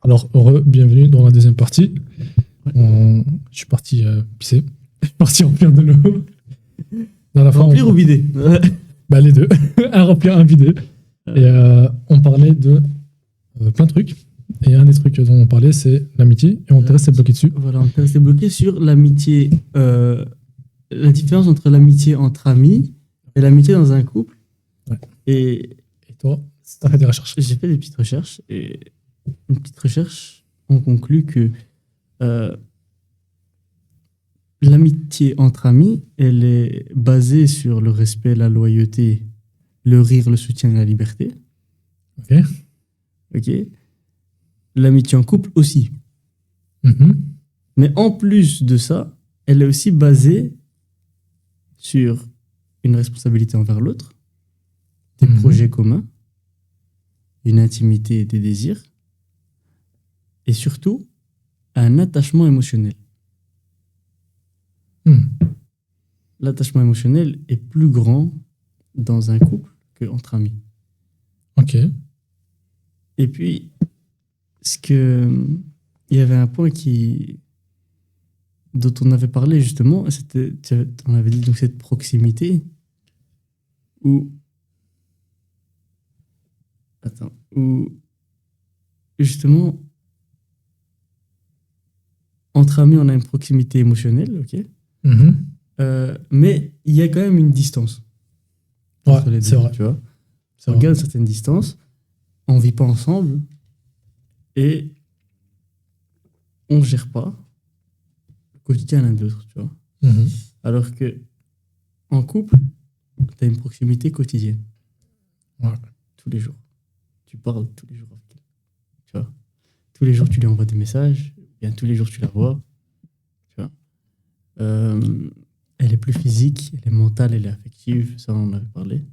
Alors, bienvenue dans la deuxième partie. Je suis parti pisser. Je suis parti remplir de l'eau. Dans la fin, Remplir ou vider? Bah, les deux. Un remplir, un vider. Et on parlait de plein de trucs. Et un des trucs dont on parlait, c'est l'amitié. Et on était resté bloqué dessus. Voilà, on était resté bloqué sur l'amitié. La différence entre l'amitié entre amis et l'amitié dans un couple. Ouais. Et toi, t'as fait des recherches? J'ai fait des petites recherches. Et une petite recherche, on conclut que l'amitié entre amis, elle est basée sur le respect, la loyauté, le rire, le soutien et la liberté. Ok. L'amitié en couple aussi. Mm-hmm. Mais en plus de ça, elle est aussi basée sur une responsabilité envers l'autre, des projets communs, une intimité et des désirs, et surtout un attachement émotionnel. L'attachement émotionnel est plus grand dans un couple qu'entre amis. Ok. Et puis, il y avait un point dont on avait parlé justement, on avait dit donc cette proximité où justement entre amis on a une proximité émotionnelle, ok. Mais il y a quand même une distance entre les deux, c'est vrai. tu vois. On garde une certaine distance, on vit pas ensemble et on gère pas le quotidien l'un de l'autre, tu vois. Alors que en couple, tu as une proximité quotidienne. Ouais. Tous les jours. Tu parles tous les jours avec elle. Tu vois. Tous les jours, tu lui envoies des messages. Bien, tous les jours, tu la vois. Tu vois. Elle est plus physique, elle est mentale, elle est affective. Ça, on en avait parlé.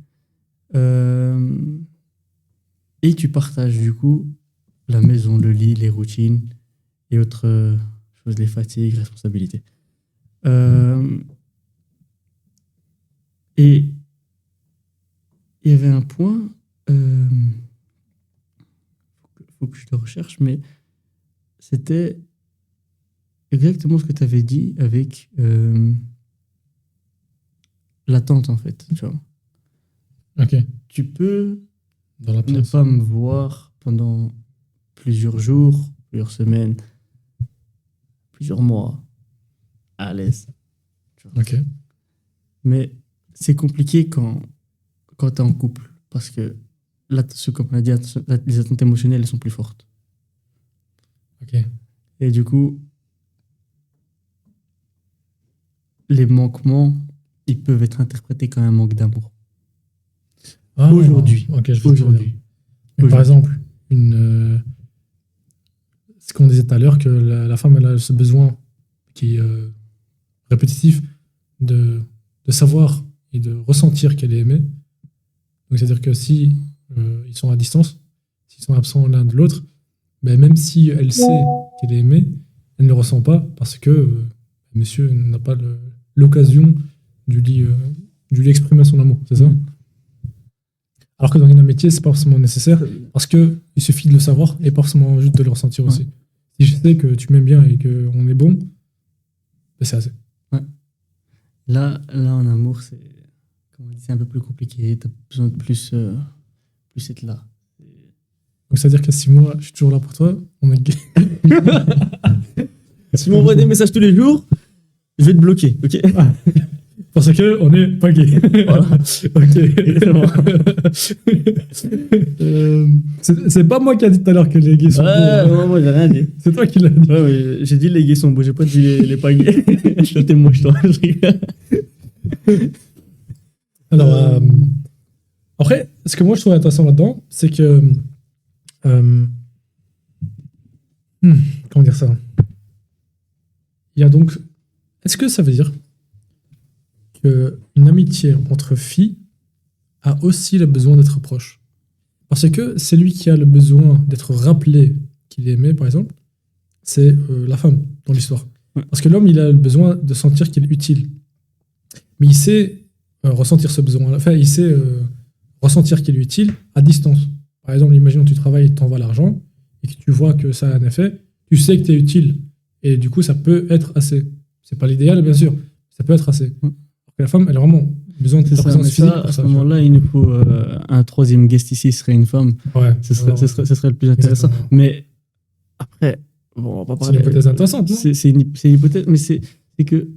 Et tu partages, du coup, la maison, le lit, les routines et autres choses, les fatigues, les responsabilités. Et il y avait un point, faut que je le recherche, mais c'était exactement ce que tu avais dit avec l'attente, en fait. Tu vois. Ok. Tu peux ne pas me voir pendant plusieurs jours, plusieurs semaines, plusieurs mois, à l'aise. Ok. Mais c'est compliqué quand tu es en couple, parce que là, comme on a dit, les attentes émotionnelles elles sont plus fortes. Ok. Et du coup, les manquements, ils peuvent être interprétés comme un manque d'amour. Aujourd'hui. Ok, Aujourd'hui. Par exemple, ce qu'on disait tout à l'heure, que la femme elle a ce besoin qui est répétitif de savoir et de ressentir qu'elle est aimée. Donc c'est-à-dire que si ils sont à distance, s'ils sont absents l'un de l'autre, ben même si elle sait qu'elle est aimée, elle ne le ressent pas parce que monsieur n'a pas l'occasion de lui exprimer son amour, c'est ça? Alors que dans une amitié, c'est pas forcément nécessaire parce que il suffit de le savoir et pas forcément juste de le ressentir aussi. Si je sais que tu m'aimes bien et qu'on est bon, ben c'est assez. Ouais. Là, en amour, c'est un peu plus compliqué. T'as besoin de plus être là. Donc c'est-à-dire qu'à 6 mois, je suis toujours là pour toi. On est gay. Si tu m'envoies des messages tous les jours, je vais te bloquer, ok? Parce que on n'est pas gay. Voilà. Ok. C'est pas moi qui a dit tout à l'heure que les gays sont beaux. Ouais, moi j'ai rien dit. C'est toi qui l'as dit. Ouais, mais j'ai dit les gays sont beaux, j'ai pas dit les pas gays. Je te moche, toi. Alors, après, ce que moi je trouve intéressant là-dedans, c'est que. Comment dire ça? Il y a donc. Est-ce que ça veut dire qu'une amitié entre filles a aussi le besoin d'être proche? Parce que celui qui a le besoin d'être rappelé qu'il est aimé, par exemple, c'est la femme dans l'histoire. Parce que l'homme, il a le besoin de sentir qu'il est utile. Mais il sait ressentir ce besoin. Enfin, il sait ressentir qu'il est utile à distance. Par exemple, imaginons que tu travailles, tu t'envoies l'argent, et que tu vois que ça a un effet, tu sais que tu es utile. Et du coup, ça peut être assez. C'est pas l'idéal, bien sûr. Ça peut être assez. Alors que la femme, elle a vraiment besoin de ta présence physique pour À ce ça. Tu vois. moment-là, il nous faut un troisième guest ici, ce serait une femme. Ouais, Ce serait le plus intéressant. Exactement. Mais après, bon, on va pas C'est parler. une hypothèse intéressante, non? C'est une hypothèse, mais c'est que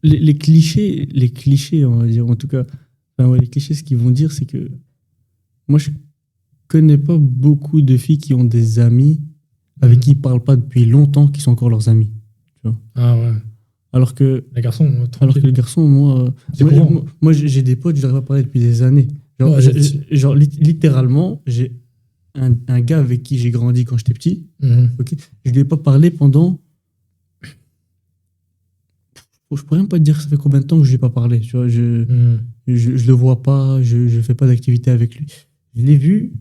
les clichés, on va dire, en tout cas, enfin, ouais, les clichés, ce qu'ils vont dire, c'est que moi, je connais pas beaucoup de filles qui ont des amis avec qui ils parlent pas depuis longtemps, qui sont encore leurs amis. Ah ouais. Alors que Les garçons, Alors que les garçons, C'est courant. moi j'ai des potes, je n'arrive pas à parler depuis des années. Genre, Ouais, littéralement, j'ai un gars avec qui j'ai grandi quand j'étais petit. Mhm. Ok, je ne lui ai pas parlé pendant. Je pourrais même pas te dire ça fait combien de temps que je ne lui ai pas parlé. Tu vois, Mhm. je le vois pas, je ne fais pas d'activité avec lui. Je l'ai vu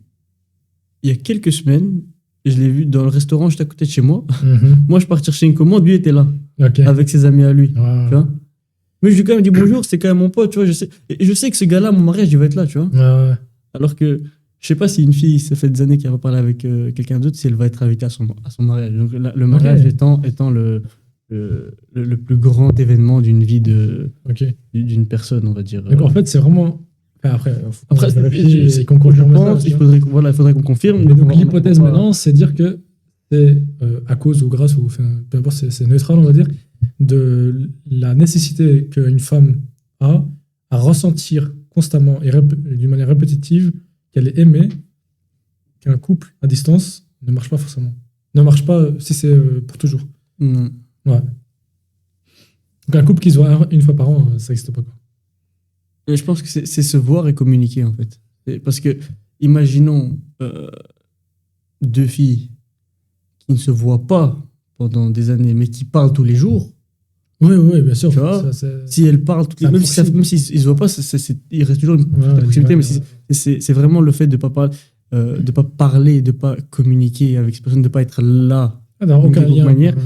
il y a quelques semaines. Je l'ai vu dans le restaurant juste à côté de chez moi. Mhm. Moi, je partais chercher une commande, lui était là, Ok. avec ses amis à lui. Ouais. Tu vois, mais je lui ai quand même dit bonjour, c'est quand même mon pote, tu vois, et je sais que ce gars-là, à mon mariage, il va être là, tu vois. Ouais. Alors que je sais pas si une fille, ça fait des années qu'elle va parler avec quelqu'un d'autre, si elle va être invitée à son mariage. Donc le mariage étant le plus grand événement d'une vie Ok. d'une personne, on va dire. Donc en fait, c'est vraiment. Enfin, après, Après, c'est qu'on confirme ça. il faudrait qu'on confirme. Mais donc On- l'hypothèse on va- maintenant, c'est dire que c'est à cause ou grâce, ou enfin, peu importe, c'est neutral, on va dire, de la nécessité qu'une femme a à ressentir constamment et d'une manière répétitive qu'elle est aimée, qu'un couple à distance ne marche pas forcément. Ne marche pas si c'est pour toujours. Mm. Ouais. Donc un couple qui se voit une fois par an, ça n'existe pas, quoi. Et je pense que c'est se voir et communiquer, en fait. Parce que, imaginons deux filles qui ne se voient pas pendant des années, mais qui parlent tous les jours. Oui, bien sûr. Tu vois, Ça, c'est- Si elles parlent, C'est même s'ils ne se voient pas, il reste toujours une Ouais, proximité, mais ouais. c'est vraiment le fait de ne pas parler, de ne pas communiquer avec ces personnes, de ne pas être là, Ah, dans d'une aucun quelconque lien. manière,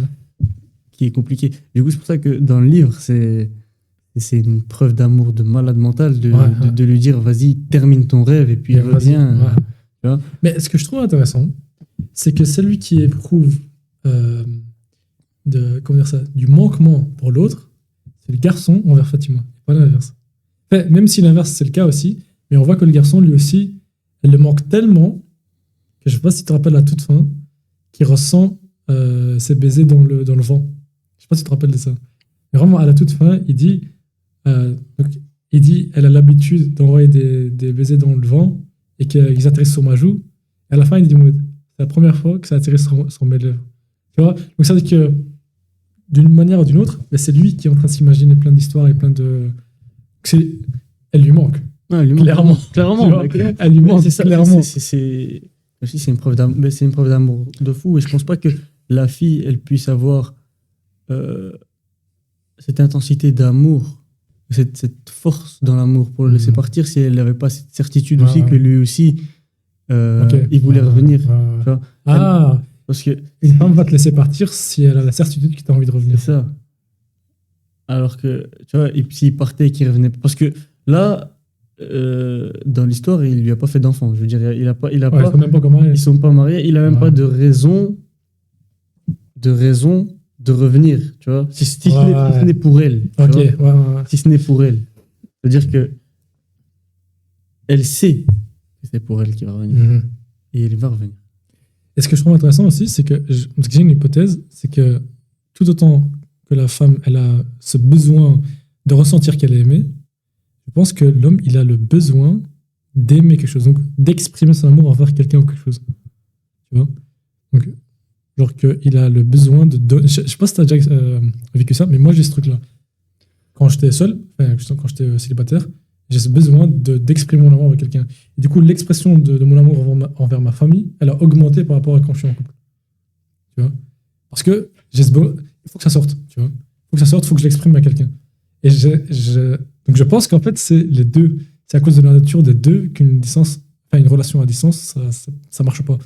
qui est compliqué. Du coup, c'est pour ça que dans le livre, c'est une preuve d'amour de malade mental de lui dire vas-y, termine ton rêve et puis Et vas-y, reviens. ouais. Tu vois. Mais ce que je trouve intéressant, c'est que celui qui éprouve comment dire ça, du manquement pour l'autre, c'est le garçon envers Fatima, pas l'inverse. Enfin, même si l'inverse c'est le cas aussi, mais on voit que le garçon lui aussi, elle le manque tellement que je sais pas si tu te rappelles à toute fin, qu'il ressent ses baisers dans le vent. Je sais pas si tu te rappelles de ça. Mais vraiment à la toute fin, donc, il dit elle a l'habitude d'envoyer des baisers dans le vent et qu'ils atterrissent sur ma joue. Et à la fin, il dit c'est la première fois que ça atterrit sur mes lèvres. Tu vois. Donc ça veut dire que d'une manière ou d'une autre, ben, c'est lui qui est en train de s'imaginer plein d'histoires et plein de. Elle lui manque. Ouais, lui manque. Clairement. Clairement. Tu vois, Clairement. elle lui manque, C'est ça, clairement. aussi, c'est une preuve d'amour, mais c'est une preuve d'amour de fou. Et je pense pas que la fille, elle puisse avoir cette intensité d'amour, cette force dans l'amour pour le laisser partir si elle n'avait pas cette certitude aussi que lui aussi, il voulait revenir. Tu vois. Ah, parce que une femme va te laisser partir si elle a la certitude que tu as envie de revenir. c'est ça. Alors que, tu vois, et s'il partait et qu'il revenait. Parce que là, dans l'histoire, il lui a pas fait d'enfant. Je veux dire, Ils sont même pas comment ils sont pas mariés. Il a même pas de raison de revenir. Tu vois, si ce n'est pour elle. Tu Ok, vois, ouais. si ce n'est pour elle. C'est-à-dire que elle sait que c'est pour elle qu'il va revenir. Mhm. Et il va revenir. Et ce que je trouve intéressant aussi, c'est que parce que j'ai une hypothèse, c'est que tout autant que la femme, elle a ce besoin de ressentir qu'elle est aimée, je pense que l'homme, il a le besoin d'aimer quelque chose, donc d'exprimer son amour envers quelqu'un ou quelque chose. Tu vois. Donc, genre qu'il a le besoin de donner. Je sais pas si tu as déjà vécu ça, mais moi j'ai ce truc-là. Quand j'étais seul, enfin, quand j'étais célibataire, j'ai ce besoin d'exprimer mon amour avec quelqu'un. Et du coup, l'expression de mon amour envers ma famille, elle a augmenté par rapport à quand je suis en couple. Tu vois. Parce que j'ai ce besoin. Il faut que ça sorte. Tu vois. Il faut que ça sorte, il faut que je l'exprime à quelqu'un. Et donc je pense qu'en fait, c'est les deux. C'est à cause de la nature des deux qu'une distance, enfin une relation à distance, ça marche pas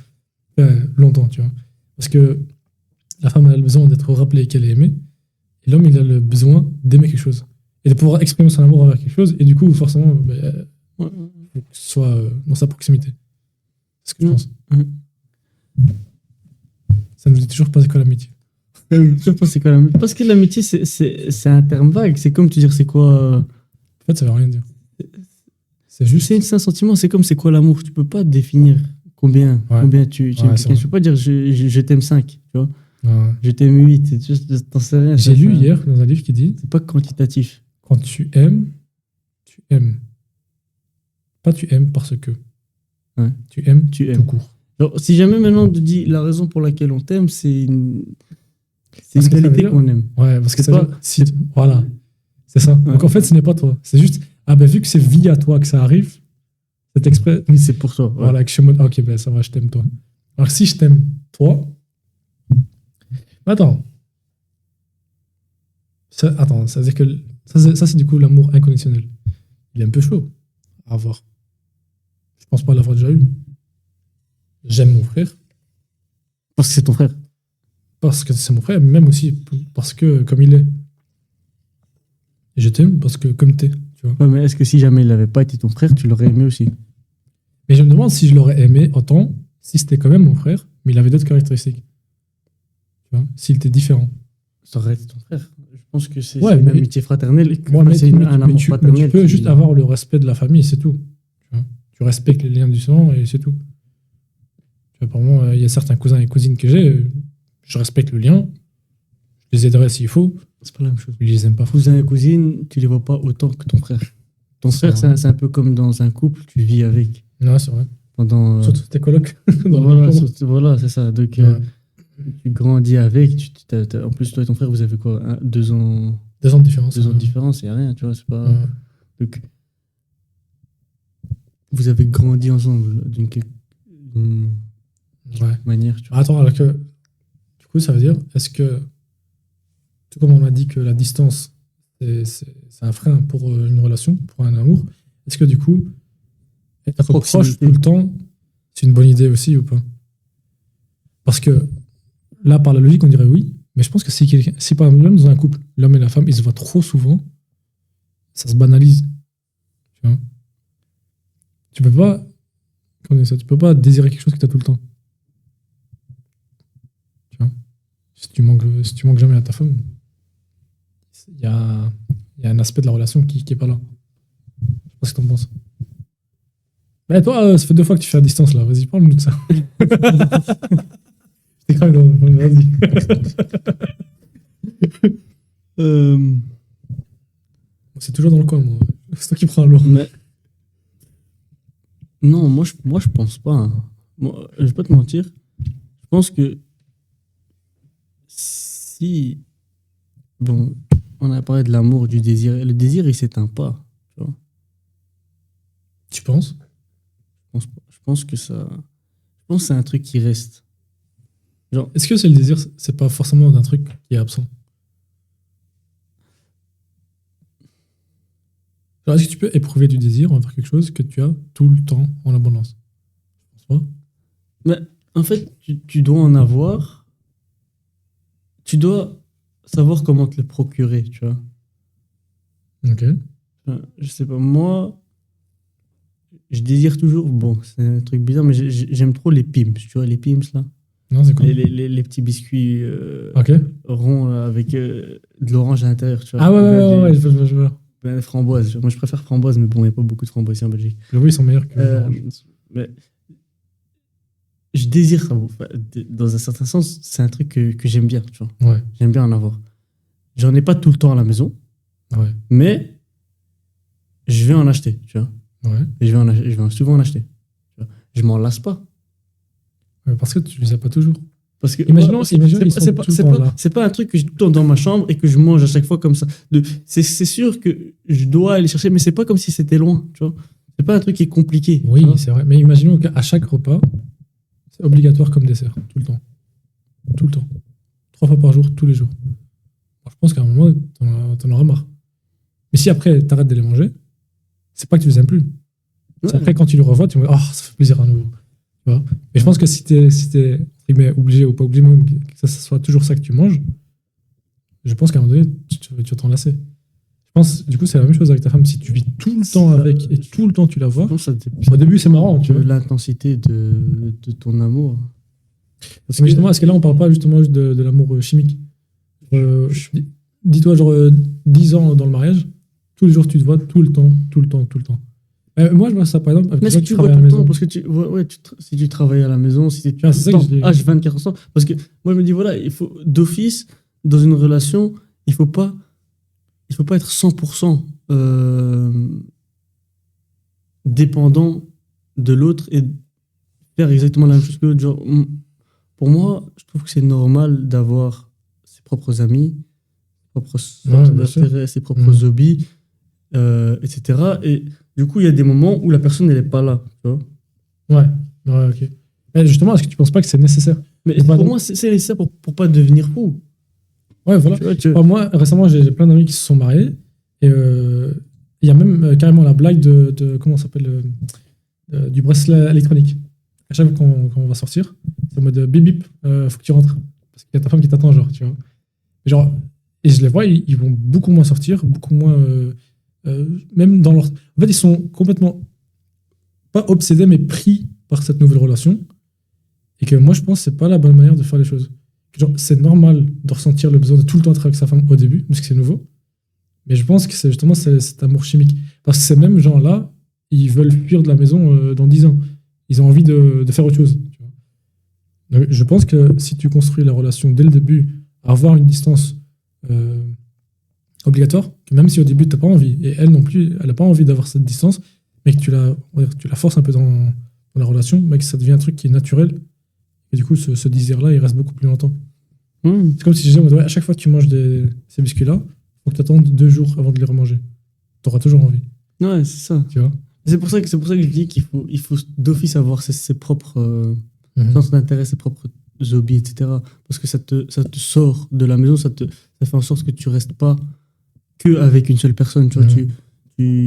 longtemps, tu vois. Parce que la femme a le besoin d'être rappelée qu'elle est aimée, et l'homme, il a le besoin d'aimer quelque chose. Et de pouvoir exprimer son amour envers quelque chose, et du coup, forcément, faut que ce soit dans sa proximité. C'est ce que je pense. Ça nous dit toujours pas c'est quoi l'amitié. Je pense que c'est quoi l'amitié? Parce que l'amitié, c'est un terme vague. C'est comme te dire c'est quoi. En fait, ça veut rien dire. C'est juste. C'est un sentiment, c'est comme c'est quoi l'amour. Tu peux pas définir combien tu aimes quelqu'un. Tu peux pas dire je t'aime 5, tu vois. Ouais. Je t'aime 8, t'en sais rien. J'ai lu hier dans un livre qui dit C'est pas quantitatif. quand tu aimes, tu aimes. Pas tu aimes parce que. Ouais. Tu aimes Tu tout aimes. court. Alors, si jamais maintenant on te dit la raison pour laquelle on t'aime, c'est une Parce que ça veut qualité dire- qu'on aime. Ouais, parce que C'est ça pas- veut- si, voilà. C'est ça. Ouais. Donc en fait, ce n'est pas toi. C'est juste, ah ben vu que c'est via toi que ça arrive, c'est exprès. Oui, c'est pour toi. Ouais. Voilà, que je suis en mode, ok, ben ça va, je t'aime toi. Alors si je t'aime toi. Attends. Ça veut dire que. Ça, c'est du coup l'amour inconditionnel. Il est un peu chaud à avoir. Je pense pas l'avoir déjà eu. J'aime mon frère Parce que c'est ton frère. parce que c'est mon frère, mais même aussi parce que comme il est. Et je t'aime parce que comme t'es, tu vois. Ouais, mais est-ce que si jamais il n'avait pas été ton frère, tu l'aurais aimé aussi? Mais je me demande si je l'aurais aimé autant si c'était quand même mon frère, mais il avait d'autres caractéristiques. Tu vois, s'il était différent. Ça aurait été ton frère. Je pense que c'est Ouais, une mais- amitié fraternelle. Ouais, mais, c'est mais un tu- amour mais tu fraternel. peux qui- juste avoir le respect de la famille, c'est tout. Tu vois. Tu respectes les liens du sang et c'est tout. Tu vois, par exemple, il y a certains cousins et cousines que j'ai, je respecte le lien, je les aiderai s'il faut, C'est pas la même chose. je les aime pas. Cousins et cousines, tu les vois pas autant que ton frère. Ton C'est frère, vrai. c'est un peu comme dans un couple, tu vis avec Non, c'est vrai. pendant. Surtout tes colocs. dans Voilà, la chambre. voilà, c'est ça. Donc, Ouais. tu grandis avec. En plus, toi et ton frère, vous avez quoi? 2 ans, 2 ans de différence. 2 ans de différence, il n'y a rien, tu vois. C'est pas. Ouais. Donc, vous avez grandi ensemble d'une Ouais. manière, tu vois. Attends, alors que, du coup, ça veut dire, est-ce que, tout comme on a dit que la distance, c'est un frein pour une relation, pour un amour, est-ce que du coup, être proche proximité. tout le temps, c'est une bonne idée aussi ou pas? Parce que là, par la logique, on dirait oui, mais je pense que si par exemple, même dans un couple, l'homme et la femme, ils se voient trop souvent, ça se banalise. Tu vois? Tu peux pas, comment dire ça, tu peux pas désirer quelque chose que tu as tout le temps. Tu vois? Si tu manques jamais à ta femme, il y a un aspect de la relation qui est pas là. Je sais pas ce que t'en penses. Mais toi, ça fait 2 fois que tu fais à distance là. Vas-y, parle-nous de ça. Je t'écrase, vas-y. C'est toujours dans le coin, moi. C'est toi qui prends l'eau. Mais... Non, moi je pense pas. Hein. Moi, je vais pas te mentir. Je pense que si. Bon, on a parlé de l'amour, du désir. Le désir, il s'éteint pas. Tu vois. Tu penses? Je pense que ça. Je pense que c'est un truc qui reste. Genre, Est-ce que c'est le désir? C'est pas forcément d'un truc qui est absent. Genre, est-ce que tu peux éprouver du désir envers quelque chose que tu as tout le temps en abondance? Je pense pas. mais en fait, tu dois en avoir. Tu dois savoir comment te le procurer, tu vois. Ok. Je sais pas, moi, je désire toujours. Bon, c'est un truc bizarre, mais j'aime trop les Pims, tu vois, les Pims là. Non, c'est quoi? Les petits biscuits Ok. ronds là, avec de l'orange à l'intérieur, tu vois. Ah ouais, Les- je vois. les framboises. Moi, je préfère framboise, mais bon, il n'y a pas beaucoup de framboises ici en Belgique. J'avoue, ils sont meilleurs que l'orange. Mais je désire ça. Enfin, dans un certain sens, c'est un truc que j'aime bien, tu vois. Ouais, J'aime bien en avoir. J'en ai pas tout le temps à la maison, ouais, mais je vais en acheter, tu vois. ouais. Et je vais souvent en acheter. Tu vois. Je m'en lasse pas. Ouais, parce que tu les as pas toujours. Parce que Imaginons, c'est ils sont c'est pas, tout le c'est temps pas- là. c'est pas un truc que j'ai tout le temps dans ma chambre et que je mange à chaque fois comme ça. C'est sûr que je dois aller chercher, mais c'est pas comme si c'était loin, tu vois. C'est pas un truc qui est compliqué. tu Oui, vois. c'est vrai. Mais imaginons qu'à chaque repas, c'est obligatoire comme dessert, tout le temps. Tout le temps. 3 fois par jour, tous les jours. Alors, je pense qu'à un moment, t'en auras marre. Mais si après, t'arrêtes de les manger, c'est pas que tu les aimes plus. C'est Ouais. après, quand tu les revois, tu me dis, oh, ça fait plaisir à nouveau. Tu vois. Mais je pense que si t'es entre guillemets, obligé ou pas obligé, même que ça soit toujours ça que tu manges, je pense qu'à un moment donné, tu vas t'en lasser. Je pense, du coup, c'est la même chose avec ta femme. Si tu vis tout le temps Ça- avec et tout le temps tu la vois, Je pense que ça dépend au début, c'est marrant, tu de vois. l'intensité de ton amour. Parce Mais que- justement, est-ce que là, on parle pas justement de l'amour chimique? Dis-toi, genre, 10 ans dans le mariage, tous les jours, tu te vois tout le temps, tout le temps, tout le temps. Moi, je vois ça, par exemple, avec Mais les est-ce gens que qui tu vois travaillent à tout la le temps maison. parce que si tu travailles à la maison, si tu Ah, c'est ça que je dis. H24 parce que moi je me dis voilà, il faut d'office dans une relation, il faut pas être 100% dépendant de l'autre et faire exactement la même chose que l'autre. Genre, pour moi, je trouve que c'est normal d'avoir ses propres amis, ses propres sortes bien sûr. d'intérêts, ses propres hobbies, etc. Et du coup, il y a des moments où la personne n'est pas là. Tu vois. Ouais, ok. Mais justement, est-ce que tu penses pas que c'est nécessaire? Mais Et par pour exemple- moi, c'est nécessaire pour pas devenir fou. Ouais, voilà. Tu vois, Moi, récemment, j'ai plein d'amis qui se sont mariés. Et il y a même carrément la blague comment ça s'appelle du bracelet électronique. À chaque fois qu'on va sortir, c'est en mode bip bip, faut que tu rentres. Parce qu'il y a ta femme qui t'attend, genre, tu vois. Genre, et je les vois, ils vont beaucoup moins sortir, beaucoup moins. Même dans leur. En fait, ils sont complètement pas obsédés, mais pris par cette nouvelle relation. Et que moi, je pense que c'est pas la bonne manière de faire les choses. Genre, c'est normal de ressentir le besoin de tout le temps être avec sa femme au début, parce que c'est nouveau. Mais je pense que c'est justement cet amour chimique. Parce que ces mêmes gens-là, ils veulent fuir de la maison dans 10 ans. Ils ont envie de faire autre chose. Tu vois. Donc, je pense que si tu construis la relation dès le début, avoir une distance obligatoire, que même si au début tu n'as pas envie, et elle non plus, elle n'a pas envie d'avoir cette distance, mais que on va dire, tu la forces un peu dans la relation, mais que ça devient un truc qui est naturel. Et du coup, ce désir-là, il reste beaucoup plus longtemps. C'est comme si je disais, ouais, à chaque fois que tu manges ces biscuits-là, faut que tu attendes 2 jours avant de les remanger. Tu auras toujours envie. Ouais, c'est ça. Tu vois. C'est pour ça que je dis qu'il faut d'office avoir ses propres Mhm. centres d'intérêt, ses propres hobbies, etc. Parce que ça te sort de la maison, ça fait en sorte que tu restes pas que avec une seule personne. Tu vois,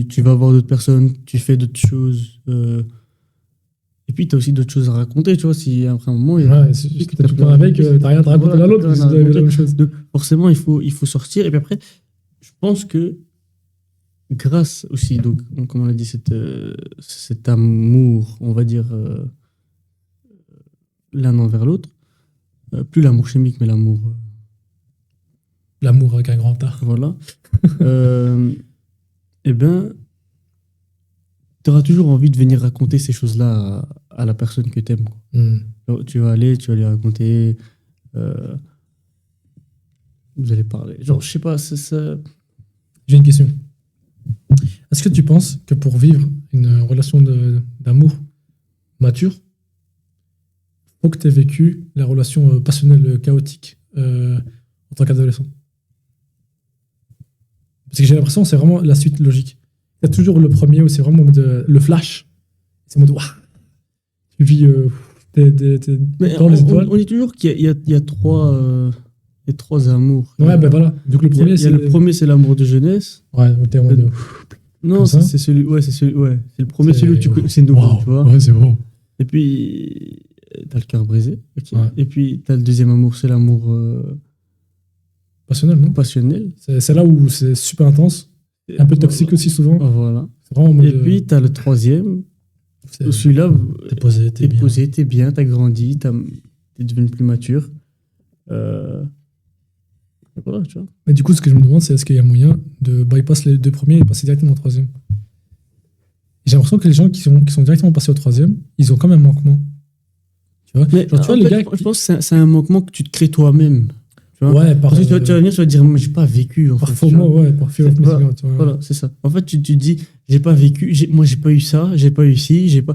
tu vas voir d'autres personnes, tu fais d'autres choses. Et puis, tu as aussi d'autres choses à raconter, tu vois. Si après un moment, il y a Ouais, si t'es tout le temps avec, t'as rien à raconter à l'autre, t'as parce rien que à vous avez la raconter. même chose. Donc, forcément, il faut sortir. Et puis après, je pense que grâce aussi, donc, comme on l'a dit, cet amour, on va dire, l'un envers l'autre, plus l'amour chimique, mais l'amour, L'amour avec un grand A. voilà, eh bien, tu auras toujours envie de venir raconter ces choses-là à la personne que tu aimes. Tu vas aller raconter, euh, vous allez parler. Genre, je sais pas, c'est ça. J'ai une question. Est-ce que tu penses que pour vivre une relation d'amour mature, faut que tu aies vécu la relation passionnelle chaotique en tant qu'adolescent? Parce que j'ai l'impression que c'est vraiment la suite logique. Il y a toujours le premier où c'est vraiment en mode, le flash. C'est en mode, waouh, tu vis t'es Mais dans les étoiles. on dit toujours qu'il y a trois amours. Ouais, ben voilà. Donc le Il y a- premier, il y a le premier, c'est l'amour de jeunesse. Ouais, où t'es en mode. Non, Comme ça c'est celui. Ouais, c'est celui. Ouais, c'est le premier, C'est- celui où c'est nouveau, Waouh, tu vois. ouais, c'est beau. Et puis, t'as le cœur brisé. Ok. Ouais. Et puis, t'as le deuxième amour, c'est l'amour Passionnel, non? passionnel. C'est là où c'est super intense. Un peu toxique aussi, souvent. Voilà. C'est vraiment en mode. Et puis, t'as le troisième. c'est- Celui-là, t'es posé, t'es bien. posé, t'es bien, t'as grandi, t'es devenu plus mature. Et voilà, tu vois. Mais du coup, ce que je me demande, c'est est-ce qu'il y a moyen de bypass les 2 premiers et passer directement au troisième? J'ai l'impression que les gens qui sont directement passés au troisième, ils ont quand même un manquement. Tu vois? Mais Genre, tu vois, en les fait, gars. je pense que c'est un manquement que tu te crées toi-même. Tu vois. Ouais, par, Parce que tu vas venir, tu vas dire, moi, j'ai pas vécu. En par fait, faux tu vois. mots, ouais, par fear of C'est missing pas- out, tu vois. Voilà, c'est ça. En fait, tu te dis, j'ai pas vécu, moi, j'ai pas eu ça, j'ai pas eu ci, j'ai pas.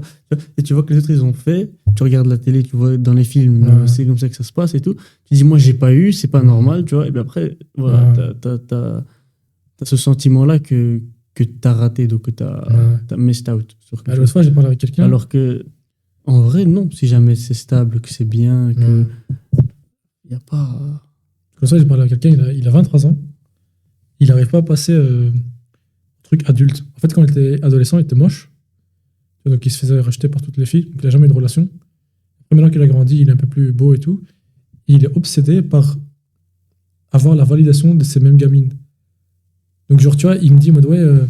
Et tu vois que les autres, ils ont fait. Tu regardes la télé, tu vois, dans les films, Ouais. c'est comme ça que ça se passe et tout. Tu dis, moi, j'ai pas eu, c'est pas normal, tu vois. Et bien après, voilà, Ouais. t'as ce sentiment-là que t'as raté, donc que Ouais. t'as missed out sur quelque L'autre chose. fois, j'ai parlé avec quelqu'un. Alors que, en vrai, non, si jamais c'est stable, que c'est bien, que. Y a pas. Comme ça, j'ai parlé avec quelqu'un, il a 23 ans. Il n'arrive pas à passer truc adulte. En fait, quand il était adolescent, il était moche. Donc, il se faisait rejeter par toutes les filles. Donc, il n'a jamais eu de relation. Après, maintenant qu'il a grandi, il est un peu plus beau et tout. Et il est obsédé par avoir la validation de ces mêmes gamines. Donc, genre, tu vois, il me dit, en mode, ouais,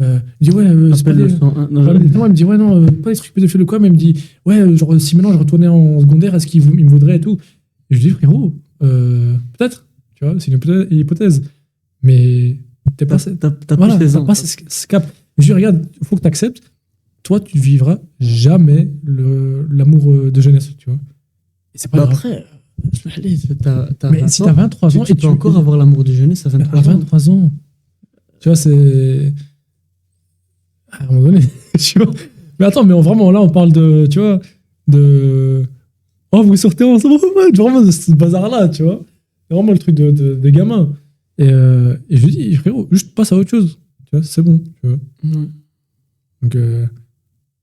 Il dit, ouais, c'est pas Appelle le des... 101. Non, Ouais, il me dit, ouais, non, pas des trucs pédophiles ou quoi, mais il me dit, ouais, genre, si maintenant je retournais en secondaire, est-ce il me vaudrait et tout. Et je lui dis, frérot, peut-être, tu vois, c'est une hypothèse. Mais t'es pas, t'as voilà, plus les t'as ans. pas ce cap. Je lui dis, regarde, il faut que tu acceptes, toi, tu vivras jamais l'amour de jeunesse, tu vois. Et c'est pas Bah grave. après, allez, t'as Mais 20 si ans, t'as 23 ans tu et peux encore avoir l'amour de jeunesse à à 23 ans. 23 ans, tu vois, c'est. À un moment donné, tu vois. Mais attends, mais vraiment, là, on parle de, tu vois, de. Oh, vous sortez ensemble, ouais, vraiment de ce bazar-là, tu vois. C'est vraiment le truc de gamin. Et je lui dis, frérot, juste passe à autre chose, tu vois, c'est bon, tu vois. Ouais. Donc,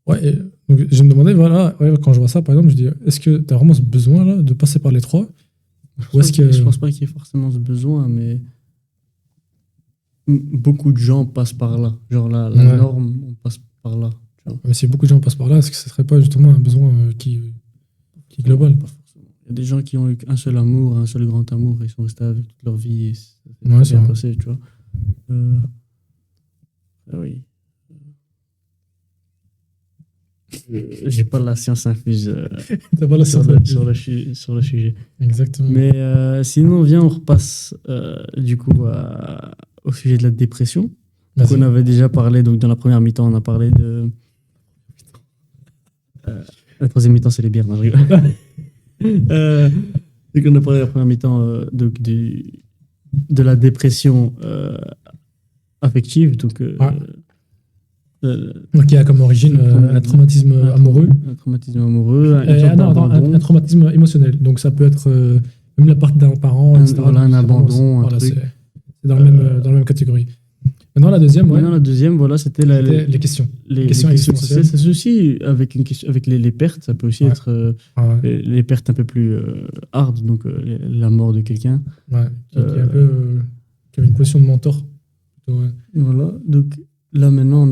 ouais, donc je me demandais, voilà, ouais, quand je vois ça, par exemple, je dis, est-ce que tu as vraiment ce besoin-là de passer par les trois? Ou est-ce que. Je pense pas qu'il y ait forcément ce besoin, mais beaucoup de gens passent par là. Genre la Ouais. norme, on passe par là. Tu vois. Mais si beaucoup de gens passent par là, est-ce que ce serait pas justement un besoin qui est global? Pas forcément. Il y a des gens qui ont eu un seul amour, un seul grand amour, et ils sont restés avec toute leur vie, et ça s'est Ouais, très c'est bien vrai. passé, tu vois. Ah oui. J'ai pas la science infuse T'as pas la sur, science infuse. sur le sujet. Exactement. Mais sinon, viens, on repasse du coup au sujet de la dépression. Donc, Vas-y. on avait déjà parlé, donc dans la première mi-temps, on a parlé de. La troisième mi-temps, c'est les bières, non, je rigole. Donc on a parlé de la première mi-temps de la dépression affective. Donc, Donc, il y a comme origine un traumatisme amoureux. Un traumatisme amoureux, Un traumatisme émotionnel. Donc, ça peut être même la part d'un parent, etc. Voilà, un Donc, c'est vraiment- abandon, un voilà, truc. c'est dans, dans la même catégorie. Maintenant, la deuxième, ouais, Maintenant, la deuxième, voilà, c'était c'était les questions. les questions questions existentielles. sociales. C'est aussi avec une question, avec les pertes, ça peut aussi Ouais. être les pertes un peu plus hard, donc la mort de quelqu'un. Ouais, qui est un peu, qui avait une position de mentor. Plutôt, ouais. Voilà, donc là maintenant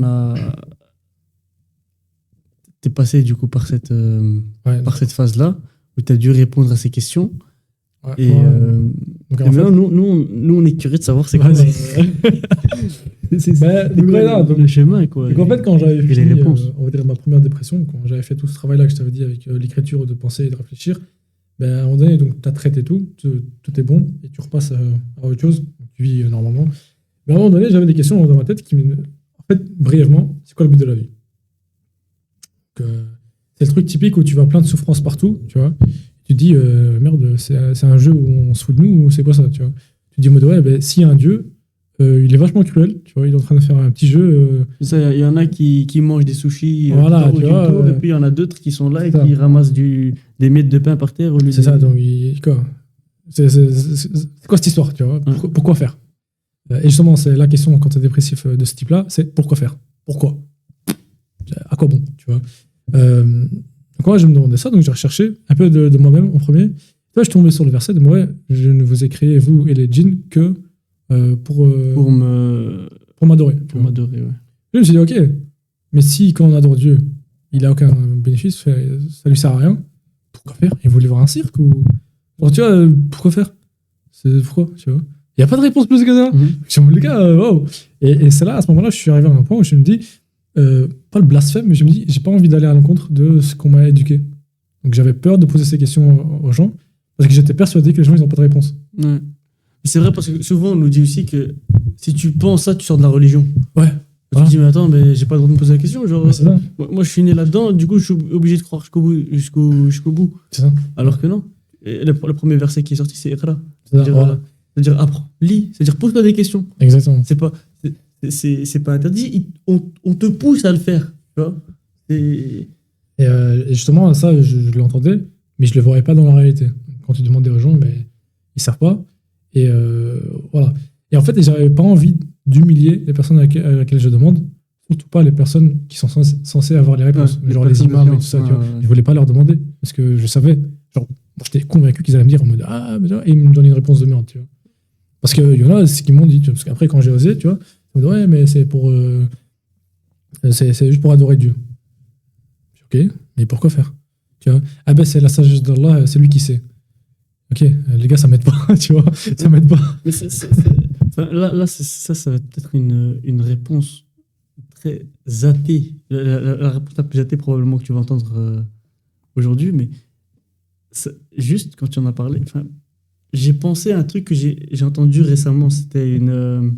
t'es passé du coup par cette phase-là où tu as dû répondre à ces questions. Ouais, Et, donc, et en fait, maintenant, nous, on est curieux de savoir c'est quoi Vas-y. c'est Bah, donc, quoi voilà, donc- le chemin, quoi. Donc en fait, quand j'avais les fini réponses. on va dire, ma première dépression, quand j'avais fait tout ce travail-là que je t'avais dit avec l'écriture, de penser et de réfléchir, ben, à un moment donné, tu as traité tout est bon, et tu repasses à autre chose, tu vis normalement. Mais à un moment donné, j'avais des questions dans ma tête qui me... En fait, brièvement, c'est quoi le but de la vie? Donc, c'est le truc typique où tu vois plein de souffrances partout, tu vois. Tu te dis, merde, c'est un jeu où on se fout de nous, ou c'est quoi ça, tu vois. Tu te dis, en mode, ouais, ben, s'il y a un dieu, il est vachement cruel, tu vois, il est en train de faire un petit jeu. Il y en a qui mangent des sushis Voilà, tout en haut tu d'une vois, tour, et puis il y en a d'autres qui sont là et c'est ça. qui ramassent des miettes de pain par terre au lieu C'est de... ça, donc quoi c'est quoi cette histoire, tu vois? Pourquoi faire? Et justement, c'est la question quand tu es dépressif de ce type-là, c'est pourquoi faire? Pourquoi? À quoi bon, tu vois? Donc moi, je me demandais ça, donc j'ai recherché un peu de moi-même en premier. Là, je suis tombé sur le verset de moi, je ne vous ai créé, vous et les djinns, que pour m'adorer. tu Pour vois. m'adorer, ouais. Je me suis dit, ok, mais si quand on adore Dieu, il a aucun bénéfice, ça lui sert à rien, pourquoi faire? Il voulait voir un cirque ou... Genre, tu vois, pourquoi faire? C'est pourquoi, tu vois? Il n'y a pas de réponse plus que ça. Je me dis, les gars, wow. Et c'est là, à ce moment-là, je suis arrivé à un point où je me dis, pas le blasphème, mais je me dis, j'ai pas envie d'aller à l'encontre de ce qu'on m'a éduqué. Donc j'avais peur de poser ces questions aux gens, parce que j'étais persuadé que les gens, ils n'ont pas de réponse. Ouais. C'est vrai parce que souvent on nous dit aussi que si tu penses ça, tu sors de la religion. Ouais. Tu te dis, mais attends, mais j'ai pas le droit de me poser la question. Genre, Ouais, c'est ça. moi, je suis né là-dedans, du coup, je suis obligé de croire jusqu'au bout. C'est ça. Alors que non. Et le premier verset qui est sorti, c'est Iqra. C'est ça, voilà. C'est-à-dire, apprends, lis, c'est-à-dire, pose-toi des questions. Exactement. C'est pas interdit, on te pousse à le faire. Tu vois. Et justement, ça, je l'entendais, mais je le voyais pas dans la réalité. Quand tu demandais aux gens, ben, ils savent pas. Et voilà. Et en fait, j'avais pas envie d'humilier les personnes à laquelle je demande, surtout pas les personnes qui sont censées avoir les réponses, Ouais, genre les les personnes de imams et tout science, ça. Tu vois. ouais. Je voulais pas leur demander, parce que je savais, genre, j'étais convaincu qu'ils allaient me dire en mode, ah, mais tu vois, et ils me donnaient une réponse de merde, tu vois. Parce qu'il y en a, c'est ce qu'ils m'ont dit, tu vois, parce qu'après, quand j'ai osé, tu vois, ils m'ont dit, ouais, mais c'est pour. C'est juste pour adorer Dieu. Ok, mais pourquoi faire? Tu vois? Ah ben, c'est la sagesse d'Allah, c'est lui qui sait. Ok, les gars, ça m'aide pas, tu vois, ça m'aide pas. Mais enfin, là ça va peut-être une réponse très athée. La réponse la plus athée probablement que tu vas entendre aujourd'hui, mais juste quand tu en as parlé, j'ai pensé à un truc que j'ai entendu récemment. C'était une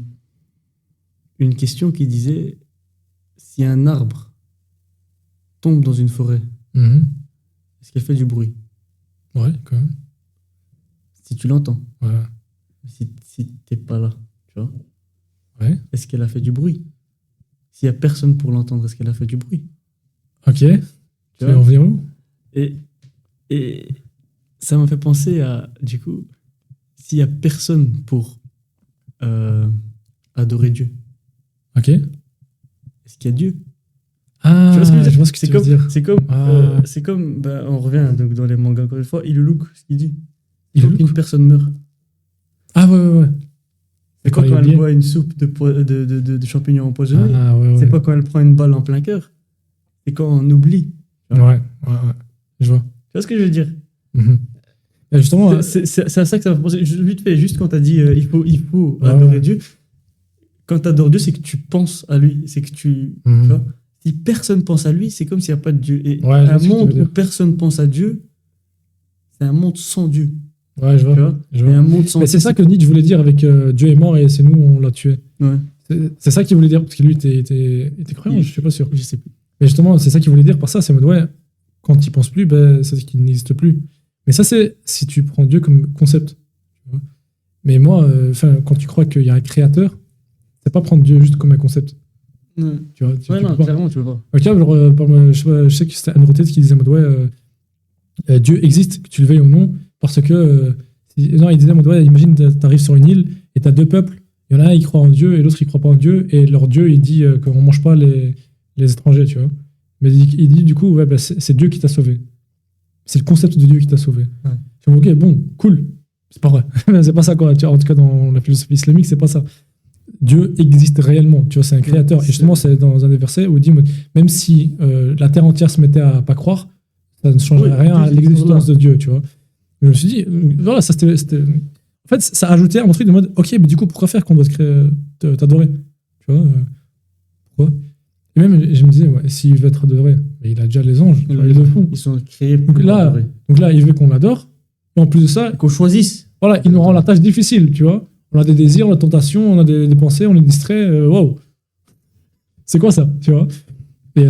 question qui disait si un arbre tombe dans une forêt, est-ce qu'elle fait du bruit? Ouais, quand même. Si tu l'entends. Ouais. Si t'es pas là, tu vois. Ouais. Est-ce qu'elle a fait du bruit? S'il y a personne pour l'entendre, est-ce qu'elle a fait du bruit? Ok. Tu veux en venir où? Et ça m'a fait penser à, du coup, s'il y a personne pour adorer Dieu, Ok. est-ce qu'il y a Dieu? Ah, Tu vois ce que je veux dire? je vois ce que tu veux dire. C'est comme on revient donc, dans les mangas encore une fois, Iluluk, ce qu'il dit. Il faut Iluluk qu'une personne meure. Ah ouais. C'est quand elle boit une soupe de champignons empoisonnés. Ah ouais. C'est pas quand elle prend une balle en plein cœur. C'est quand on oublie. Ouais. Je vois. Tu vois ce que je veux dire? Et justement, c'est à ça que ça m'a fait penser. Vite fait, juste quand t'as dit il faut adorer Dieu. Quand t'adores Dieu, c'est que tu penses à lui. C'est que tu vois, si personne pense à lui, c'est comme s'il n'y a pas de Dieu. Et un monde où personne pense à Dieu, c'est un monde sans Dieu. Ouais, je vois. Et un monde sans mais c'est ça que Nietzsche voulait dire avec Dieu est mort et c'est nous, on l'a tué. Ouais. C'est ça qu'il voulait dire, parce que lui était croyant, je suis pas sûr. Je sais plus. Mais justement, c'est ça qu'il voulait dire par ça, c'est en mode, ouais, quand il pense plus, c'est qu'il n'existe plus. Mais ça, c'est si tu prends Dieu comme concept. Tu vois. Mais moi, quand tu crois qu'il y a un créateur, c'est pas prendre Dieu juste comme un concept. Ouais. Tu vois, non, clairement, tu peux pas. Ok, genre, je sais que c'était Anne Rotet qui disait en mode, ouais, Dieu existe, que tu le veuilles ou non, parce que. Non, il disait en mode, ouais, imagine, t'arrives sur une île et t'as deux peuples. Il y en a un, il croit en Dieu et l'autre, il croit pas en Dieu. Et leur Dieu, il dit qu'on mange pas les étrangers, tu vois. Mais il dit, du coup, ouais, c'est Dieu qui t'a sauvé. C'est le concept de Dieu qui t'a sauvé. Ouais. Je me dis, ok, bon, cool. C'est pas vrai. C'est pas ça, quoi. Tu vois, en tout cas, dans la philosophie islamique, c'est pas ça. Dieu existe réellement. Tu vois, c'est un créateur. Et justement, c'est dans un des versets où il dit, même si la terre entière se mettait à pas croire, ça ne changerait rien à l'existence de Dieu, tu vois. Je me suis dit, voilà, ça c'était. En fait, ça ajoutait un truc de mode, ok, mais du coup, pourquoi faire qu'on doit t'adorer? Tu vois, pourquoi? Et même, je me disais, ouais, s'il veut être adoré, mais il a déjà les anges, ils le font. Ils sont créés pour donc là, il veut qu'on l'adore, et en plus de ça, qu'on choisisse. Voilà, il nous rend la tâche difficile, tu vois. On a des désirs, on a des tentations, on a des pensées, on est distrait, waouh! C'est quoi ça, tu vois? Et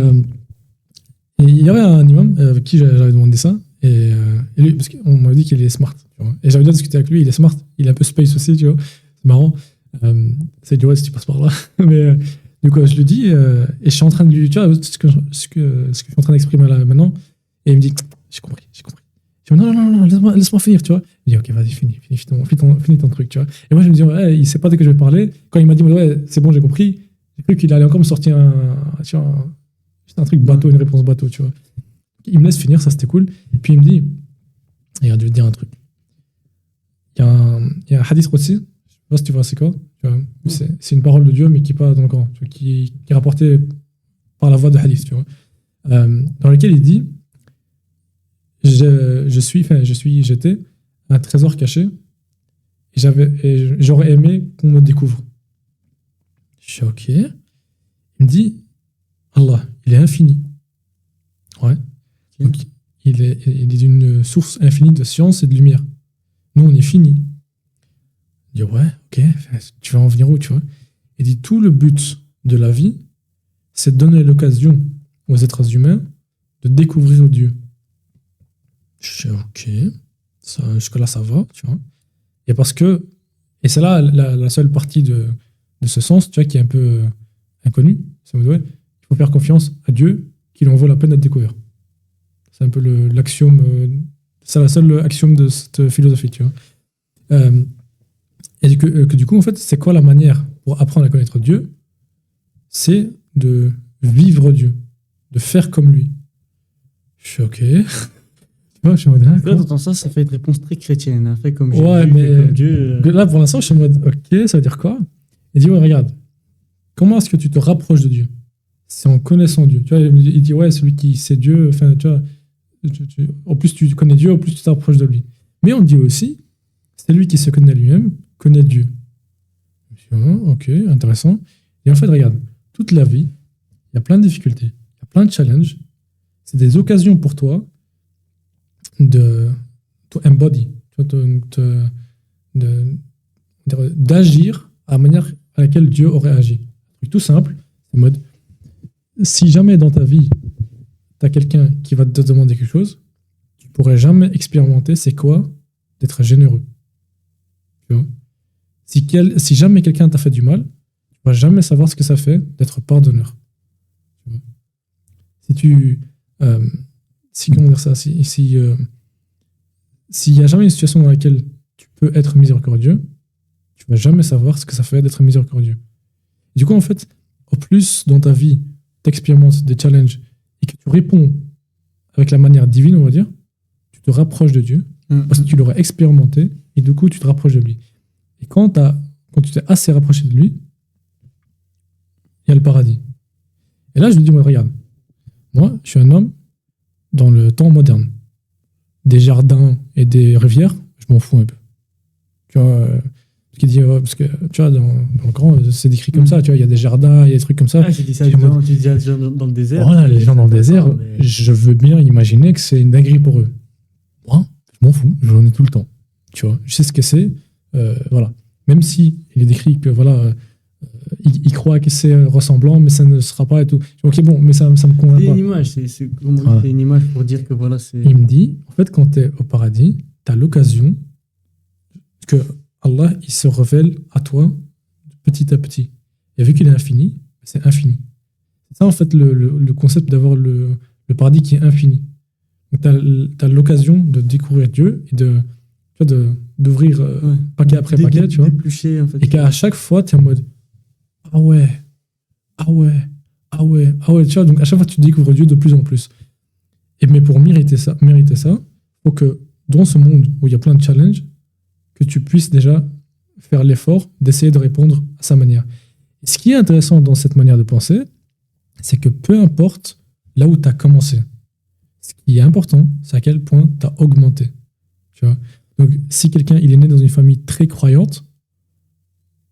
il y avait un imam avec qui j'avais demandé ça. Et lui, parce qu'on m'a dit qu'il est smart. Tu vois. Et j'avais déjà discuté avec lui, il est smart. Il est un peu space aussi, tu vois. C'est marrant. C'est du ouais si tu passes par là. Mais du coup, je lui dis, et je suis en train de lui. Tu vois, ce que je suis en train d'exprimer là maintenant. Et il me dit, j'ai compris. Je dis, non, laisse-moi finir, tu vois. Il me dit, ok, vas-y, finis ton truc, tu vois. Et moi, je me dis, ouais, il sait pas dès que je vais parler. Quand il m'a dit, ouais, c'est bon, j'ai compris, j'ai cru qu'il allait encore me sortir un truc bateau, une réponse bateau, tu vois. Il me laisse finir, ça c'était cool. Et puis il me dit, regarde, je vais te dire un truc. Il y a un hadith Qudsi, je sais pas si tu vois c'est quoi. C'est une parole de Dieu, mais qui n'est pas dans le Coran, qui est rapportée par la voix de hadith, tu vois. Dans lequel il dit, j'étais un trésor caché, et j'aurais aimé qu'on me découvre. Je suis ok. Il me dit, Allah, il est infini. Ouais. Donc, il est d'une source infinie de science et de lumière. Nous, on est fini. Il dit, ouais, ok, tu vas en venir où, tu vois? Il dit, tout le but de la vie, c'est de donner l'occasion aux êtres humains de découvrir Dieu. Je dis, ok, jusque-là, ça va, tu vois? Et parce que, et c'est là la seule partie de ce sens, tu vois, qui est un peu inconnue. Ça me dit, ouais, il faut faire confiance à Dieu, qu'il en vaut la peine d'être découvert. C'est un peu l'axiome, c'est la seule axiome de cette philosophie, tu vois. Et que du coup, en fait, c'est quoi la manière pour apprendre à connaître Dieu? C'est de vivre Dieu, de faire comme lui. Je suis ok. Je suis en mode, quand t'entends ça fait une réponse très chrétienne. Hein, fait comme ouais, Jésus, mais fait comme Dieu. Là, pour l'instant, je suis en mode, ok, ça veut dire quoi? Il dit, ouais, regarde, comment est-ce que tu te rapproches de Dieu? C'est en connaissant Dieu. Tu vois, il dit, ouais, celui qui sait Dieu, enfin, tu vois, au plus tu connais Dieu, au plus tu t'approches de lui. Mais on dit aussi, c'est lui qui se connaît lui-même, connaît Dieu. Je dis, oh, ok, intéressant. Et en fait, regarde, toute la vie, il y a plein de difficultés, il y a plein de challenges. C'est des occasions pour toi de to embody, tu vois, d'agir à la manière à laquelle Dieu aurait agi. Un truc tout simple, c'est en mode, si jamais dans ta vie, tu as quelqu'un qui va te demander quelque chose, tu pourrais jamais expérimenter c'est quoi d'être généreux. Tu vois? Si jamais quelqu'un t'a fait du mal, tu vas jamais savoir ce que ça fait d'être pardonneur. Tu vois? Comment dire ça, s'il y a jamais une situation dans laquelle tu peux être miséricordieux, tu vas jamais savoir ce que ça fait d'être miséricordieux. Et du coup, en fait, au plus dans ta vie, tu expérimentes des challenges et que tu réponds avec la manière divine, on va dire, tu te rapproches de Dieu parce que tu l'aurais expérimenté et du coup, tu te rapproches de lui. Et quand tu t'es assez rapproché de lui, il y a le paradis. Et là, je lui dis, moi, regarde, moi, je suis un homme dans le temps moderne. Des jardins et des rivières, je m'en fous un peu. Tu vois, parce que tu vois, dans le Coran, c'est décrit comme ça, tu vois, il y a des jardins, il y a des trucs comme ça. Ah, tu dis ça tu dis des gens dans le désert. Voilà, les gens dans le désert, je veux bien imaginer que c'est une dinguerie pour eux. Moi, je m'en fous, j'en ai tout le temps. Tu vois, je sais ce que c'est, voilà. Même si il est décrit que, voilà, il croit que c'est ressemblant, mais ça ne sera pas et tout. Ok, bon, mais ça me convainc pas. C'est une image, c'est une image pour dire que voilà, c'est... Il me dit, en fait, quand tu es au paradis, tu as l'occasion que Allah, il se révèle à toi petit à petit. Et vu qu'il est infini, c'est infini. C'est ça, en fait, le concept d'avoir le paradis qui est infini. Donc, tu as l'occasion de découvrir Dieu et d'ouvrir paquet après paquet, tu vois. D'éplucher, en fait. Et qu'à chaque fois, tu es en mode ah ouais, tu vois. Donc, à chaque fois, tu découvres Dieu de plus en plus. Mais pour mériter ça, faut que dans ce monde où il y a plein de challenges, que tu puisses déjà faire l'effort d'essayer de répondre à sa manière. Et ce qui est intéressant dans cette manière de penser, c'est que peu importe là où tu as commencé, ce qui est important, c'est à quel point tu as augmenté. Tu vois. Donc, si quelqu'un il est né dans une famille très croyante,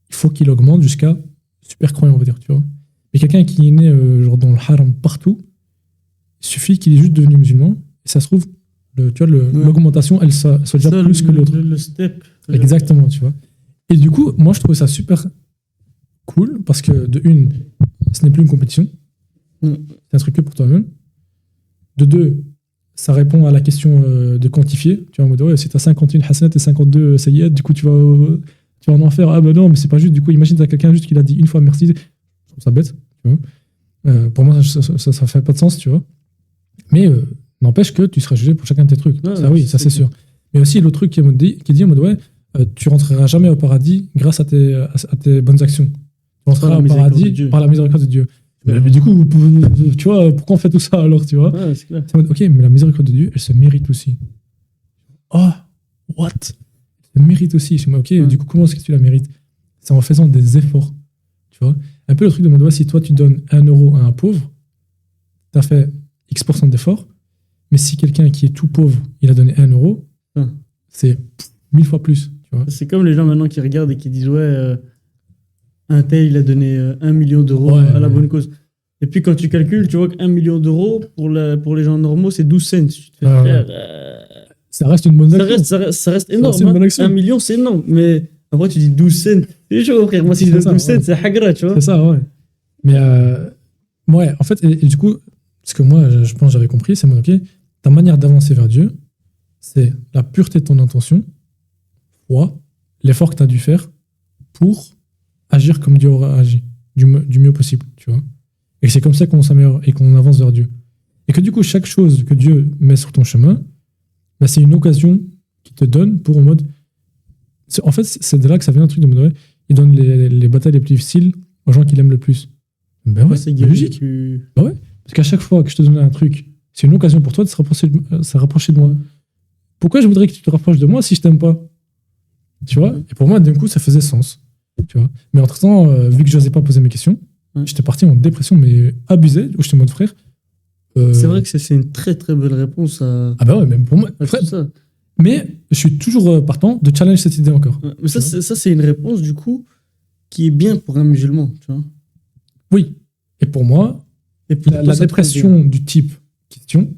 il faut qu'il augmente jusqu'à super croyant, on va dire. Tu vois. Mais quelqu'un qui est né genre dans le haram partout, il suffit qu'il est juste devenu musulman, et ça se trouve, l'augmentation, elle soit déjà plus que l'autre. Le step. Exactement, tu vois. Et du coup, moi, je trouve ça super cool parce que, de une, ce n'est plus une compétition. C'est un truc que pour toi-même. De deux, ça répond à la question de quantifier. Tu vois, en mode, ouais, si tu as 51 hasanat et 52 sayyad, du coup, tu vas en enfer. Ah ben non, mais c'est pas juste. Du coup, imagine, tu as quelqu'un juste qui l'a dit une fois merci. Je trouve ça bête, tu vois. Pour moi, ça fait pas de sens, tu vois. Mais n'empêche que tu seras jugé pour chacun de tes trucs. Ouais, ça, oui, ça c'est sûr. Mais aussi, l'autre truc qui dit en mode, ouais, tu rentreras jamais au paradis grâce à tes bonnes actions. Tu rentreras au paradis par la miséricorde de Dieu. Mais du coup, tu vois, pourquoi on fait tout ça alors, tu vois? Ouais, c'est clair. Ok, mais la miséricorde de Dieu, elle se mérite aussi. Oh, what? Elle se mérite aussi. Je me dis, ok, du coup, comment est-ce que tu la mérites? C'est en faisant des efforts, tu vois? Un peu le truc de mode, si toi, tu donnes 1 euro à un pauvre, tu as fait X% d'efforts, mais si quelqu'un qui est tout pauvre, il a donné 1 euro, c'est 1000 fois plus, tu vois? C'est comme les gens maintenant qui regardent et qui disent, ouais, un tel, il a donné 1 million d'euros à la bonne cause. Et puis quand tu calcules, tu vois qu'1 million d'euros, pour les gens normaux, c'est 12 cents. Tu te fais frère, ça reste une bonne action. Ça reste énorme. 1 million, c'est énorme. Mais après, tu dis 12 cents. C'est chaud, frère. Moi, si je donne 12 cents, c'est hagra, tu vois. C'est ça, ouais. Mais ouais, en fait, et du coup, ce que moi, je pense que j'avais compris, c'est ok, ta manière d'avancer vers Dieu, c'est la pureté de ton intention, fois l'effort que tu as dû faire pour agir comme Dieu aura agi, du mieux possible, tu vois. Et c'est comme ça qu'on s'améliore et qu'on avance vers Dieu. Et que du coup, chaque chose que Dieu met sur ton chemin, bah, c'est une occasion qu'il te donne pour en mode... En fait, c'est de là que ça vient un truc de mode, ouais, il donne les batailles les plus difficiles aux gens qu'il aime le plus. Ben ouais, c'est logique. Ben ouais, parce qu'à chaque fois que je te donne un truc, c'est une occasion pour toi de se rapprocher de moi. Pourquoi je voudrais que tu te rapproches de moi si je t'aime pas? Tu vois? Et pour moi, d'un coup, ça faisait sens. Tu vois? Mais entre-temps, vu que je n'osais pas poser mes questions, j'étais parti en dépression, mais abusé, où j'étais en mode frère. C'est vrai que c'est une très très belle réponse à... Ah bah ouais, même pour moi. Frère, ça. Mais je suis toujours partant de challenge cette idée encore. Mais ça, c'est une réponse, du coup, qui est bien pour un musulman, tu vois. Oui. Et pour moi, Et pour la toi, ça te dépression du type question,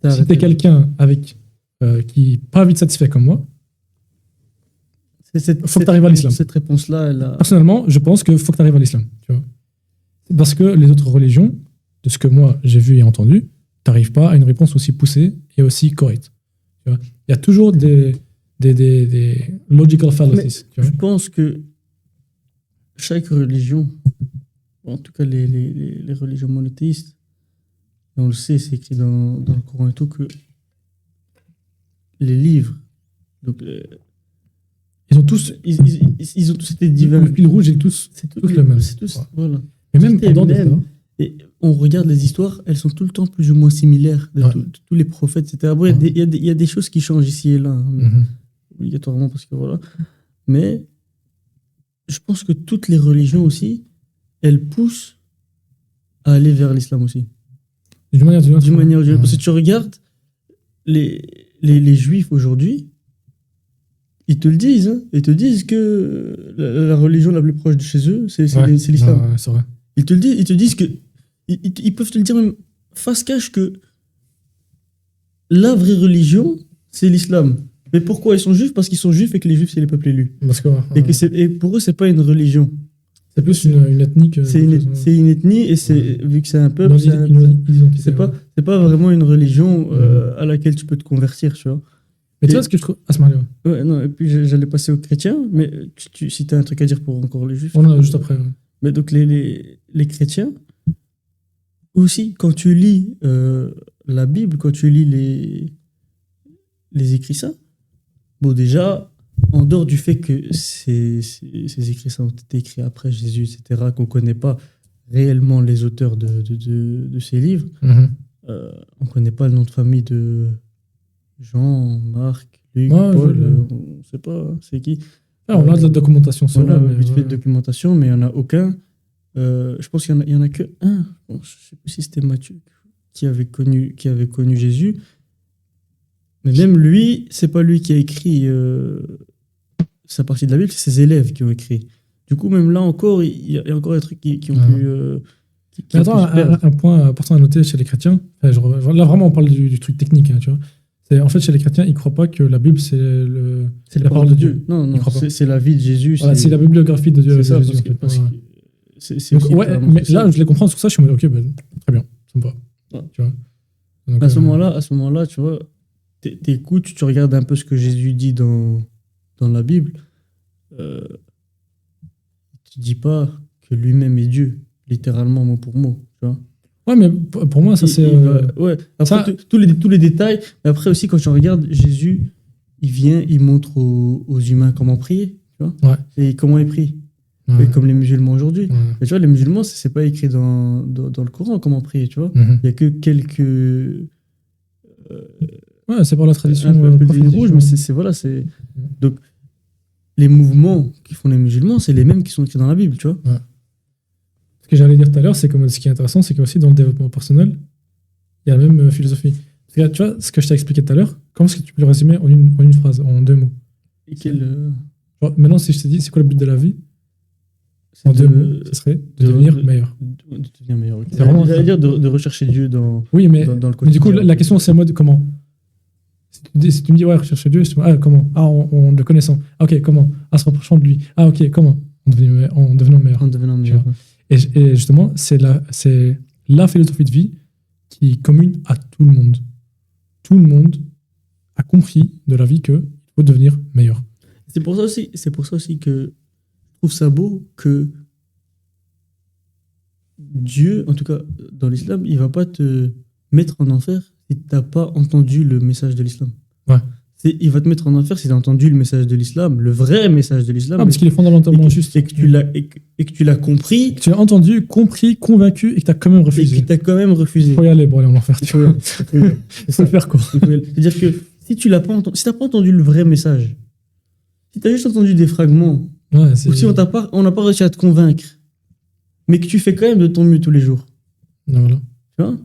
T'as si arrêté. t'es quelqu'un avec qui n'est pas vite satisfait comme moi, faut que t'arrives à l'islam. Cette réponse-là, elle a. Personnellement, je pense qu'il faut que tu arrives à l'islam. Tu vois. Parce que les autres religions, de ce que moi j'ai vu et entendu, tu n'arrives pas à une réponse aussi poussée et aussi correcte. Tu vois. Il y a toujours des logical fallacies. Tu Je vois. pense que chaque religion, en tout cas les religions monothéistes, et on le sait, c'est écrit dans le Coran et tout, que les livres, donc, Ils ont tous, ils ont tous été divins. le fil rouge est tous tous le même. C'est tous, voilà. Et même Tout est pendant des même. temps, Et on regarde les histoires, elles sont tout le temps plus ou moins similaires de Ouais. tous les prophètes, etc. Bon, il y a des choses qui changent ici et là, hein, mais obligatoirement, parce que voilà. Mais je pense que toutes les religions aussi, elles poussent à aller vers l'islam aussi. d'une manière ou d'une autre. D'une manière ou d'une autre. Ouais. Parce que tu regardes les juifs aujourd'hui, ils te le disent, hein. Ils te disent que la religion la plus proche de chez eux, c'est Ouais. l'islam. Ouais, c'est vrai. Ils te disent que. Ils peuvent te le dire même face cash que la vraie religion, c'est l'islam. Mais pourquoi ils sont juifs? Parce qu'ils sont juifs et que les juifs, c'est les peuples élus. Parce que, Et pour eux, c'est pas une religion. c'est plus une ethnique. C'est une ethnie et vu que c'est un peuple, c'est pas vraiment une religion à laquelle tu peux te convertir, tu vois. Mais tu vois ce que je trouve. Ah, c'est marrant. Ouais, non, et puis j'allais passer aux chrétiens, mais si tu as un truc à dire pour encore les juifs. On en a juste après. Ouais. Mais donc les chrétiens, aussi, quand tu lis la Bible, quand tu lis les écrits saints, bon déjà, en dehors du fait que ces écrits saints ont été écrits après Jésus, etc., qu'on ne connaît pas réellement les auteurs de ces livres, on ne connaît pas le nom de famille de Jean, Marc, Luc, Ouais, Paul, on ne sait pas, hein, c'est qui. Ah, on a de la documentation sur On a mais vite fait ouais. de documentation, mais il n'y en a aucun. Je pense qu'il y en a que un. Bon, je ne sais plus si c'était Matthieu qui avait connu Jésus. Mais même lui, c'est pas lui qui a écrit sa partie de la Bible, c'est ses élèves qui ont écrit. Du coup, même là encore, il y a encore des trucs qui ont pu. Qui Mais ont attends, pu se perdre. un point important à noter chez les chrétiens, là vraiment on parle du truc technique, hein, tu vois. En fait, chez les chrétiens, ils ne croient pas que la Bible, c'est C'est la parole de Dieu. Non, Ils croient pas. c'est la vie de Jésus. Voilà, c'est la bibliographie de Dieu. C'est ça, de Jésus, parce en que, fait. c'est Donc, aussi ouais, clairement mais ça. là, je les comprends sur ça, je suis en mode, ok, ben, très bien, sympa. Ouais. Tu vois. Donc, À ce moment-là, tu vois, t'écoutes, tu regardes un peu ce que Jésus dit dans la Bible. Tu dis pas que lui-même est Dieu, littéralement, mot pour mot. Tu vois. ouais, mais pour moi, ça c'est. Ouais. Après, ça- tous les détails. Mais après aussi, quand tu regardes, Jésus, il vient, il montre aux humains comment prier. Tu vois. Ouais. Et comment ils prient. Ouais. Et comme les musulmans aujourd'hui. Ouais. Mais tu vois, les musulmans, c'est pas écrit dans le Coran comment prier. Tu vois. Mhm. Il y a que quelques. Ouais, c'est par la tradition un peu de ligne prophétique, rouge, ouais. mais c'est voilà, c'est donc les mouvements qui font les musulmans, c'est les mêmes qui sont écrits dans la Bible, tu vois. Ce que j'allais dire tout à l'heure, c'est que ce qui est intéressant, c'est qu'aussi dans le développement personnel, il y a la même philosophie. Parce que, tu vois, ce que je t'ai expliqué tout à l'heure, comment est-ce que tu peux le résumer en une phrase, en 2 mots? Et quel Genre, maintenant, si je te dis, c'est quoi le but de la vie? c'est En 2 mots, ce serait de devenir meilleur. de devenir meilleur. Ok. C'est vraiment J'allais ça. dire de rechercher Dieu dans Oui, mais, dans le mais du coup, quotidien. la question, c'est en mode comment? Si tu me dis, ouais, rechercher Dieu, comment? Ah, en le connaissant. Ah, ok, comment? Ah, se rapprochant de lui. Ah, ok, comment? En devenant meilleur. En devenant meilleur. Et justement, c'est la philosophie de vie qui est commune à tout le monde. Tout le monde a compris de la vie qu'il faut devenir meilleur. C'est pour ça aussi que je trouve ça beau que Dieu, en tout cas dans l'islam, il va pas te mettre en enfer si tu n'as pas entendu le message de l'islam. Ouais. Il va te mettre en enfer si tu as entendu le message de l'islam, le vrai message de l'islam. Ah, parce qu'il est fondamentalement et juste. que tu l'as compris Que tu l'as entendu, compris, convaincu et que tu as quand même et refusé. que tu as quand même refusé. Il faut y aller pour aller en enfer. Il Tu faut- vois. c'est Il faut le faire, quoi. C'est-à-dire que si tu l'as pas entendu, si t'as pas entendu le vrai message, si tu as juste entendu des fragments, Ouais, c'est- ou si on n'a pas réussi à te convaincre, mais que tu fais quand même de ton mieux tous les jours, Voilà. tu vois.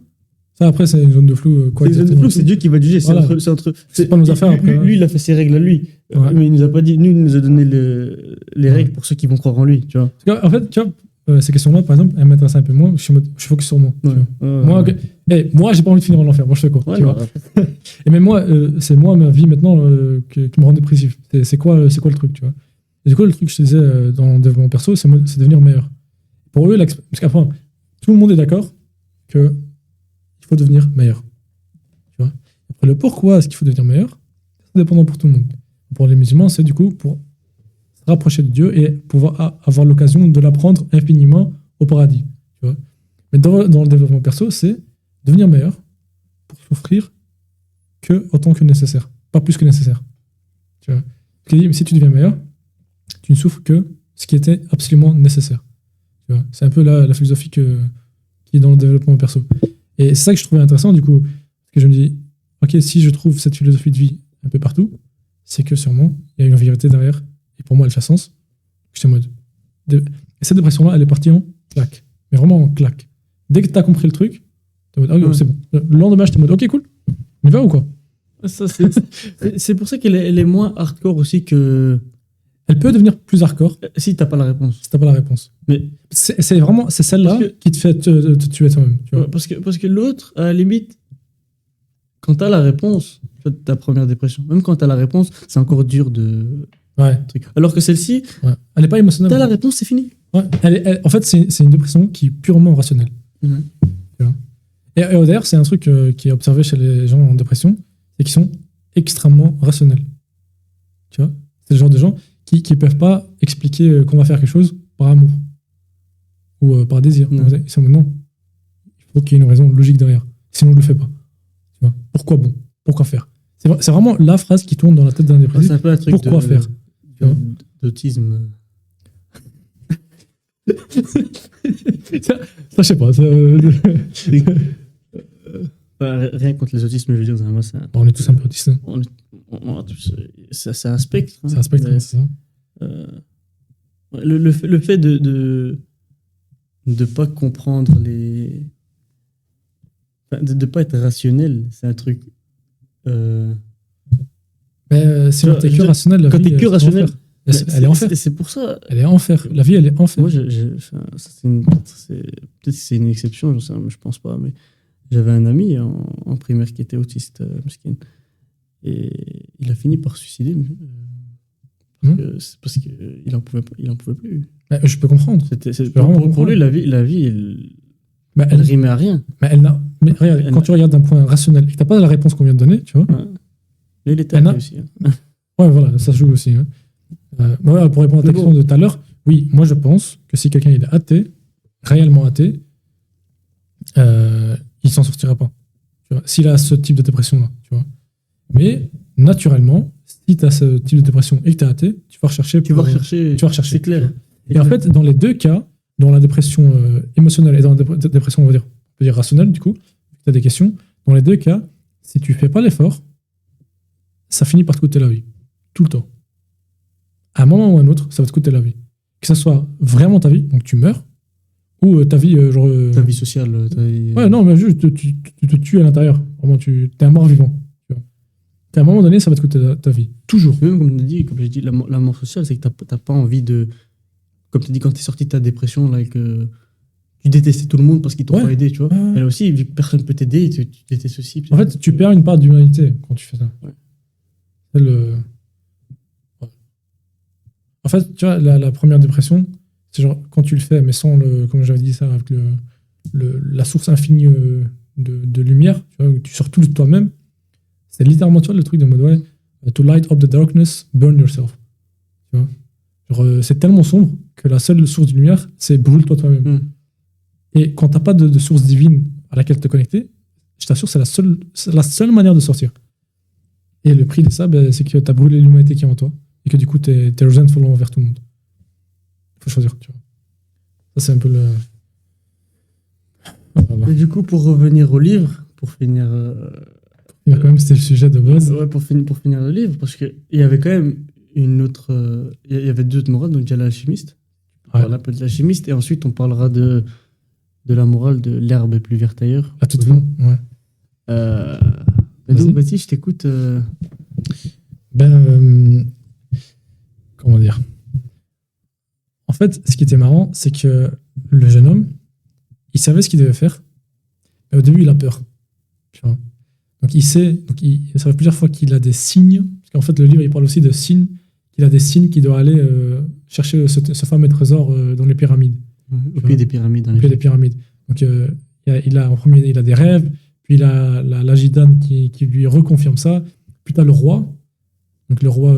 Ça, après, c'est une zone de flou. Quoi, C'est une zone de exactement. flou, c'est Dieu qui va te juger. Voilà. C'est pas nos affaires, après, Lui, ouais. lui, il a fait ses règles à lui. Ouais. Mais il nous a pas dit. Nous, il nous a donné les règles pour ceux qui vont croire en lui. Tu vois. Parce qu'en fait, tu vois, ces questions-là, par exemple, elles m'intéressent un peu moins. Je suis focus sur moi. Tu vois. Moi, j'ai pas envie de finir en enfer. Moi, je fais quoi, tu vois. Et même moi, c'est moi, ma vie maintenant, qui me rend dépressif. C'est quoi le truc, tu vois. Et du coup, le truc que je te disais dans le développement perso, c'est devenir meilleur. Pour eux, parce qu'après, tout le monde est d'accord qu'il faut devenir meilleur. Tu vois. Après, le pourquoi est-ce qu'il faut devenir meilleur, c'est dépendant pour tout le monde. Pour les musulmans, c'est du coup pour se rapprocher de Dieu et pouvoir avoir l'occasion de l'apprendre infiniment au paradis. Tu vois. Mais dans le développement perso, c'est devenir meilleur pour souffrir que autant que nécessaire, pas plus que nécessaire. Tu vois. Parce que si tu deviens meilleur, tu ne souffres que ce qui était absolument nécessaire. Tu vois. C'est un peu la philosophie qui est dans le développement perso. Et c'est ça que je trouvais intéressant, du coup, parce que je me dis, ok, si je trouve cette philosophie de vie un peu partout, c'est que sûrement, il y a une vérité derrière, et pour moi, elle fait sens. J'étais en mode... Et cette dépression-là, elle est partie en claque. Mais vraiment en claque. Dès que tu as compris le truc, tu es en mode, ah, c'est bon. Le lendemain, j'étais en mode, ok, cool. On y va ou quoi? Ça, c'est pour ça qu'elle est moins hardcore aussi que... Elle peut devenir plus hardcore. Si t'as pas la réponse. Si t'as pas la réponse. Mais c'est celle-là qui te fait te tuer toi-même. Tu vois. Parce que l'autre, à la limite, quand t'as la réponse, ta première dépression, même quand t'as la réponse, c'est encore dur de... Ouais. Alors que celle-ci, elle n'est pas émotionnelle. T'as la réponse, c'est fini. Ouais. En fait, c'est une dépression qui est purement rationnelle. Mmh. Tu vois. Et d'ailleurs, c'est un truc qui est observé chez les gens en dépression, c'est qu'ils sont extrêmement rationnels. Tu vois. C'est le genre de gens qui ne peuvent pas expliquer qu'on va faire quelque chose par amour ou par désir. Ils sont non. Il faut qu'il y ait une raison logique derrière. Sinon, je ne le fais pas. Tu vois. Pourquoi bon? Pourquoi faire? C'est vraiment la phrase qui tourne dans la tête d'un dépressif. C'est un peu un truc pourquoi faire? D'autisme. Ça, je sais pas. Rien contre les autismes, je veux dire, moi, on est tous un peu autistes. Hein. C'est un spectre. Hein. C'est un spectre, c'est ça. Le fait de pas comprendre les... Enfin, de pas être rationnel, c'est un truc... Si t'es que rationnel, quand t'es que rationnel, elle est enfer. C'est pour ça. Elle est enfer. La vie, elle est enfer. Moi, peut-être que c'est une exception, je pense pas, mais j'avais un ami en primaire qui était autiste, mesquin, et il a fini par se suicider. C'est parce qu'il en pouvait plus. Je peux comprendre. Pour lui, la vie, elle rimait à rien. Mais regarde, quand tu regardes d'un point rationnel et que t'as pas la réponse qu'on vient de donner, tu vois. Mais il était athée aussi. Hein. Ouais, voilà, ça se joue aussi. Hein. Voilà, pour répondre à ta question de tout à l'heure, oui, moi je pense que si quelqu'un est athée, réellement athée, il s'en sortira pas. S'il a ce type de dépression-là, tu vois. Mais naturellement, si tu as ce type de dépression et que tu es athée, tu vas rechercher. C'est clair. Et en fait, dans les deux cas, dans la dépression émotionnelle et dans la dépression, on peut dire rationnelle, du coup, tu as des questions. Dans les deux cas, si tu fais pas l'effort, ça finit par te coûter la vie. Tout le temps. À un moment ou à un autre, ça va te coûter la vie. Que ça soit vraiment ta vie, donc tu meurs, ou ta vie, ta vie sociale. Ouais, non, mais juste, tu te tues à l'intérieur. Vraiment, tu es un mort vivant. À un moment donné, ça va te coûter ta vie. Toujours. Même comme j'ai dit, la mort sociale, c'est que t'as pas envie de... Comme tu as dit, quand tu es sorti de ta dépression, là, et que tu détestais tout le monde parce qu'ils t'ont pas aidé, tu vois. Mais là aussi, vu que personne ne peut t'aider, tu détestes aussi. En fait, tu perds une part d'humanité quand tu fais ça. Ouais. En fait, tu vois, la première dépression, c'est genre quand tu le fais, mais sans comme j'avais dit ça, avec la source infinie de lumière, tu vois, où tu sors tout de toi-même, c'est littéralement, tu vois, le truc de mode, to light up the darkness, burn yourself. Tu vois, genre, c'est tellement sombre que la seule source de lumière, c'est brûle-toi toi-même. Et quand t'as pas de source divine à laquelle te connecter, je t'assure, c'est la seule manière de sortir. Et le prix de ça, c'est que t'as brûlé l'humanité qui est en toi. Et que du coup, t'es resentful envers tout le monde. Il faut choisir, tu vois. Ça, c'est un peu le... Voilà. Et du coup, pour revenir au livre, pour finir... quand même, c'était le sujet de base. Ouais, pour finir le livre, parce qu'il y avait quand même une autre... Il y avait deux autres morales, donc il y a l'alchimiste. On parle un peu de l'alchimiste, et ensuite, on parlera de la morale de l'herbe est plus verte ailleurs. À toute fin, ouais. Donc, Baptiste, je t'écoute. Comment dire? En fait, ce qui était marrant, c'est que le jeune homme, il savait ce qu'il devait faire, mais au début, il a peur. Tu vois. Donc, ça fait plusieurs fois qu'il a des signes, parce qu'en fait, le livre, il parle aussi de signes, qu'il a des signes qu'il doit aller chercher ce fameux trésor dans les pyramides. Au pied des pyramides. Au pied des pyramides. Donc, en premier, il a des rêves, puis il a la gitane qui lui reconfirme ça, puis tu as le roi, donc le roi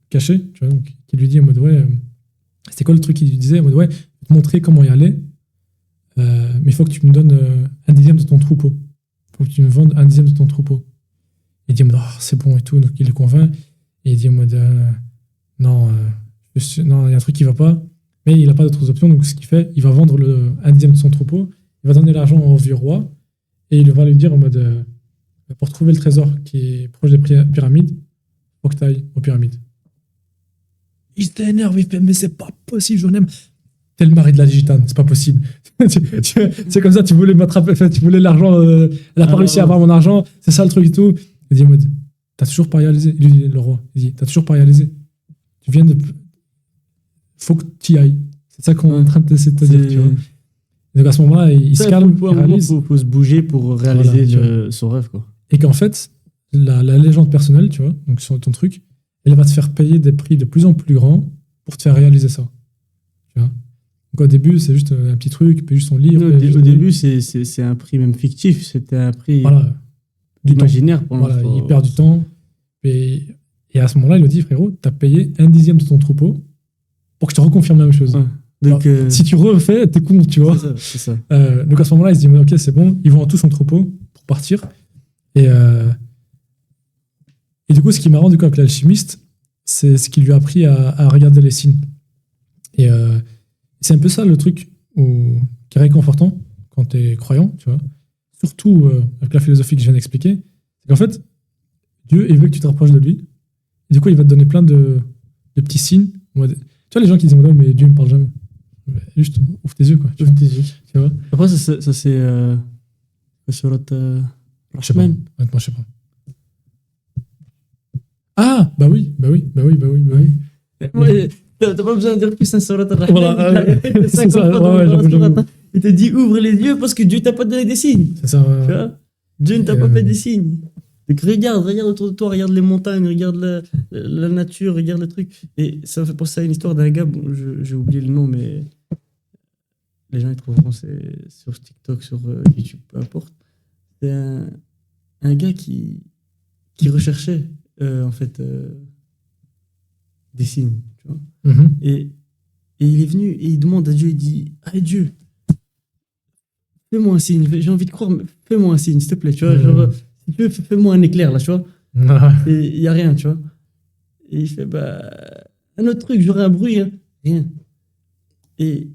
caché, tu vois, donc, qui lui dit en mode, ouais, c'était quoi le truc qu'il lui disait en mode, ouais, je vais te montrer comment y aller, mais il faut que tu me donnes un dixième de ton troupeau. Il faut que tu me vendes un dixième de ton troupeau. Il dit en mode, oh, c'est bon et tout, donc il le convainc, et il dit en mode, non, il y a un truc qui va pas, mais il n'a pas d'autres options, donc ce qu'il fait, il va vendre un dixième de son troupeau, il va donner l'argent au vieux roi, et il va lui dire en mode, pour trouver le trésor qui est proche des pyramides, faut que tu ailles aux pyramides. Il s'énerve, il fait, mais c'est pas possible, je n'aime. T'es le mari de la gitane, c'est pas possible. C'est comme ça, tu voulais m'attraper, tu voulais l'argent, elle a pas réussi à avoir mon argent, c'est ça le truc et tout. Il dit en mode, t'as toujours pas réalisé. Il lui dit, le roi, il dit, t'as toujours pas réalisé. Tu viens de. Faut que tu y ailles. C'est ça qu'on est en train de te dire, tu vois. Donc à ce moment-là, il se calme, il réalise. Faut se bouger pour réaliser son rêve, quoi. Et qu'en fait, la légende personnelle, tu vois, donc sur ton truc, elle va te faire payer des prix de plus en plus grands pour te faire réaliser ça. Tu vois. Donc au début, c'est juste un petit truc, puis juste son livre. Au début, c'est un prix même fictif, c'était un prix imaginaire. Voilà, il perd du temps. Et à ce moment-là, il lui dit, frérot, t'as payé un dixième de ton troupeau pour que je te reconfirme la même chose. Ouais. Donc, alors, si tu refais, t'es con, tu vois. C'est ça. Donc à ce moment-là, il se dit, ok, c'est bon, ils vont tout son troupeau pour partir. Et du coup, ce qui est marrant du coup, avec l'alchimiste, c'est ce qui lui a appris à regarder les signes. Et c'est un peu ça le truc qui est réconfortant quand tu es croyant, tu vois. Surtout avec la philosophie que je viens d'expliquer. C'est qu'en fait, Dieu, il veut que tu te rapproches de lui. Et du coup, il va te donner plein de petits signes. Tu vois, les gens qui disent, mais Dieu ne me parle jamais. Juste, ouvre tes yeux, quoi. Ouvre tes yeux. Tu vois. Après, ça c'est Surat je sais pas. Honnêtement, je sais pas. Ah, bah oui. Ouais, t'as pas besoin de dire plus un Surat al-Rahman. Voilà, c'est ça. Il te dit ouvre les yeux parce que Dieu t'a pas donné des signes. C'est ça. Tu vois, Dieu ne t'a pas fait des signes. Donc regarde autour de toi, regarde les montagnes, regarde la nature, regarde le truc. Et ça me fait penser à une histoire d'un gars, bon, j'ai oublié le nom, mais les gens ils trouveront, c'est sur TikTok, sur YouTube, peu importe. C'est un gars qui recherchait en fait des signes, tu vois. Mm-hmm. Et il est venu et il demande à Dieu, il dit, allez Dieu, fais-moi un signe, j'ai envie de croire, mais fais-moi un signe, s'il te plaît, tu vois, genre, si tu veux, fais-moi un éclair là, tu vois. Et il n'y a rien, tu vois. Et il fait, un autre truc, j'aurai un bruit, hein. Rien. Et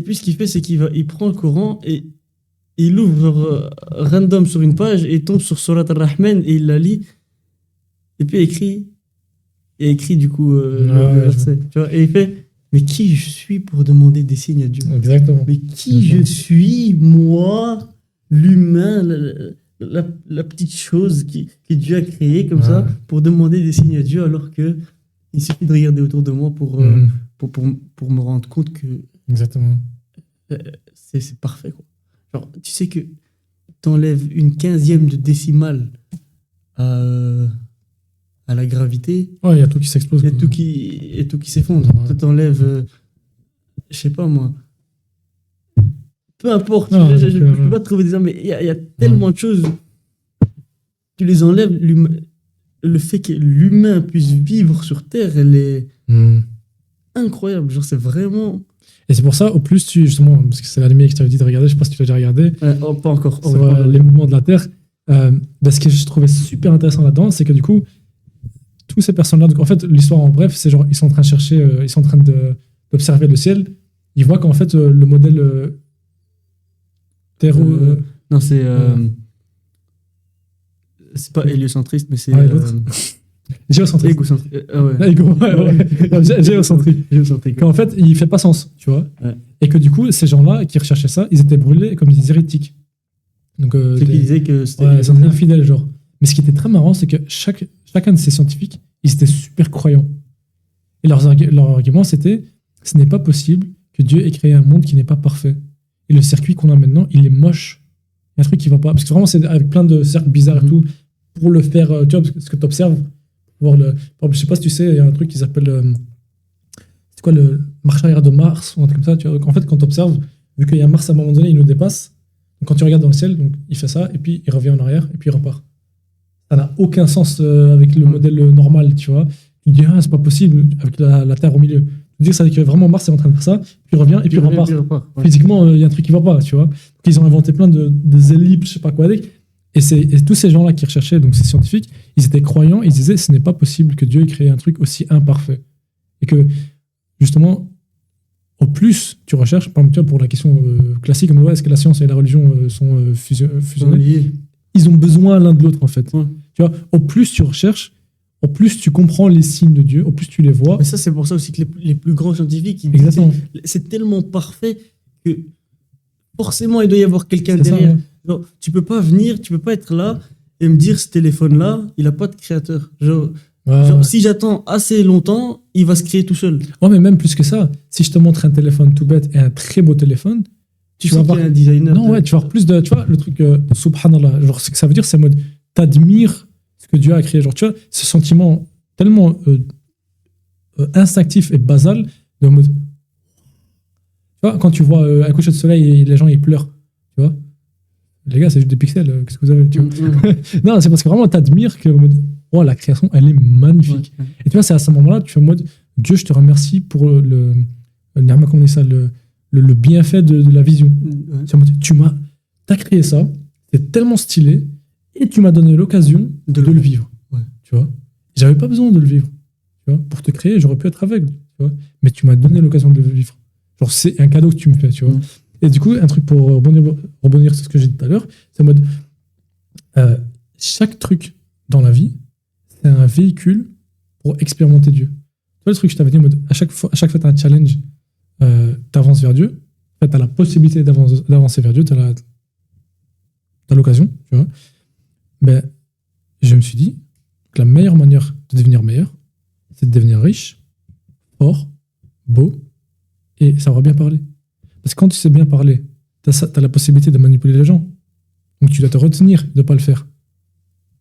puis ce qu'il fait, c'est il prend le Coran et il ouvre random sur une page et il tombe sur Surat al-Rahman et il la lit. Et puis il écrit du coup le verset. Tu vois, et il fait, mais qui je suis pour demander des signes à Dieu? Exactement. Mais qui je suis, moi, l'humain, la petite chose que Dieu a créée comme ça pour demander des signes à Dieu, alors que il suffit de regarder autour de moi pour me rendre compte que exactement. C'est parfait, quoi. Genre, tu sais que t'enlèves une 15e de décimale à la gravité. Ouais, il y a tout qui s'explose. Il y a tout qui s'effondre. Ouais. T'enlèves, je sais pas moi. Peu importe, je peux pas te trouver des exemples, mais il y a tellement de choses. Tu les enlèves, le fait que l'humain puisse vivre sur Terre, elle est incroyable. Genre, c'est vraiment. Et c'est pour ça, au plus justement, parce que c'est l'anime que tu avais dit de regarder, je sais pas si tu l'as déjà regardé. Pas encore. Sur les mouvements de la Terre. Ce que je trouvais super intéressant là-dedans, c'est que du coup, tous ces personnes-là, donc en fait, l'histoire en bref, c'est genre, ils sont en train de chercher, ils sont en train d'observer le ciel. Ils voient qu'en fait, le modèle Terre. Non, c'est pas héliocentriste, mais c'est. l'autre. Géocentrique. Égocentrique. Géocentrique. Qu'en fait, il fait pas sens, tu vois. Ouais. Et que du coup, ces gens-là qui recherchaient ça, ils étaient brûlés comme des hérétiques. Donc, c'est qu'ils disaient que c'était. Ouais, ils sont infidèles, genre. Mais ce qui était très marrant, c'est que chacun de ces scientifiques, ils étaient super croyants. Et leur argument, c'était, ce n'est pas possible que Dieu ait créé un monde qui n'est pas parfait. Et le circuit qu'on a maintenant, il est moche. Il y a un truc qui va pas. Parce que vraiment, c'est avec plein de cercles bizarres et tout. Pour le faire, tu vois, ce que tu observes, voir le. Par exemple, je sais pas si tu sais, il y a un truc qui s'appelle. C'est quoi le marche arrière de Mars ou un truc comme ça. Tu vois. En fait, quand tu observes, vu qu'il y a Mars à un moment donné, il nous dépasse. Donc, quand tu regardes dans le ciel, donc, il fait ça, et puis il revient en arrière, et puis il repart. Ça n'a aucun sens avec le modèle normal, tu vois. Tu te dis, ah, c'est pas possible, avec la Terre au milieu. Tu te dis, ça veut dire que vraiment Mars est en train de faire ça, puis il revient, et puis il repart. Ouais. Physiquement, il y a un truc qui va pas, tu vois. Donc, ils ont inventé plein de ellipses, je sais pas quoi avec. Et tous ces gens-là qui recherchaient, donc ces scientifiques, ils étaient croyants, ils disaient, ce n'est pas possible que Dieu ait créé un truc aussi imparfait. Et que, justement, au plus tu recherches, par exemple, tu vois, pour la question classique, comme est-ce que la science et la religion sont fusionnées, ils ont besoin l'un de l'autre, en fait. Ouais. Tu vois, au plus tu recherches, au plus tu comprends les signes de Dieu, au plus tu les vois. Mais ça, c'est pour ça aussi que les plus grands scientifiques, ils Exactement. disaient, c'est tellement parfait que forcément, il doit y avoir quelqu'un C'est ça, derrière. ouais. Genre, tu peux pas venir, tu peux pas être là et me dire ce téléphone-là, il a pas de créateur. Genre, Ouais. si j'attends assez longtemps, il va se créer tout seul. Ouais, mais même plus que ça, si je te montre un téléphone tout bête et un très beau téléphone, Tu vas sais qu'il voir. y a un designer. Non, ouais, tu vas avoir plus de. Tu vois, le truc, subhanallah, genre, ce que ça veut dire, c'est en mode, t'admires ce que Dieu a créé. Genre, tu vois, ce sentiment tellement instinctif et basal, de en mode. Tu vois, quand tu vois un coucher de soleil et les gens, ils pleurent, tu vois. Les gars, c'est juste des pixels, qu'est-ce que vous avez, tu vois. Non, c'est parce que vraiment, t'admires que, en mode, oh, la création, elle est magnifique. Ouais. Et tu vois, c'est à ce moment-là, tu fais en mode, Dieu, je te remercie pour comment on dit ça, le bienfait de la vision. Ouais. C'est en mode, t'as créé ça, c'est tellement stylé, et tu m'as donné l'occasion de le vivre. Ouais. Tu vois, j'avais pas besoin de le vivre. Tu vois, pour te créer, j'aurais pu être aveugle. Tu vois, mais tu m'as donné l'occasion de le vivre. Genre, c'est un cadeau que tu me fais. Tu vois. Et du coup, un truc pour rebondir sur ce que j'ai dit tout à l'heure, c'est en mode, chaque truc dans la vie, c'est un véhicule pour expérimenter Dieu. Tu vois, le truc que je t'avais dit, en mode, à chaque fois, tu as un challenge, t'avances vers Dieu. En fait, tu as la possibilité d'avancer vers Dieu, tu as l'occasion, tu vois. Ben, je me suis dit que la meilleure manière de devenir meilleur, c'est de devenir riche, fort, beau, et savoir bien parler. Parce que quand tu sais bien parler, tu as la possibilité de manipuler les gens. Donc tu dois te retenir de ne pas le faire.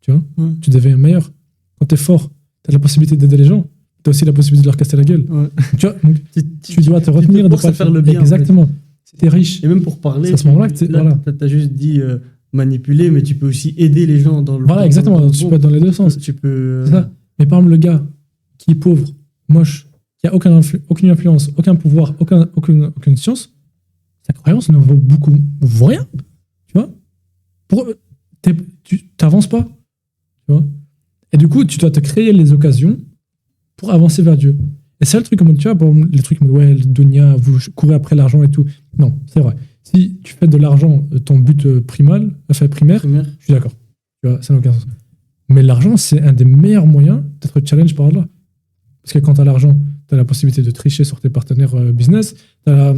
Tu vois, tu deviens meilleur. Quand tu es fort, tu as la possibilité d'aider les gens. Tu as aussi la possibilité de leur casser la gueule. Ouais. Tu vois, donc, tu dois te retenir de ne pas le faire. le bien. Exactement. Si tu es riche, Et même pour parler, c'est à ce moment-là que là, t'as juste dit manipuler, mais tu peux aussi aider les gens dans le. voilà, exactement. Tu peux être dans les deux sens. Tu peux. C'est ça. Mais par exemple, le gars qui est pauvre, moche, qui n'a aucune influence, aucun pouvoir, aucune science, sa croyance ne vaut rien. Tu vois, tu n'avances pas. Tu vois. Et du coup, tu dois te créer les occasions pour avancer vers Dieu. Et c'est le truc, comme tu vois, les trucs comme ouais, le dunya, vous courez après l'argent et tout. Non, c'est vrai. Si tu fais de l'argent ton but primaire, je suis d'accord. Tu vois, ça n'a aucun sens. Mais l'argent, c'est un des meilleurs moyens d'être challenge par là. Parce que quand tu as l'argent, tu as la possibilité de tricher sur tes partenaires business, tu as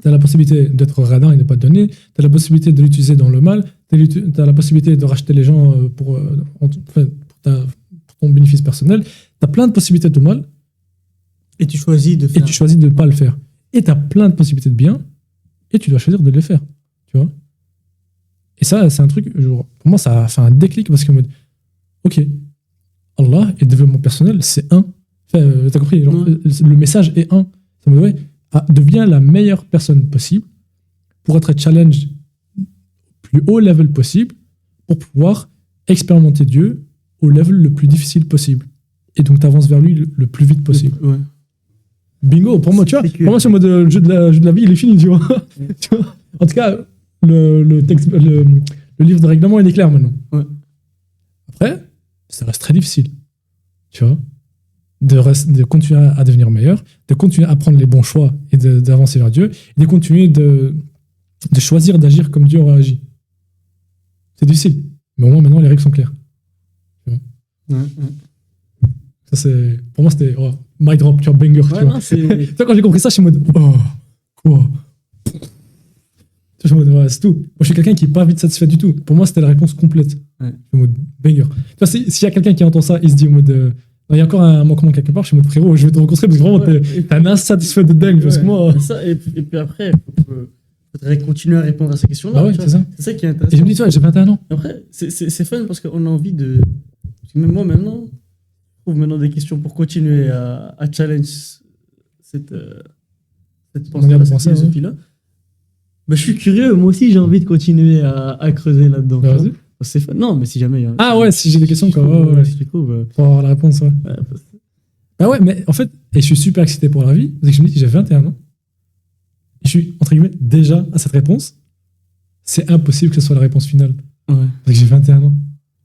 la possibilité d'être radin et de ne pas te donner, tu as la possibilité de l'utiliser dans le mal, tu as la possibilité de racheter les gens pour ton bénéfice personnel. Tu as plein de possibilités de mal. Et tu choisis de faire. Et tu choisis de ne pas le faire. Et tu as plein de possibilités de bien, et tu dois choisir de les faire. Tu vois. Et ça, c'est un truc, genre, pour moi, ça a fait un déclic parce que, ok, Allah et le développement personnel, c'est un. Enfin, t'as compris, genre, le message est un. Ça me dit, deviens la meilleure personne possible pour être challenge plus haut level possible pour pouvoir expérimenter Dieu au level le plus difficile possible. Et donc, tu avances vers lui le plus vite possible. Ouais. Bingo, pour moi, tu vois, pour moi, c'est en mode le jeu de la vie, il est fini, tu vois. Tu vois. En tout cas, le livre de règlement, il est clair maintenant. Ouais. Après, ça reste très difficile, tu vois, de continuer à devenir meilleur, de continuer à prendre les bons choix et d'avancer vers Dieu, et de continuer de choisir d'agir comme Dieu aurait agi. C'est difficile, mais au moins maintenant, les règles sont claires. Tu vois. Ça, c'est, pour moi, c'était my drop, tu vois, banger. Ouais, non, tu vois, quand j'ai compris ça, je suis en mode, quoi. Je suis en mode, ouais, c'est tout. Moi, je suis quelqu'un qui n'est pas vite satisfait du tout. Pour moi, c'était la réponse complète. Ouais. Je suis en mode banger. Tu vois, s'il y a quelqu'un qui entend ça, il se dit en mode, Il y a encore un manquement quelque part. Je suis en mode frérot, je vais te rencontrer parce que vraiment, Ouais. t'es un insatisfait de dingue. Parce que moi. C'est ça, et puis après, il faudrait continuer à répondre à ces questions-là. Bah ouais, tu vois. c'est ça. C'est ça qui est Et intéressant. je me dis, ouais, j'ai 21 ans. Après, c'est fun parce qu'on a envie de. Parce que même moi, maintenant, je trouve maintenant des questions pour continuer à challenge cette Manière pensée-là, de cette penser, philosophie-là. Bah, je suis curieux, moi aussi, j'ai envie de continuer à creuser là-dedans. Bah, vas-y. C'est fun. Non, mais si jamais. Ah ouais, si j'ai des questions, quoi. Ouais, ouais. Si tu trouves. Pour avoir la réponse, ouais. Ouais, Bah ouais, mais en fait, et je suis super excité pour la vie, parce que je me dis que j'ai 21 ans. Et je suis, entre guillemets, déjà à cette réponse. C'est impossible que ce soit la réponse finale. ouais. Parce que j'ai 21 ans.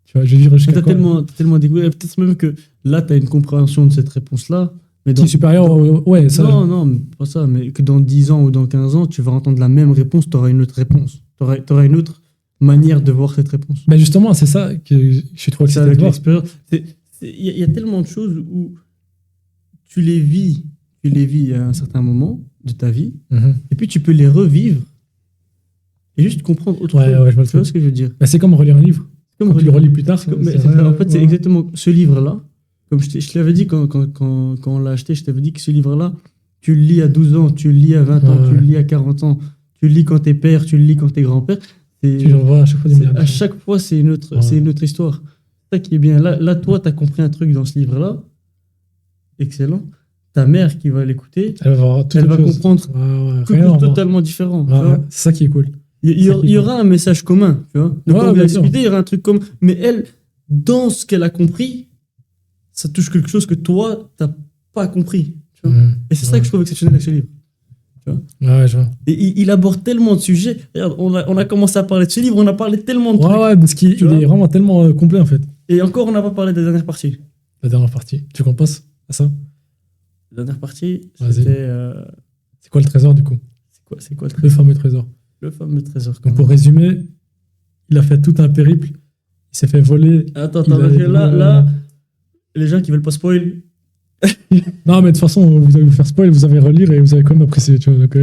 Tu vois, je vais vivre jusqu'à T'as quoi tellement découvert. Peut-être même que là, t'as une compréhension de cette réponse-là. Mais Qui est supérieur ouais, ça. Non, mais pas ça. Mais que dans 10 ans ou dans 15 ans, tu vas entendre la même réponse, t'auras une autre réponse. T'auras une autre manière de voir cette réponse. Mais justement, c'est ça que je suis trop C'est excité de avec voir. l'expérience. Il y a tellement de choses où tu les vis à un certain moment de ta vie, Mhm. et puis tu peux les revivre et juste comprendre autre Ouais, chose. ouais, je vois le Tu vois truc. ce que je veux dire? Bah, c'est comme relire un livre. Comme Quand tu le relis plus tard. Mais c'est vrai, en fait, c'est ouais. exactement ce livre-là. Comme je te l'avais dit quand on l'a acheté, je t'avais dit que ce livre-là, tu le lis à 12 ans, tu le lis à 20 ans, Ouais. tu le lis à 40 ans, tu le lis quand t'es père, tu le lis quand t'es grand-père. Tu le revois à chaque fois des milliards de À fois. chaque fois, c'est une autre, Ouais. c'est une autre histoire. C'est ça qui est bien. Là toi, tu as compris un truc dans ce livre-là. Excellent. Ta mère qui va l'écouter, Elle va voir toute elle autre va chose. comprendre Ouais, ouais, quelque rien à chose voir. totalement différent. tu Ouais, vois. ouais, c'est ça qui est cool. Il y aura un message commun. Tu vois. Donc, Ouais, quand on bien va sûr. discuter, il y aura un truc commun. Mais elle, dans ce qu'elle a compris, ça touche quelque chose que toi, tu n'as pas compris. Tu vois. Mhm. Et c'est ça Ouais. que je trouve exceptionnel avec ce livre. Ouais, je vois. Et il aborde tellement de sujets. Regarde, on a commencé à parler de ce livre, on a parlé tellement de Ouais, trucs. ouais, parce qu'il Tu vois. est vraiment tellement complet en fait. Et encore, on n'a pas parlé de la dernière partie. La dernière partie. Tu veux qu'on passe à ça? La dernière partie, Vas-y. c'était. C'est quoi le trésor du coup? C'est quoi Le fameux trésor. le fameux trésor? Donc pour résumer, il a fait tout un périple. Il s'est fait voler. Attends, Il a- parce que il là, a- là, les gens qui veulent pas spoil. Non, mais de toute façon, vous allez vous faire spoil, vous allez relire et vous allez quand même apprécier. Tu vois, donc,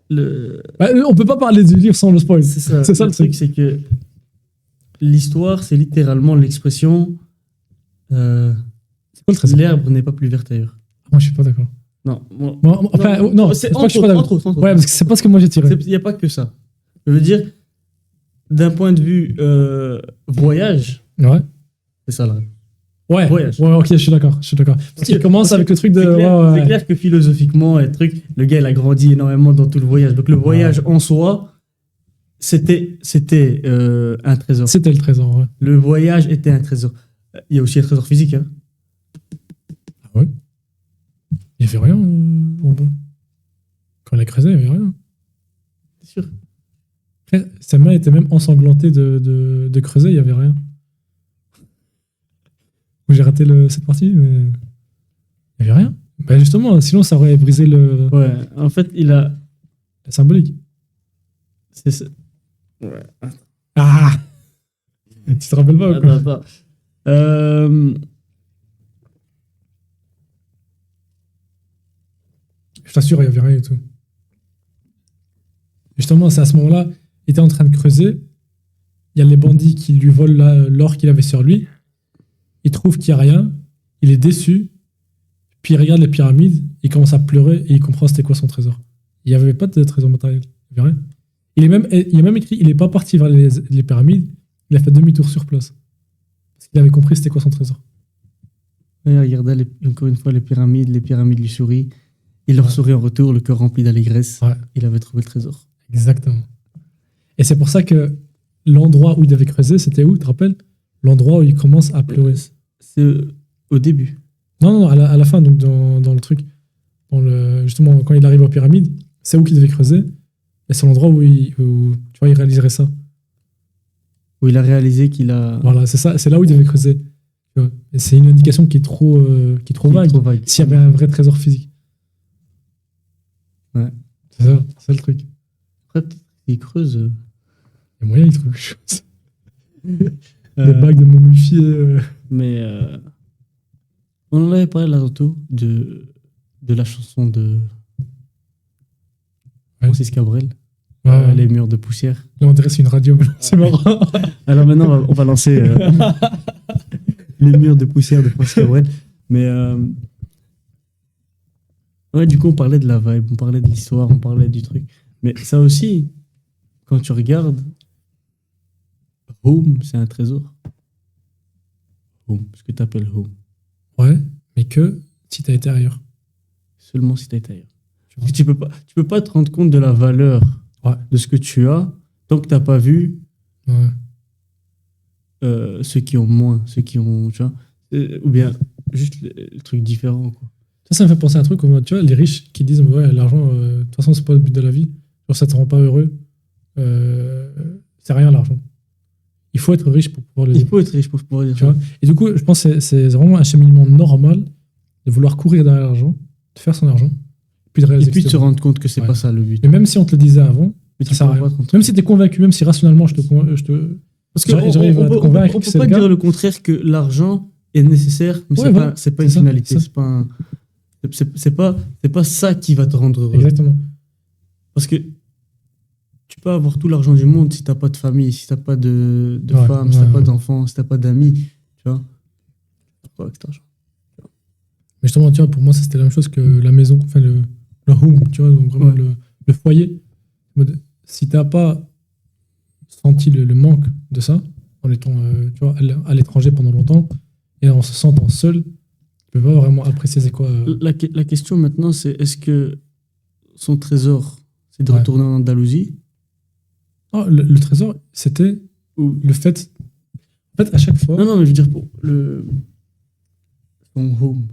Donc, on peut pas parler du livre sans le spoil. c'est ça. C'est ça le truc. C'est que l'histoire, c'est littéralement l'expression C'est quoi le trésor? l'herbe n'est pas plus verte ailleurs. Moi, je suis pas d'accord. Non, Non, c'est pas que je suis pas d'accord. entre autres. Ouais, parce que c'est pas ce que moi j'ai tiré. Il n'y a pas que ça. Je veux dire, d'un point de vue voyage, Ouais. c'est ça là. Ouais. Voyage. Ouais, ok, je suis d'accord. Parce qu'il commence parce avec le truc de. C'est clair, ouais, ouais. c'est clair que philosophiquement, le gars, il a grandi énormément dans tout le voyage. Donc le voyage en soi, c'était un trésor. C'était le trésor, ouais. Le voyage était un trésor. Il y a aussi un trésor physique. Hein. Ah ouais? Il y avait rien en bas. Quand on l'a creusé, il y avait rien. C'est sûr. Après, sa main était même ensanglantée de creuser, il y avait rien. J'ai raté cette partie, mais il y avait rien. Bah justement, sinon ça aurait brisé Ouais, en fait, il a. la symbolique. C'est ça. Ouais. Ah! Tu te rappelles pas ou quoi? Attends. Je t'assure, il y avait rien du tout. Justement, c'est à ce moment-là, il était en train de creuser. Il y a les bandits qui lui volent l'or qu'il avait sur lui. Il trouve qu'il n'y a rien. Il est déçu. Puis il regarde les pyramides. Il commence à pleurer et il comprend c'était quoi son trésor. Il n'y avait pas de trésor matériel. Il n'y avait rien. Il a même écrit il n'est pas parti vers les pyramides. Il a fait demi-tour sur place. Parce qu'il avait compris c'était quoi son trésor. Ouais, regardez encore une fois les pyramides lui sourient. Il leur sourit en retour, le cœur rempli d'allégresse. Ouais. Il avait trouvé le trésor. Exactement. Et c'est pour ça que l'endroit où il devait creuser, c'était où, tu te rappelles? L'endroit où il commence à pleurer. C'est au début. Non, à la fin, donc dans le truc. Justement, quand il arrive aux pyramides, c'est où qu'il devait creuser. Et c'est l'endroit où tu vois, il réaliserait ça. Où il a réalisé qu'il a. Voilà, c'est ça, c'est là où il devait creuser. Tu vois. Et c'est une indication qui est trop vague. Trop vague. S'il y avait un vrai trésor physique. Ouais. C'est ça le truc. Après, peut-être qu'il creuse. Il y a moyen, il trouve quelque chose. Des Euh, bagues de momifiés. Mais on en avait parlé là tantôt de la chanson de Ouais. Francis Cabrel, Ouais. Les murs de poussière. Là, on dirait que c'est une radio. C'est marrant. Alors maintenant, on va lancer les murs de poussière de Francis Cabrel. Mais ouais, du coup, on parlait de la vibe, on parlait de l'histoire, on parlait du truc. Mais ça aussi, quand tu regardes, Home, c'est un trésor. Home, ce que tu appelles Home. Ouais, mais que si t'as été ailleurs. Seulement si tu été ailleurs. Tu vois. Parce que tu peux pas te rendre compte de la valeur Ouais. de ce que tu as tant que tu n'as pas vu Ouais. ceux qui ont moins, ceux qui ont, tu vois, ou bien juste le truc différent, quoi. Ça me fait penser à un truc où, tu vois, les riches qui disent ouais, l'argent, de toute façon, c'est pas le but de la vie. Genre, ça te rend pas heureux. C'est rien, l'argent. Il faut être riche pour pouvoir le Il dire. faut être riche pour pouvoir dire Tu ça. vois. Et du coup, je pense que c'est vraiment un cheminement normal de vouloir courir derrière l'argent, de faire son argent, puis de Et réaliser puis que de c'est se bon. rendre compte que c'est Ouais. pas ça le but. Mais même si on te le disait avant, Mais ça sert à peux rien. pas te Même si tu es convaincu, même si rationnellement je te. Parce que j'arrive à te convaincre on que peut c'est pas le gars. dire le contraire que l'argent est nécessaire, mais Ouais, voilà. c'est pas C'est une ça, finalité, c'est ça. c'est pas un- c'est pas ça qui va te rendre heureux. Exactement. Parce que tu peux avoir tout l'argent du monde si t'as pas de famille, si t'as pas de Ouais, femme, si ouais, t'as pas ouais. d'enfants, si t'as pas d'amis, tu vois. Pas avec cet argent. Mais justement, tu vois, pour moi, ça c'était la même chose que la maison, enfin le home, tu vois, donc vraiment Ouais. le foyer. En mode, si t'as pas senti le manque de ça, en étant tu vois, à l'étranger pendant longtemps, et en se sentant seul, tu peux pas vraiment apprécier c'est quoi. La question maintenant, c'est est-ce que son trésor, c'est de Ouais. retourner en Andalousie Oh, le trésor, c'était ou... le fait. En fait, à chaque fois. Non, mais je veux dire pour son home,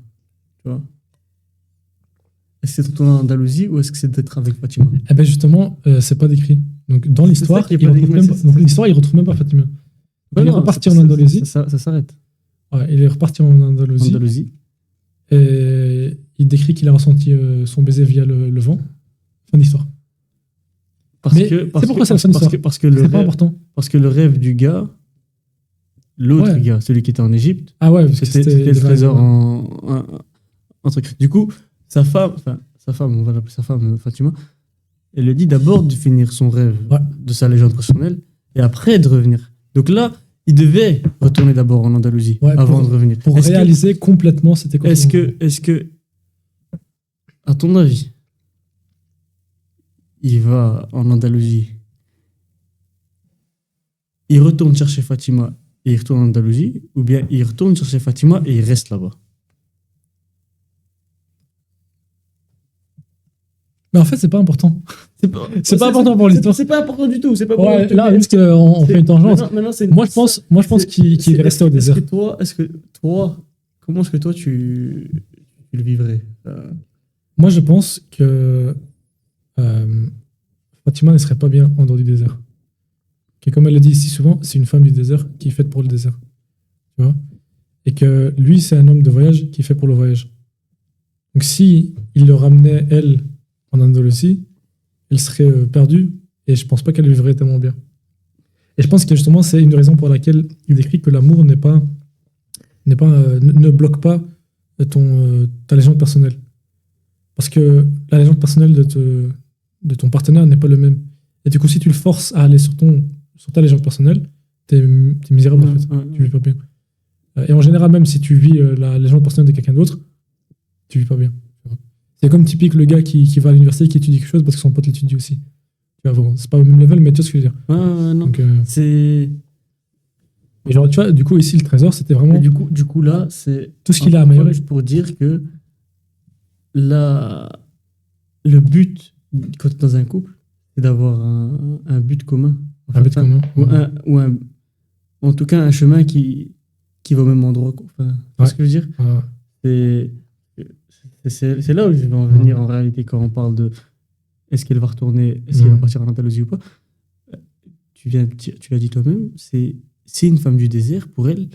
tu vois. Est-ce que c'est de retourner en Andalousie ou est-ce que c'est d'être avec Fatima? Eh ben justement, c'est pas décrit. Donc dans C'est l'histoire, ça qui est il pas retrouve décrit, même mais pas, c'est- donc c'est- l'histoire, il retrouve même pas Fatima. Donc, il est Non, reparti ça- en ça- Andalousie. Ça s'arrête. Ouais, il est reparti en Andalousie. Andalousie. Et il décrit qu'il a ressenti son baiser via le vent. Fin d'histoire. Mais c'est pourquoi c'est la fin d'histoire. parce que le C'est pas rêve, important. parce que le rêve du gars, l'autre Ouais. gars, celui qui était en Égypte, Ah ouais, parce que c'était le des trésor vagues. en truc. Du coup, sa femme, on va l'appeler sa femme, Fatima, elle lui dit d'abord de finir son rêve Ouais. de sa légende personnelle et après de revenir. Donc là, il devait retourner d'abord en Andalousie Ouais, avant de revenir. Pour Est-ce que- réaliser complètement c'était quoi. Est-ce que, à ton avis, il va en Andalousie, il retourne chercher Fatima et il retourne en Andalousie, ou bien il retourne chercher Fatima et il reste là-bas? Mais en fait, c'est pas important. C'est pas, important pour l'histoire. C'est pas important du tout. C'est pas Ouais, important du tout. là, Mais juste qu'on fait une tangente. maintenant, c'est- Moi, je pense qu'il c'est- est resté au désert. Est-ce que toi, comment est-ce que toi tu le vivrais? Moi, je pense que Fatima ne serait pas bien en dehors du désert. Que, comme elle le dit si souvent, c'est une femme du désert qui est faite pour le désert. Tu vois? Et que lui, c'est un homme de voyage qui est fait pour le voyage. Donc, si il le ramenait, elle, en Andalousie, elle serait perdue et je pense pas qu'elle vivrait tellement bien. Et je pense que justement, c'est une raison pour laquelle il décrit que l'amour ne bloque pas ta légende personnelle. Parce que la légende personnelle de ton partenaire n'est pas le même. Et du coup, si tu le forces à aller sur ta légende personnelle, t'es misérable en fait. Tu vis pas bien. Et en général, même si tu vis la légende personnelle de quelqu'un d'autre, tu vis pas bien. C'est comme typique le gars qui va à l'université et qui étudie quelque chose parce que son pote l'étudie aussi. Tu vois, bon, c'est pas au même level, mais tu vois ce que je veux dire. Non. Donc, C'est. et genre, tu vois, du coup, ici, le trésor, c'était vraiment Mais du coup, là, c'est. tout ce qu'il a amélioré. Juste pour dire que le but, quand tu es dans un couple, c'est d'avoir un but commun. Un but commun. En tout cas, un chemin qui va au même endroit, quoi. Enfin, tu vois ce que je veux dire? Ouais. C'est là où je vais en venir en réalité quand on parle de est-ce qu'elle va retourner, est-ce qu'elle va partir en Andalousie ou pas. Tu l'as dit toi-même, c'est une femme du désert, pour elle,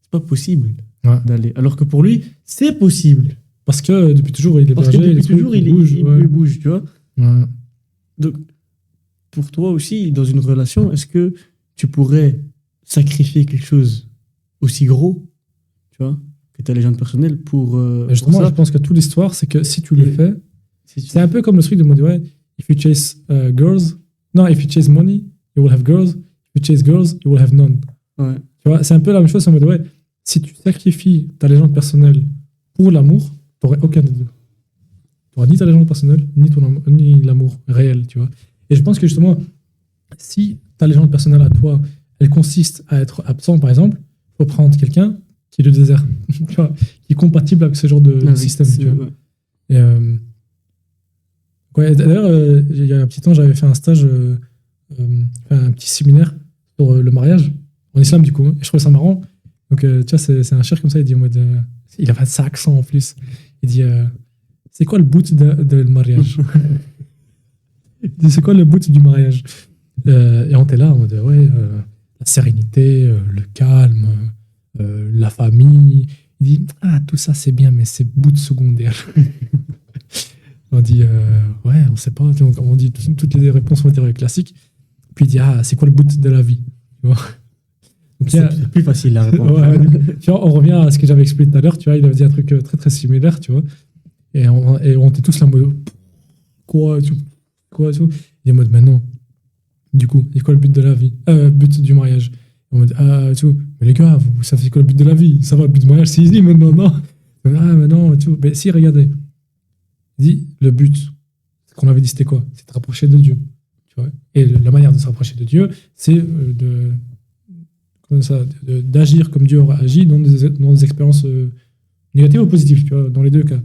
c'est pas possible d'aller. Alors que pour lui, c'est possible. Parce que depuis toujours, il est Parce que berger, depuis toujours, il bouge, tu vois. Ouais. Donc, pour toi aussi, dans une relation, est-ce que tu pourrais sacrifier quelque chose aussi gros, tu vois, que ta légende personnelle pour Justement, ça? je pense que toute l'histoire, c'est que si tu le fais, Si tu- c'est un peu comme le truc de mode, ouais, if you chase if you chase money, you will have girls. If you chase girls, you will have none. Ouais. Tu vois, c'est un peu la même chose en mode, ouais, si tu sacrifies ta légende personnelle pour l'amour, t'aurais aucun des deux. T'auras ni ta légende personnelle, ni l'amour réel, tu vois. Et je pense que justement, si ta légende personnelle à toi, elle consiste à être absent, par exemple, il faut prendre quelqu'un qui est le désert, tu vois, qui est compatible avec ce genre de système. Tu vois. Et, ouais, d'ailleurs, il y a un petit temps, j'avais fait un stage, un petit séminaire sur le mariage, en islam du coup, et je trouvais ça marrant. Donc, tu vois, c'est un cher comme ça, il dit en mode. Il a ça accent en plus. Il dit c'est quoi le but de le mariage? Il dit c'est quoi le but du mariage? Et on était là en mode ouais, la sérénité, le calme, la famille. Il dit ah, tout ça c'est bien, mais c'est but secondaire. On dit ouais, on sait pas. Donc, on dit toutes les réponses vont être classiques. Puis il dit ah, c'est quoi le but de la vie? Tu vois. C'est plus facile à répondre. Ouais, tu vois, on revient à ce que j'avais expliqué tout à l'heure. Tu vois, il avait dit un truc très très similaire, tu vois. Et on était tous là en mode quoi, tu vois. Il est en mode maintenant. Du coup, c'est quoi le but de la vie? But du mariage. En mode tout. Mais les gars, vous savez quoi le but de la vie? Ça va, le but du mariage, c'est easy maintenant, non? Ah, mais non, tout. Mais si, regardez. Il dit le but, ce qu'on avait dit, c'était quoi? C'est de se rapprocher de Dieu. Tu vois. Et la manière de se rapprocher de Dieu, c'est d'agir comme Dieu aurait agi dans des expériences négatives ou positives, tu vois, dans les deux cas.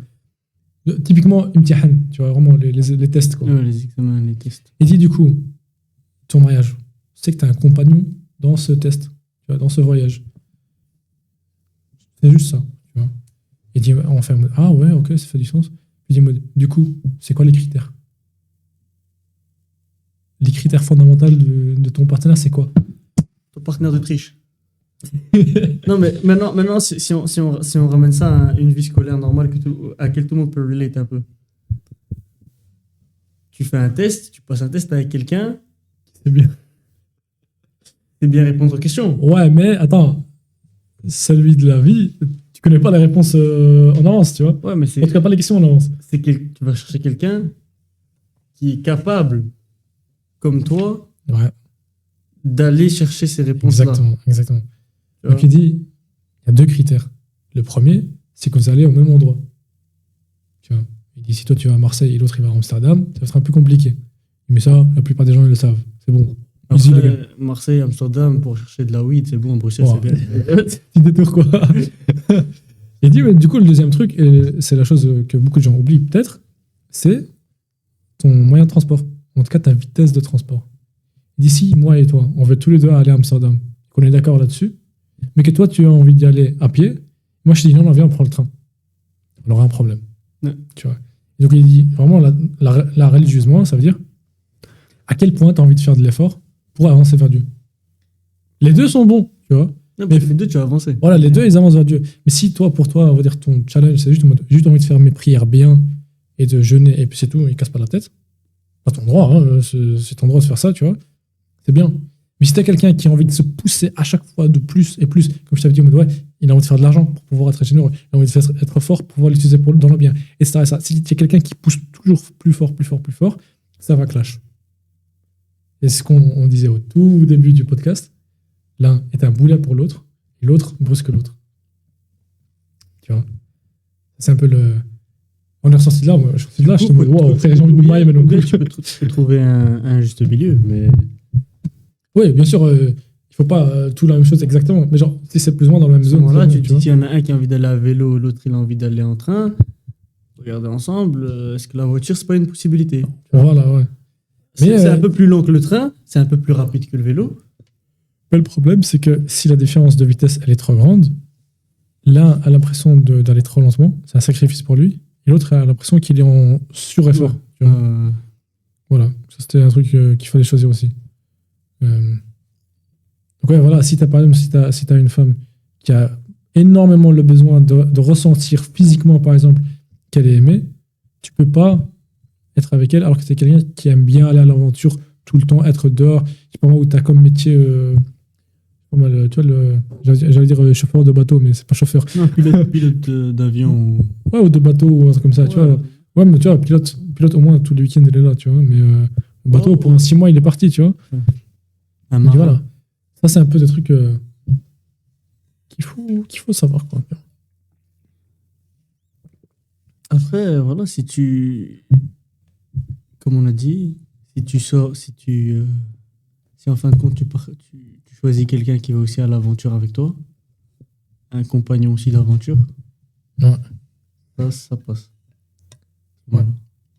Typiquement, imtihan, tu vois, vraiment les tests. Quoi. Ouais, les examens, les tests. Et dit du coup, ton mariage, c'est que tu as un compagnon dans ce test, tu vois, dans ce voyage. C'est juste ça, tu vois. Et dit, on fait en mode, ah ouais, ok, ça fait du sens. Puis dit, du coup, c'est quoi les critères? Les critères fondamentaux de ton partenaire, c'est quoi? Ton partenaire de triche. Non, mais maintenant si on ramène ça à une vie scolaire normale à laquelle tout le monde peut relate un peu. Tu fais un test, tu passes un test avec quelqu'un. C'est bien. C'est bien répondre aux questions. Ouais, mais attends, celui de la vie, tu connais pas les réponses en avance, tu vois. Ouais, mais c'est. Tu connais pas les questions en avance. C'est que tu vas chercher quelqu'un qui est capable, comme toi, ouais, d'aller chercher ces réponses-là. Exactement. Donc il dit, il y a deux critères. Le premier, c'est que vous allez au même endroit. Tu vois. Il dit, si toi tu vas à Marseille et l'autre il va à Amsterdam, ça sera plus compliqué. Mais ça, la plupart des gens ils le savent. C'est bon. Après, easy, Marseille, Amsterdam, pour chercher de la weed, c'est bon. Bruxelles, c'est bien. Petit détour quoi. Il dit, mais du coup, le deuxième truc, et c'est la chose que beaucoup de gens oublient peut-être, c'est ton moyen de transport. En tout cas, ta vitesse de transport. D'ici, moi et toi, on veut tous les deux aller à Amsterdam. On est d'accord là-dessus. Mais que toi, tu as envie d'y aller à pied. Moi, je te dis non, viens, on prend le train. On aura un problème. Ouais. Tu vois. Et donc, il dit vraiment, la religieusement, ça veut dire à quel point tu as envie de faire de l'effort pour avancer vers Dieu. Les deux sont bons, tu vois. Non, mais les deux, tu vas avancer. Voilà, les deux, ils avancent vers Dieu. Mais si toi, pour toi, on va dire ton challenge, c'est juste envie de faire mes prières bien et de jeûner, et puis c'est tout, il casse pas la tête. C'est ton droit, hein, c'est ton droit de faire ça, tu vois. C'est bien. Mais si t'as quelqu'un qui a envie de se pousser à chaque fois de plus et plus, comme je t'avais dit, ouais, il a envie de faire de l'argent pour pouvoir être généreux, il a envie de être fort pour pouvoir l'utiliser dans le bien, etc. Si tu as quelqu'un qui pousse toujours plus fort, ça va clash. Et c'est ce qu'on disait au tout début du podcast. L'un est un boulet pour l'autre, et l'autre brusque l'autre. Tu vois. C'est un peu le... On est ressorti de là, moi. Je suis de là, je te dis, wow, après j'ai envie de me marier maintenant. Tu peux trouver un juste milieu, mais... Oui, bien sûr, il faut pas tout la même chose exactement. Mais genre, si c'est plus ou moins dans la même zone. Là, tu te dis, il y en a un qui a envie d'aller à vélo, l'autre il a envie d'aller en train. Regardez ensemble, est-ce que la voiture, c'est pas une possibilité? Voilà, ouais. C'est un peu plus long que le train, c'est un peu plus rapide que le vélo. Mais le problème, c'est que si la différence de vitesse, elle est trop grande, l'un a l'impression d'aller trop lentement, c'est un sacrifice pour lui, et l'autre a l'impression qu'il est en sur-effort. Ouais. Voilà, ça c'était un truc qu'il fallait choisir aussi. Donc ouais, voilà, si t'as par exemple, si t'as une femme qui a énormément le besoin de ressentir physiquement, par exemple, qu'elle est aimée, tu peux pas être avec elle alors que c'est quelqu'un qui aime bien aller à l'aventure tout le temps, être dehors. Je sais pas moi où t'as comme métier, tu vois, j'allais dire chauffeur de bateau, mais c'est pas chauffeur. Non, pilote d'avion. Ouais, ou de bateau, ou un truc comme ça, ouais. Tu vois. Ouais, mais tu vois, pilote au moins tous les week-ends, il est là, tu vois. Mais le bateau, pour 6 mois, il est parti, tu vois. Donc, voilà. Ça, c'est un peu des trucs qu'il faut savoir, quoi. Après, voilà, comme on a dit, si tu sors, si en fin de compte tu choisis quelqu'un qui va aussi à l'aventure avec toi, un compagnon aussi d'aventure, Ouais. ça passe. Ouais.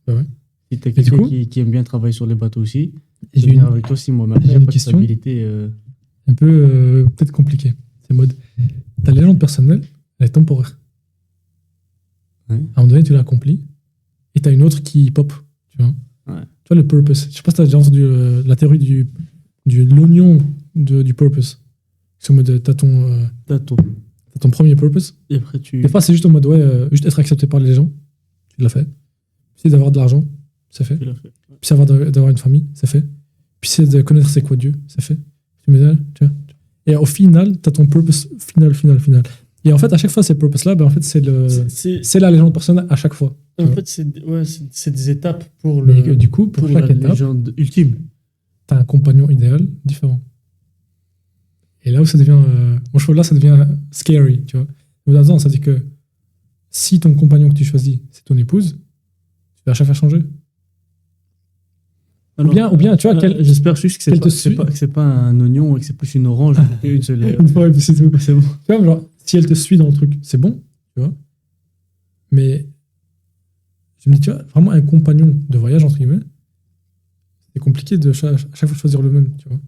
Bah ouais. Si t'as du quelqu'un coup qui aime bien travailler sur les bateaux aussi, Et je vais venir avec toi 6 mois. Mais après, il j'ai n'y a une pas de question. stabilité. un peu peut-être compliqué. C'est mode, ta légende personnelle, elle est temporaire. Ouais. À un moment donné, tu l'as accompli, et t'as une autre qui pop, tu vois. Ouais. Tu vois le purpose. Je sais pas si t'as déjà entendu la théorie de l'oignon du purpose. C'est en mode, T'as tout. t'as ton premier purpose. Et après, Des fois, c'est juste en mode, juste être accepté par les gens, tu l'as fait. Puis c'est d'avoir de l'argent, c'est fait. tu l'as fait. Puis c'est d'avoir une famille, c'est fait. Puis c'est de connaître c'est quoi Dieu, c'est fait. Tu vois. Et au final, t'as ton purpose final. Et en fait, à chaque fois, ces purposes-là, ben, en fait, c'est la légende personnelle à chaque fois. tu En vois. fait, c'est des étapes pour Mais du coup, pour la chaque étape, légende ultime. t'as un compagnon idéal différent. Et là où ça devient, moi je trouve là, ça devient scary, tu vois. Mais dans un sens, ça dit que si ton compagnon que tu choisis, c'est ton épouse, tu vas à chaque fois changer. Alors, ou bien, tu vois, j'espère juste que qu'elle te c'est suit. pas, que c'est pas un oignon et que c'est plus une orange. Une seule, Une fois, et puis c'est tout. c'est bon. Tu vois, genre, si elle te suit dans le truc, c'est bon, tu vois. Mais je me dis, tu vois, vraiment un compagnon de voyage, entre guillemets, c'est compliqué de à chaque fois choisir le même, tu vois.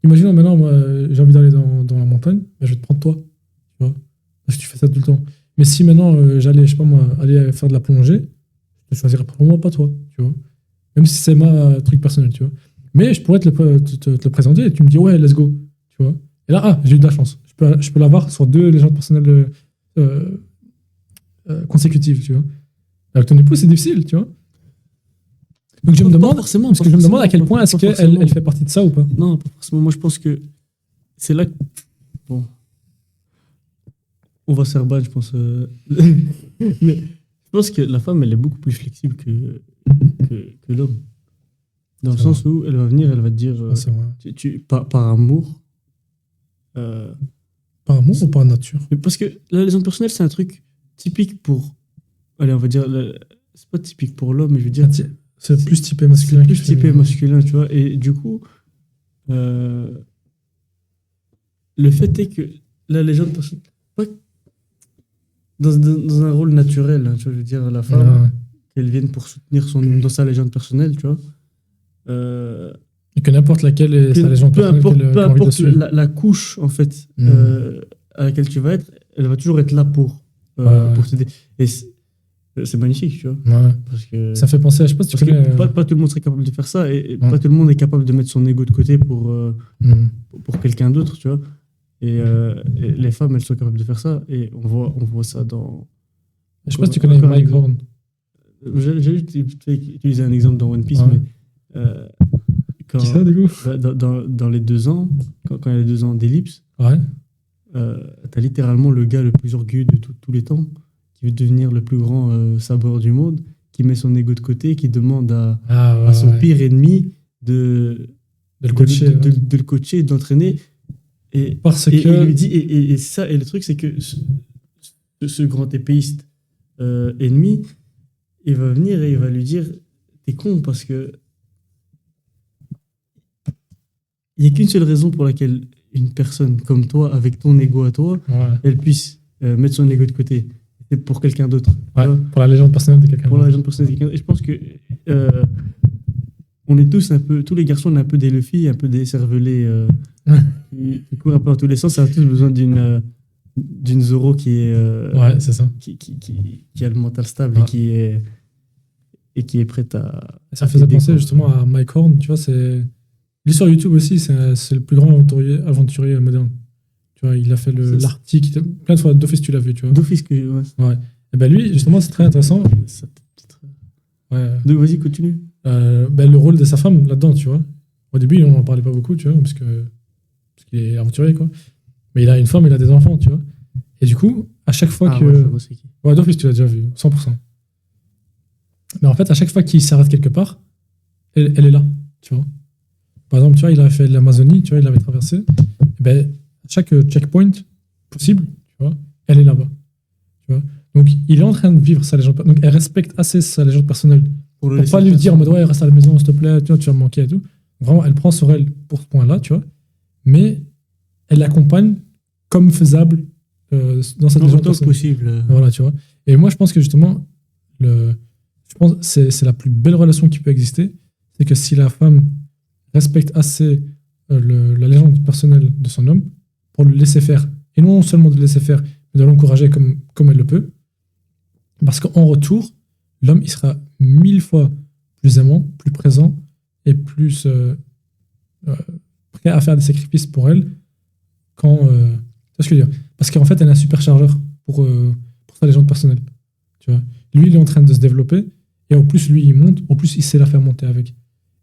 Imaginons maintenant, moi, j'ai envie d'aller dans la montagne, ben, je vais te prendre toi, tu vois. Parce que tu fais ça tout le temps. Mais si maintenant, j'allais, je sais pas moi, aller faire de la plongée, je choisirais probablement pas toi, tu vois. Même si c'est ma truc personnel, tu vois. Mais je pourrais te le présenter et tu me dis, ouais, let's go, tu vois. Et là, j'ai eu de la chance. Je peux l'avoir sur 2 légendes personnelles consécutives, tu vois. Avec ton épouse, c'est difficile, tu vois. Donc je me demande, forcément, parce que je me demande à quel point est-ce qu'elle fait partie de ça ou pas. Non, pas forcément. Moi, je pense que c'est là que... Bon. On va se faire ban, je pense. Mais je pense que la femme, elle est beaucoup plus flexible que l'homme. Dans le C'est sens où elle va venir, elle va te dire... Ah, c'est vrai. par amour... Par amour ou par nature? Mais parce que la légende personnelle, c'est un truc typique pour... Allez, on va dire... C'est pas typique pour l'homme, mais je veux dire... C'est plus typé masculin. C'est plus typé masculin, tu vois. Et du coup, le fait est que la légende personnelle, pas dans un rôle naturel, hein, tu vois, je veux dire, la femme, qu'elle vienne pour soutenir dans sa légende personnelle, tu vois. Et que n'importe laquelle est sa légende personnelle. Peu importe la couche, en fait, à laquelle tu vas être, elle va toujours être là pour t'aider. Et c'est magnifique, tu vois. Ouais. Parce que, ça fait penser à, je sais pas si tu connais. pas tout le monde serait capable de faire ça, et pas tout le monde est capable de mettre son ego de côté pour quelqu'un d'autre, tu vois. Et les femmes, elles sont capables de faire ça, et on voit ça dans... Je sais pas si tu connais Mike Horn. J'ai juste utilisé un exemple dans One Piece, mais Qui ça, du coup? dans les 2 ans, quand il y a les 2 ans d'ellipse, Ouais. t'as littéralement le gars le plus orgueilleux de tous les temps, qui veut devenir le plus grand sabreur du monde, qui met son ego de côté, qui demande à son pire ennemi de le coacher, de l'entraîner. Et il lui dit, et ça, et le truc, c'est que ce grand épéiste ennemi, il va venir et il va lui dire, t'es con, parce que il n'y a qu'une seule raison pour laquelle une personne comme toi, avec ton ego à toi, elle puisse mettre son ego de côté. C'est pour quelqu'un d'autre. Ouais, pour la légende personnelle de quelqu'un d'autre. Pour la légende personnelle de quelqu'un d'autre. Et je pense que on est tous les garçons, on est un peu des Luffy, un peu des cervelés qui courent un peu dans tous les sens. On a tous besoin d'une Zoro qui est... c'est ça. Qui a le mental stable et qui est prête à... Ça faisait penser justement à Mike Horn, tu vois, lui sur YouTube aussi, c'est le plus grand aventurier moderne. Tu vois, il a fait l'Arctique, plein de fois, d'office tu l'as vu, tu vois. D'office que... Ouais. Et ben lui, justement, c'est très intéressant. Donc vas-y, continue. Le rôle de sa femme là-dedans, tu vois. Au début, on n'en parlait pas beaucoup, tu vois, parce qu'il est aventurier, quoi. Mais il a une femme, il a des enfants, tu vois. Et du coup, à chaque fois que... Ouais, c'est qui. Ouais, d'office, tu l'as déjà vu, 100%. Mais en fait, à chaque fois qu'il s'arrête quelque part, elle est là, tu vois. Par exemple, tu vois, il avait fait l'Amazonie, tu vois, il l'avait traversé. Et ben, chaque checkpoint possible, tu tu vois, elle est là-bas, tu vois. Donc, il est en train de vivre sa légende. Donc, elle respecte assez sa légende personnelle Pour le pour laisser pas lui faire dire en mode ouais, reste à la maison, s'il te plaît, tu vois, tu vas me manquer et tout. Vraiment, elle prend sur elle pour ce point-là, tu vois. Mais elle l'accompagne comme faisable dans sa non, légende autant que personnelle. possible. Voilà, tu vois. Et moi, je pense que justement, je pense que c'est la plus belle relation qui peut exister. C'est que si la femme respecte assez la légende personnelle de son homme pour le laisser faire, et non seulement de le laisser faire, mais de l'encourager comme elle le peut, parce qu'en retour, l'homme, il sera 1000 fois plus aimant, plus présent et plus euh, prêt à faire des sacrifices pour elle quand. Tu vois ce que je veux dire? Parce qu'en fait, elle a un superchargeur pour sa légende personnelle. Tu vois? Lui, il est en train de se développer et en plus, lui, il monte, en plus, il sait la faire monter avec.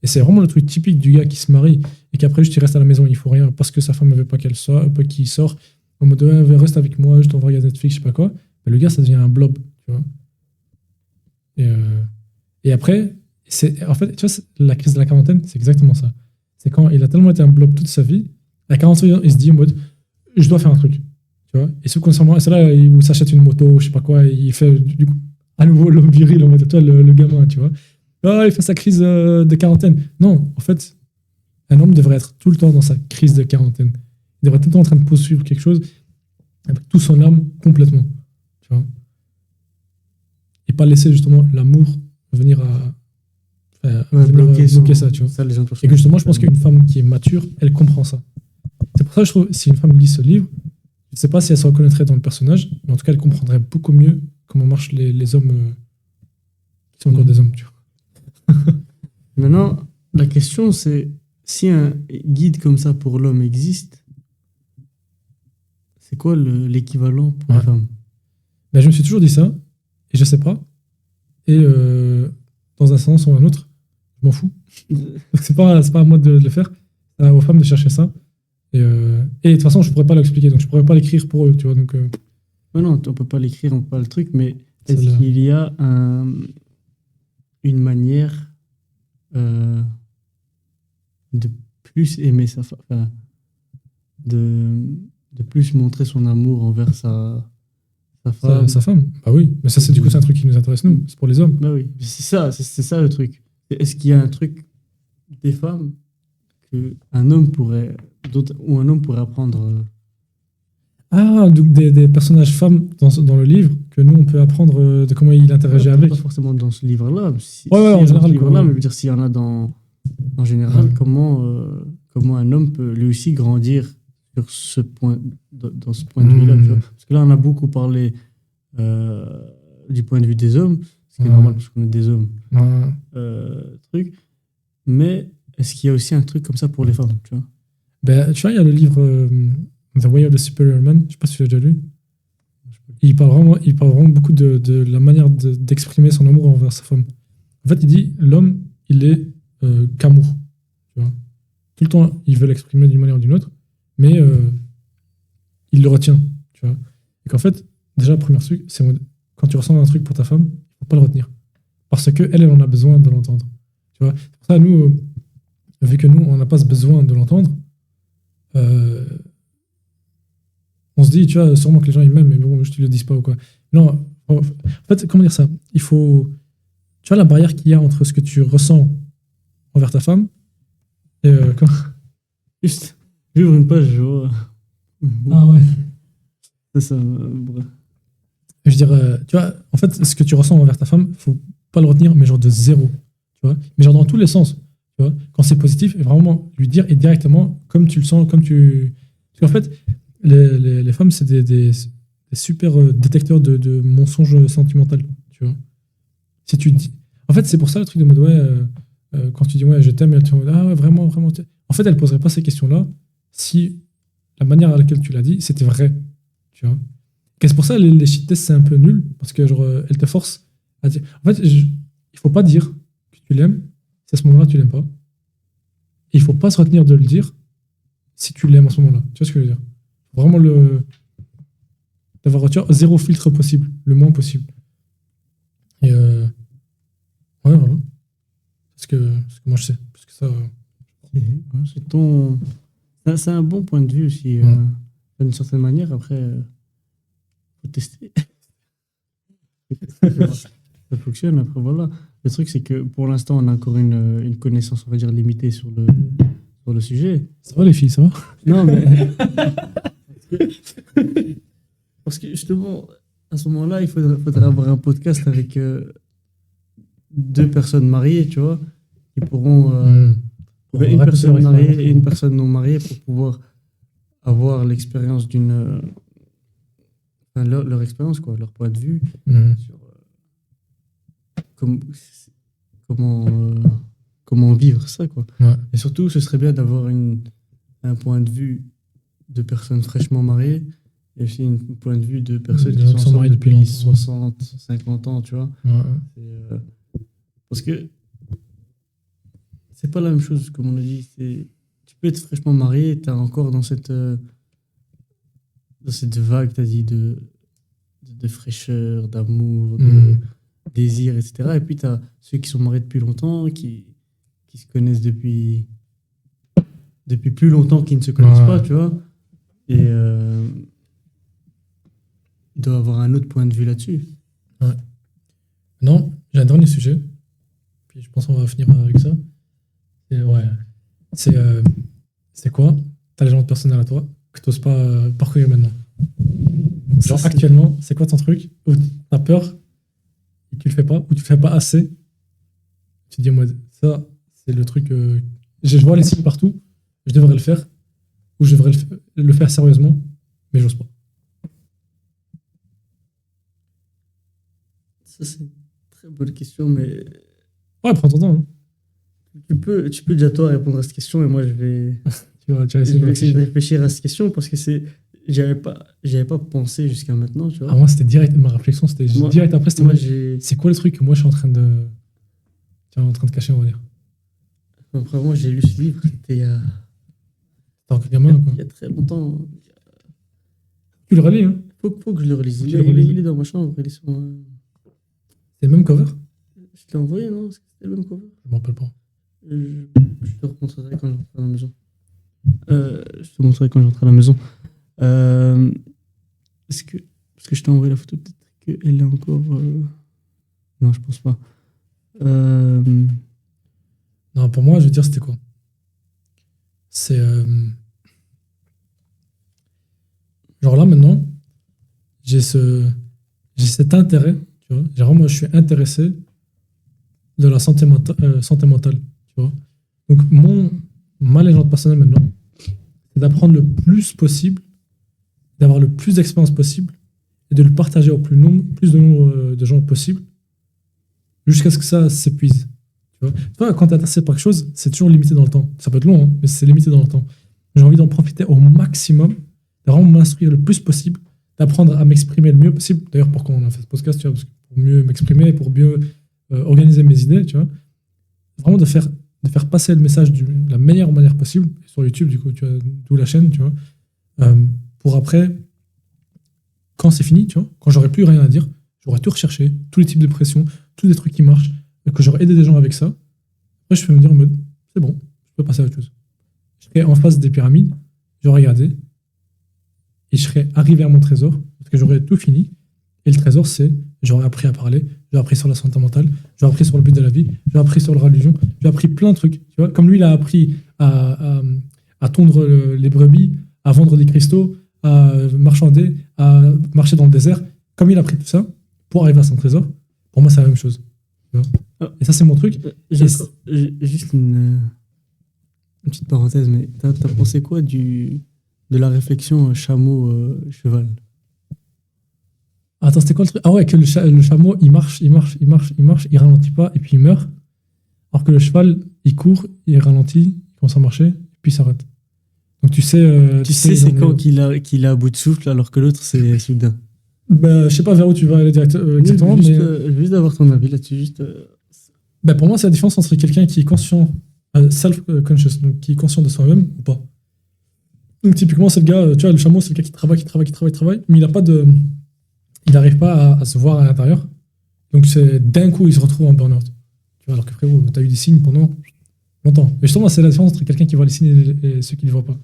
Et c'est vraiment le truc typique du gars qui se marie et qu'après, juste il reste à la maison, il faut rien parce que sa femme ne veut pas qu'il sort. En mode, ouais, reste avec moi, je t'envoie regarder Netflix, je sais pas quoi. Mais le gars, ça devient un blob. Tu vois? Et, euh, et après, en fait, tu vois, la crise de la quarantaine, c'est exactement ça. C'est quand il a tellement été un blob toute sa vie, à 45 ans, il se dit en mode, je dois faire un truc. Tu vois? Et subconsciemment, c'est là où il s'achète une moto, je sais pas quoi, et il fait du coup à nouveau l'homme viril, en mode, toi, le gamin, tu vois. Ah, il fait sa crise de quarantaine. Non, en fait, un homme devrait être tout le temps dans sa crise de quarantaine. Il devrait être tout le temps en train de poursuivre quelque chose avec tout son âme complètement. Tu vois? Et pas laisser justement l'amour venir bloquer ça, tu vois. Ça, les gens Et que justement, je pense qu'une femme qui est mature, elle comprend ça. C'est pour ça que je trouve, si une femme lit ce livre, je ne sais pas si elle se reconnaîtrait dans le personnage, mais en tout cas, elle comprendrait beaucoup mieux comment marchent les hommes qui sont encore des hommes, tu vois. Maintenant, la question, c'est si un guide comme ça pour l'homme existe, c'est quoi l'équivalent pour la Ouais. femme? Ben, je me suis toujours dit ça, et je sais pas. Et dans un sens ou un autre, je m'en fous. Donc, c'est pas à moi de le faire, c'est aux femmes de chercher ça. Et de toute façon, je pourrais pas l'expliquer, donc je pourrais pas l'écrire pour eux, tu vois. Donc, Ouais, non, on peut pas l'écrire, on peut pas le truc, mais c'est est-ce là. qu'il y a une manière de plus aimer sa femme, enfin, de plus montrer son amour envers sa femme? Sa femme, bah oui. Mais ça, c'est du coup, c'est un truc qui nous intéresse, nous. C'est pour les hommes. Bah oui, c'est ça le truc. Est-ce qu'il y a un truc des femmes que un homme pourrait, ou un homme pourrait apprendre Ah, donc des personnages femmes dans le livre que nous, on peut apprendre de comment il interagit pas avec. forcément dans ce livre-là, Ouais, ouais, en dans général, ce livre-là, quoi. mais je veux dire, s'il y en a en général, Ouais. comment un homme peut lui aussi grandir sur ce point, dans ce point de vue-là, tu vois. Hmm. Parce que là, on a beaucoup parlé du point de vue des hommes, ce qui est Ouais. normal parce qu'on est des hommes, Ouais. truc. Mais est-ce qu'il y a aussi un truc comme ça pour les femmes, tu vois? Ben, tu vois, il y a le livre The Way of the Superior Man, je sais pas si tu l'as déjà lu. Il parle vraiment beaucoup de la manière d'exprimer son amour envers sa femme. En fait, il dit l'homme, il est qu'amour. Tu vois. Tout le temps, il veut l'exprimer d'une manière ou d'une autre, mais il le retient. Tu vois. Et qu'en fait, déjà, le premier truc, c'est quand tu ressens un truc pour ta femme, il faut pas le retenir. Parce que elle en a besoin de l'entendre. Tu vois. C'est pour ça, nous, vu que nous, on n'a pas ce besoin de l'entendre, euh, on se dit, tu vois, sûrement que les gens ils m'aiment, mais bon, je te le dis pas ou quoi. Non, en fait, comment dire ça? Il faut, tu vois, la barrière qu'il y a entre ce que tu ressens envers ta femme et Juste, j'ouvre une page, je vois. Ah ouais. C'est ça. Je veux dire, tu vois, en fait, ce que tu ressens envers ta femme, faut pas le retenir, mais genre de zéro, tu vois. Mais genre dans tous les sens, tu vois. Quand c'est positif, et vraiment lui dire et directement comme tu le sens, comme tu. Parce qu'en fait, les femmes, c'est des super détecteurs de mensonges sentimentaux, tu vois. Si tu dis. En fait, c'est pour ça le truc de mode, ouais, quand tu dis, ouais, je t'aime, et elle te dit, ah ouais, vraiment, vraiment. En fait, elle poserait pas ces questions-là si la manière à laquelle tu l'as dit, c'était vrai, tu vois. Et c'est pour ça les shit tests, c'est un peu nul, parce que, genre, elle te force à dire. En fait, il faut pas dire que tu l'aimes si à ce moment-là, tu l'aimes pas. Et il faut pas se retenir de le dire si tu l'aimes à ce moment-là. Tu vois ce que je veux dire? Vraiment d'avoir tu vois, zéro filtre possible, le moins possible. Et ouais, voilà. C'est ce que moi je sais. Parce que ça. C'est un bon point de vue aussi, Ouais. d'une certaine manière. Après, tester. Ça fonctionne, après voilà. Le truc, c'est que pour l'instant, on a encore une connaissance, on va dire, limitée sur le sujet. Ça va les filles, ça va? Non, mais. Parce que justement, à ce moment-là, il faudrait avoir un podcast avec 2 personnes mariées, tu vois, qui pourront. Une personne mariée et une personne non mariée pour pouvoir avoir l'expérience d'une. Enfin, leur expérience, quoi, leur point de vue sur comment vivre ça, quoi. Ouais. Et surtout, ce serait bien d'avoir un point de vue de personnes fraîchement mariées et aussi un point de vue de personnes qui sont mariées depuis longtemps. 60, 50 ans, tu vois. Ouais. Parce que c'est pas la même chose, comme on a dit. Tu peux être fraîchement marié et t'es encore dans cette vague, t'as dit, de fraîcheur, d'amour, de désir, etc. Et puis t'as ceux qui sont mariés depuis longtemps, qui se connaissent depuis plus longtemps qu'ils ne se connaissent pas, tu vois. Et il doit avoir un autre point de vue là-dessus. Ouais. Non, j'ai un dernier sujet. Puis je pense qu'on va finir avec ça. C'est quoi ta légende personnelle à toi que tu n'oses pas parcourir maintenant? Genre actuellement, c'est quoi ton truc où t'as peur et tu le fais pas, ou tu le fais pas assez? Tu te dis, moi, ça, c'est le truc. Je vois les signes partout, je devrais le faire, ou je devrais le faire sérieusement, mais j'ose pas. Ça, c'est une très bonne question, mais. Ouais, prends ton temps. Hein. Tu peux déjà toi répondre à cette question et moi je vais. tu vas essayer de réfléchir à cette question parce que j'avais pas pensé jusqu'à maintenant, tu vois. Ah, moi, c'était direct. Ma réflexion, c'était direct après. C'était c'est quoi le truc que moi je suis en train de cacher, on va dire. Après, moi, j'ai lu ce livre, c'était il y a. Il y a très longtemps. Tu le relis, hein? Faut que je le relise. Il est dans ma chambre. Il est sur. C'est le même cover? Je te l'ai envoyé, non? C'était le même cover? Je m'en rappelle pas. Je te remontrerai quand j'entrerai à la maison. Je te montrerai quand j'entrerai à la maison. Parce que je t'ai envoyé la photo, peut-être qu'elle est encore. Non, je pense pas. Non, pour moi, je veux dire, c'était quoi? C'est. Genre là, maintenant, j'ai cet intérêt, tu vois. Genre, moi, je suis intéressé de la santé mentale, tu vois. Donc, ma légende personnelle maintenant, c'est d'apprendre le plus possible, d'avoir le plus d'expérience possible et de le partager au plus de nombre de gens possible jusqu'à ce que ça s'épuise. Tu vois, quand tu es intéressé par quelque chose, c'est toujours limité dans le temps. Ça peut être long, hein, mais c'est limité dans le temps. J'ai envie d'en profiter au maximum, de vraiment m'instruire le plus possible, d'apprendre à m'exprimer le mieux possible. D'ailleurs, pourquoi on a fait ce podcast, tu vois, parce que pour mieux m'exprimer, pour mieux organiser mes idées, tu vois. Vraiment de faire passer le message de la meilleure manière possible, sur YouTube, du coup, tu vois, d'où la chaîne, tu vois, pour après, quand c'est fini, tu vois, quand j'aurai plus rien à dire, j'aurai tout recherché, tous les types de pression, tous les trucs qui marchent, que j'aurais aidé des gens avec ça. Après, je peux me dire en mode, c'est bon, je peux passer à autre chose. Je serais en face des pyramides, j'aurais regardé, et je serais arrivé à mon trésor, parce que j'aurais tout fini. Et le trésor, c'est, j'aurais appris à parler, j'aurais appris sur la santé mentale, j'aurais appris sur le but de la vie, j'aurais appris sur la religion, j'ai appris plein de trucs. Tu vois, comme lui, il a appris à tondre les brebis, à vendre des cristaux, à marchander, à marcher dans le désert. Comme il a appris tout ça, pour arriver à son trésor, pour moi, c'est la même chose. Et ça, c'est mon truc. Juste une petite parenthèse, mais t'as pensé quoi de la réflexion chameau-cheval? Attends, c'était quoi le truc? Ah ouais, que le chameau, il marche, il ralentit pas, et puis il meurt. Alors que le cheval, il court, il ralentit, il commence à marcher, et puis il s'arrête. Donc tu sais... c'est quand qu'il est à bout de souffle, alors que l'autre, c'est soudain. Je sais pas vers où tu vas aller exactement, mais... Juste d'avoir ton avis là-dessus, pour moi, c'est la différence entre quelqu'un qui est conscient, self-conscious, donc qui est conscient de soi-même ou pas. Donc typiquement, c'est le gars, tu vois, le chameau, c'est le gars qui travaille, mais il n'arrive pas à se voir à l'intérieur. Donc c'est d'un coup, il se retrouve en burn-out. Tu vois, alors que frérot, t'as eu des signes pendant longtemps. Et justement, c'est la différence entre quelqu'un qui voit les signes et ceux qui ne les voient pas.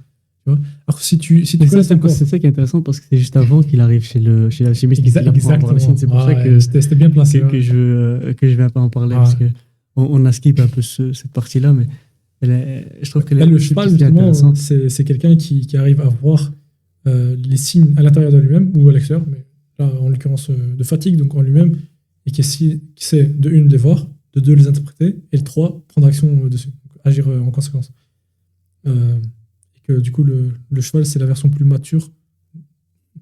Alors, si tu Mais connais ton corps. c'est ça qui est intéressant parce que c'est juste avant qu'il arrive chez l'alchimiste. qu'il apprend à voir les signes. C'est pour ça que C'était bien placé. que je vais un peu en parler Ouais. parce que on a skip un peu cette partie-là, mais je trouve que Là, le cheval, justement, intéressant. c'est quelqu'un qui arrive à voir les signes à l'intérieur de lui-même ou à l'extérieur, mais là, en l'occurrence, de fatigue, donc en lui-même, et qui sait, de une, les voir, de deux, les interpréter, et de trois, prendre action dessus, donc agir en conséquence. Et que du coup, le cheval, c'est la version plus mature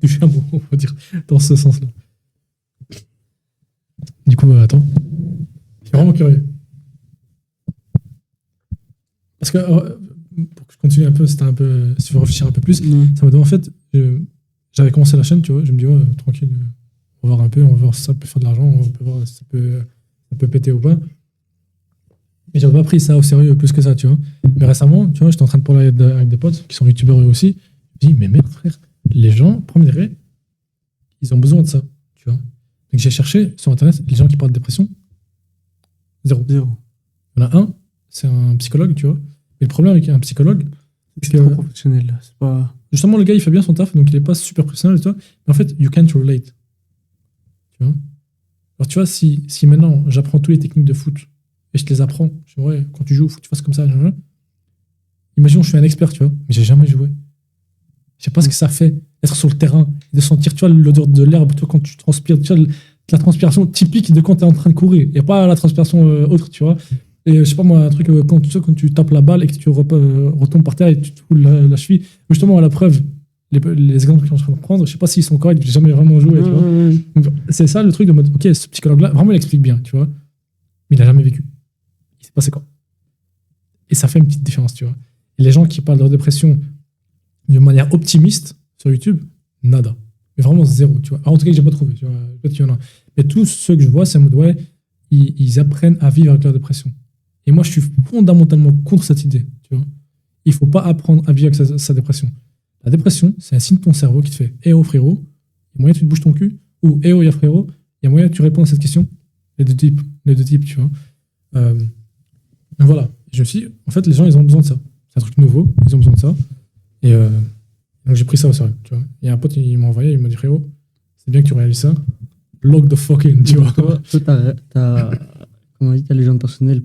du chameau, on va dire, dans ce sens-là. Du coup, attends. Je suis vraiment curieux. Parce que, pour que je continue un peu, c'était un peu, si je veux réfléchir un peu plus, ça m'a donné, en fait, j'avais commencé la chaîne, tu vois, je me dis, ouais, tranquille, on va voir un peu, on va voir si ça peut faire de l'argent, on peut voir si ça peut péter ou pas. Mais j'avais pas pris ça au sérieux plus que ça, tu vois. Mais récemment, tu vois, j'étais en train de parler avec des potes qui sont youtubeurs eux aussi. Je me dis, mais merde, frère, les gens, premier degré, ils ont besoin de ça, tu vois. Donc j'ai cherché sur internet les gens qui parlent de dépression. Zéro. Zéro. Il y en a un, c'est un psychologue, tu vois. Mais le problème avec un psychologue, c'est C'est trop que professionnel, là. C'est pas... justement, le gars, il fait bien son taf, donc il est pas super professionnel, tu vois. Mais en fait, you can't relate. Tu vois. Alors, tu vois, si maintenant j'apprends toutes les techniques de foot et je te les apprends, je dis, ouais, quand tu joues, faut que tu fasses comme ça. Imaginons, je suis un expert, tu vois, mais j'ai jamais joué. Je sais pas ce que ça fait d'être sur le terrain, de sentir, tu vois, l'odeur de l'herbe, tu vois, quand tu transpires, tu vois, la transpiration typique de quand tu es en train de courir, et pas la transpiration autre, tu vois. Et je sais pas moi, un truc, quand tu tapes la balle et que tu retombes par terre et tu te fous la cheville. Mais justement, à la preuve, les exemples que je suis en train de prendre, je sais pas s'ils sont corrects, j'ai jamais vraiment joué, tu vois. Donc, c'est ça le truc de mode, ok, ce psychologue-là, vraiment, il explique bien, tu vois. Mais il a jamais vécu. Il s'est passé quoi. Et ça fait une petite différence, tu vois. Et les gens qui parlent de leur dépression de manière optimiste sur YouTube, nada. Mais vraiment zéro, tu vois. Alors, en tout cas, j'ai pas trouvé, tu vois. Peut-être qu'il y en a. Mais tous ceux que je vois, c'est en mode, ouais, ils apprennent à vivre avec leur dépression. Et moi, je suis fondamentalement contre cette idée, tu vois. Il faut pas apprendre à vivre avec sa dépression. La dépression, c'est un signe de ton cerveau qui te fait, eh oh frérot, il y a moyen que tu te bouges ton cul, ou eh oh, il y a frérot, il y a moyen que tu réponds à cette question. Les deux types, tu vois. Donc voilà, je me suis dit, en fait, les gens, ils ont besoin de ça. C'est un truc nouveau, ils ont besoin de ça. Et donc j'ai pris ça au sérieux, tu vois. Et un pote, il m'a envoyé, il m'a dit, frérot, c'est bien que tu réalises ça. Log the fucking, tu vois. Toi, comment on dit, ta légende personnelle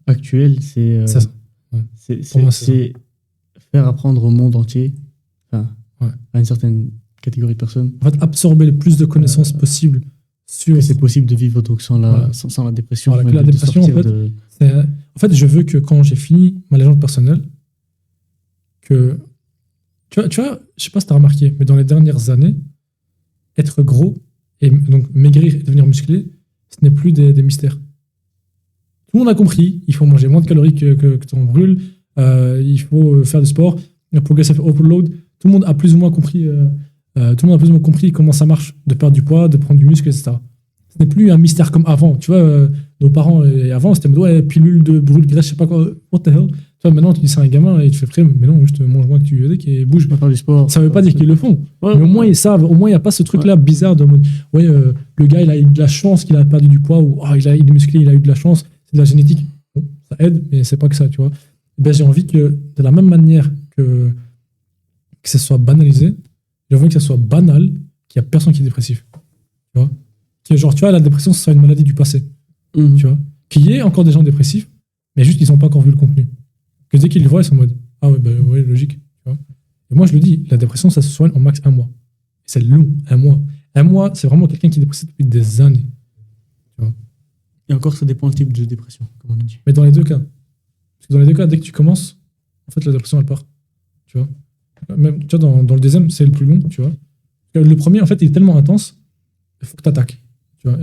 actuelle, c'est C'est ça. Ouais. Pour moi, c'est faire apprendre au monde entier, enfin, Ouais. à une certaine catégorie de personnes, En fait, absorber le plus de connaissances possible sur. que c'est possible de vivre donc sans Voilà. sans la dépression. Voilà, que même la de dépression, en sortir fait, de- En fait, je veux que quand j'ai fini ma légende personnelle, que. Tu vois, je sais pas si tu as remarqué, mais dans les dernières années, être gros et donc maigrir et devenir musclé, ce n'est plus des mystères. Tout le monde a compris, il faut manger moins de calories que tu en brûles, il faut faire du sport, progressive overload. Tout le monde a plus ou moins compris, comment ça marche de perdre du poids, de prendre du muscle, etc. Ce n'est plus un mystère comme avant. Tu vois, nos parents, avant, c'était ouais, pilule de brûle-graisse, je sais pas quoi, what the hell. Tu vois, maintenant, tu dis c'est un gamin et tu fais frère, mais non, juste mange moins que tu veux et bouge. pas faire du sport. Ça veut pas dire qu'ils le font. Ouais, Mais au moins, ils savent. Au moins, il n'y a pas ce truc-là bizarre de mode, ouais, le gars, il a eu de la chance qu'il a perdu du poids ou il est musclé, il a eu de la chance. C'est de la génétique. Bon, ça aide, mais c'est pas que ça, tu vois. Ben, j'ai envie que, de la même manière que ça soit banalisé, j'ai envie que ça soit banal qu'il n'y a personne qui est dépressif. Tu vois. Que genre, tu vois, la dépression, ce soit une maladie du passé. Mhm. Tu vois. Qu'il y ait encore des gens dépressifs, mais juste qu'ils n'ont pas encore vu le contenu. Que dès qu'ils le voient, ils sont en mode, ah ouais, bah ouais, logique. Tu vois. Et moi, je le dis, la dépression, ça se soigne en max 1 mois. Et c'est long, 1 mois. 1 mois, c'est vraiment quelqu'un qui est dépressif depuis des années. Et encore, ça dépend du type de dépression, comme on a dit. Mais dans les deux cas. Parce que dans les deux cas, dès que tu commences, en fait, la dépression, elle part. Tu vois. Même, tu vois, dans le deuxième, c'est le plus long, tu vois. Le premier, en fait, il est tellement intense, il faut que tu attaques. Tu vois,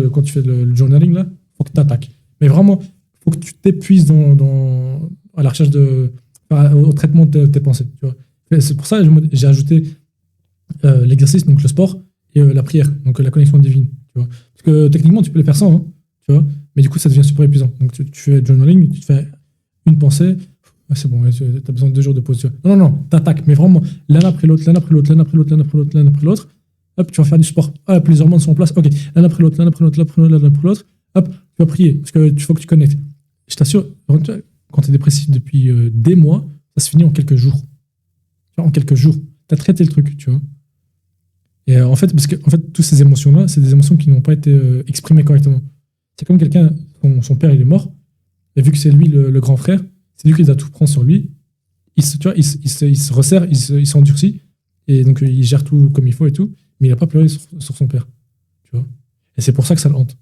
quand tu fais le journaling, là, il faut que tu attaques. Mais vraiment, il faut que tu t'épuises à la recherche au traitement de tes pensées. Tu vois. Et c'est pour ça que j'ai ajouté l'exercice, donc le sport, et la prière, donc la connexion divine. Tu vois. Parce que techniquement, tu peux les faire sans, hein, tu vois, mais du coup, ça devient super épuisant. Donc tu fais journaling, tu te fais une pensée, c'est bon, tu as besoin de 2 jours de pause. Tu vois. Non, t'attaques, mais vraiment, l'un après l'autre, l'un après l'autre, l'un après l'autre, l'un après l'autre, l'un après l'autre. Hop, tu vas faire du sport. Ah, plusieurs mondes sont en place. Ok, l'un après l'autre, l'un après l'autre, l'un après l'autre, l'un après l'autre. Hop, tu vas prier, parce que faut que tu connectes. Je t'assure, quand tu es dépressif depuis des mois, ça se finit en quelques jours. vois, en quelques jours. Tu as traité le truc, tu vois. Et en fait, parce que en fait, toutes ces émotions-là, c'est des émotions qui n'ont pas été exprimées correctement. C'est comme quelqu'un, son père, il est mort, et vu que c'est lui le grand frère, c'est lui qui doit tout prendre sur lui. Tu vois, il se resserre, il s'endurcit, et donc il gère tout comme il faut et tout, mais il n'a pas pleuré sur son père. Tu vois. Et c'est pour ça que ça le hante.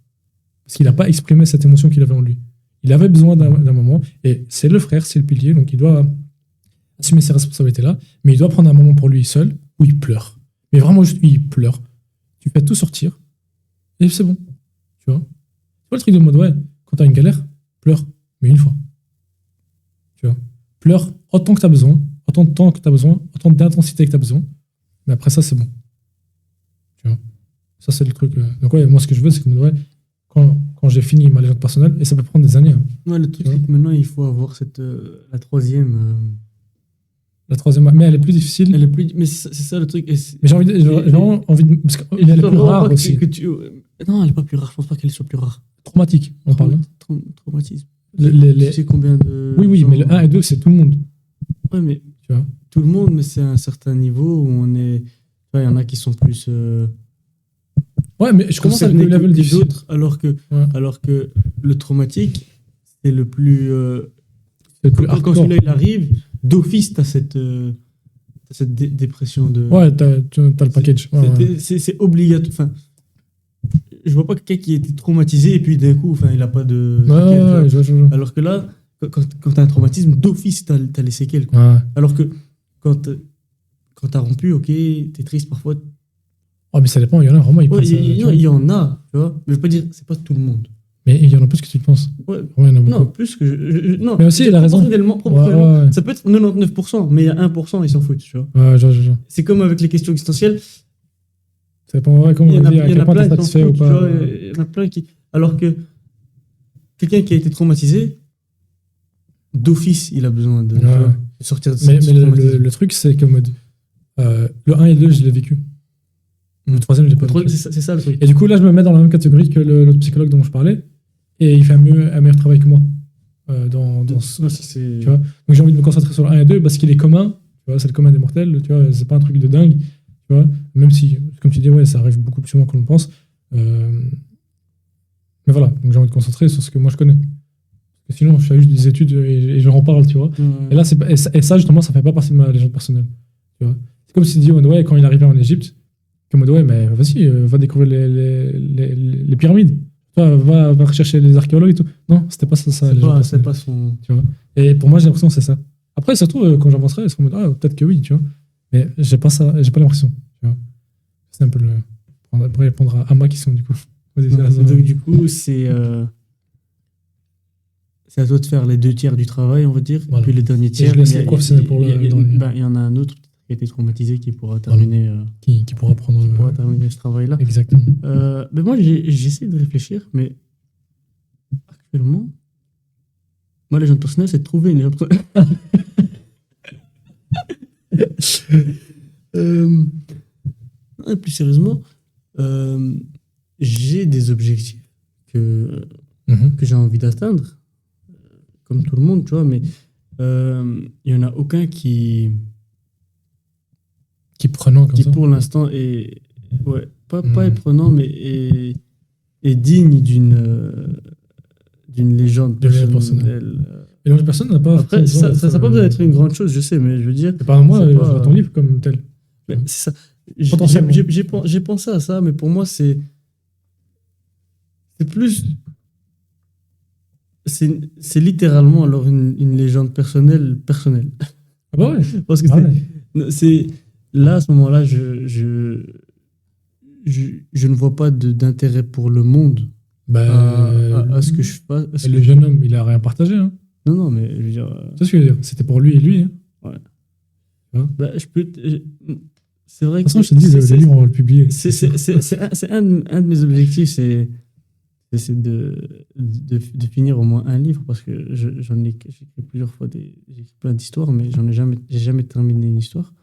Parce qu'il n'a pas exprimé cette émotion qu'il avait en lui. Il avait besoin d'un moment, et c'est le frère, c'est le pilier, donc il doit assumer ces responsabilités-là, mais il doit prendre un moment pour lui seul, où il pleure. Mais vraiment, juste, il pleure. Tu fais tout sortir, et c'est bon. Tu vois. C'est pas le truc de mode, ouais, quand t'as une galère, pleure, mais une fois. Tu vois. Pleure autant que t'as besoin, autant de temps que t'as besoin, autant d'intensité que t'as besoin, mais après ça, c'est bon. Tu vois. Ça, c'est le truc. Donc, ouais, moi, ce que je veux, c'est que, ouais, quand j'ai fini ma légende personnelle, et ça peut prendre des années. Hein. Ouais, le truc, c'est que maintenant, il faut avoir la troisième. La troisième, mais elle est plus difficile. Elle est plus, mais c'est ça le truc. Mais j'ai vraiment envie de. Parce qu'elle est plus rare aussi. Non, elle est pas plus rare. Je pense pas qu'elle soit plus rare. Traumatique, on parle. Traumatisme. Tu sais combien de. Oui, mais le 1 et 2, c'est tout le monde. Ouais, mais. Tu vois. Tout le monde, mais c'est à un certain niveau où on est. Tu vois, il y en a qui sont plus. Ouais, mais je commence avec le level difficile. D'autres, alors que le traumatique, c'est le plus. C'est le plus quand celui-là il arrive, d'office, t'as cette dépression de. Ouais, t'as le package. C'est obligatoire. Enfin, je vois pas quelqu'un qui était traumatisé et puis d'un coup, enfin, il a pas de. Ouais, je vois. Alors que là, quand t'as un traumatisme, d'office, t'as les séquelles. Quoi. Ouais. Alors que quand t'as rompu, ok, t'es triste parfois. Oh, mais ça dépend, il y en a vraiment, il y en a, tu vois. Mais je veux pas dire, c'est pas tout le monde. Mais il y en a plus que tu le penses. Ouais. Il y en a beaucoup. Non, plus que. Non, mais aussi, il a raison. Proportionnellement, ça peut être 99%, mais il y a 1%, ils s'en foutent, tu vois. Ouais, je. C'est comme avec les questions existentielles. Ça dépend, comment on va dire, à quel point t'es satisfait ou pas. Il y en a plein qui. Alors que quelqu'un qui a été traumatisé, d'office, il a besoin de sortir de mais le truc, c'est que mode. Le 1 et le 2, je l'ai vécu. Le troisième, je l'ai pas vécu. C'est ça le truc. Et du coup, là, je me mets dans la même catégorie que l'autre psychologue dont je parlais. Et il fait un meilleur travail que moi. Tu vois. Donc j'ai envie de me concentrer sur le 1 et 2 parce qu'il est commun. Tu vois, c'est le commun des mortels. Tu vois, c'est pas un truc de dingue. Tu vois, même si, comme tu dis, ouais, ça arrive beaucoup plus souvent qu'on le pense. Mais voilà, donc j'ai envie de me concentrer sur ce que moi je connais. Parce que sinon, je fais juste des études et je en parle, tu vois. Et là, et ça, justement, ça fait pas partie de ma légende personnelle. Tu vois. C'est comme si tu dis, ouais, quand il arrivait en Égypte, comme ouais, mais vas-y, va découvrir les pyramides. Va rechercher les archéologues et tout. Non, c'était pas ça. C'est pas son. Tu vois. Et pour moi, j'ai l'impression que c'est ça. Après, surtout, quand j'avancerai, je serai en mode, peut-être que oui, tu vois. Mais j'ai pas ça, j'ai pas l'impression. Tu vois. C'est un peu pour répondre à ma question, du coup. Donc, du coup, c'est à toi de faire les 2 tiers du travail, on va dire. Voilà. Puis le dernier tiers. Et je laisse les professionnels pour le dernier. Il y en a un autre qui a été traumatisé qui pourra terminer. Qui pourra terminer ce travail-là. Exactement. Mais moi, j'essaie de réfléchir, mais actuellement, moi, les gens personnels, c'est de trouver une légende personnelle. Plus sérieusement, j'ai des objectifs que j'ai envie d'atteindre, comme tout le monde, tu vois, mais il n'y en a aucun qui prenant comme qui ça. Pour l'instant est pas est prenant, mais est digne d'une légende personnelle. Et la personne n'a pas. Après, ça n'a pas besoin d'être une grande chose, je sais, mais je veux dire. C'est pas moi, je vois ton livre comme tel. C'est ça. J'ai pensé à ça, mais pour moi, c'est plus. C'est littéralement alors une légende personnelle. Ah bah ouais. Parce que c'est là, à ce moment-là, je ne vois pas d'intérêt pour le monde à ce que je fasse. Et le jeune homme, il a rien partagé. Hein. Non, mais je veux dire. C'est ce que je veux dire. C'était pour lui et lui. Hein. Ouais. Hein je peux. C'est vrai de toute façon, je te dis, le livre, on va le publier. C'est un de mes objectifs, c'est de finir au moins un livre, parce que j'en ai écrit plusieurs fois, j'ai écrit plein d'histoires, mais j'ai jamais terminé une histoire.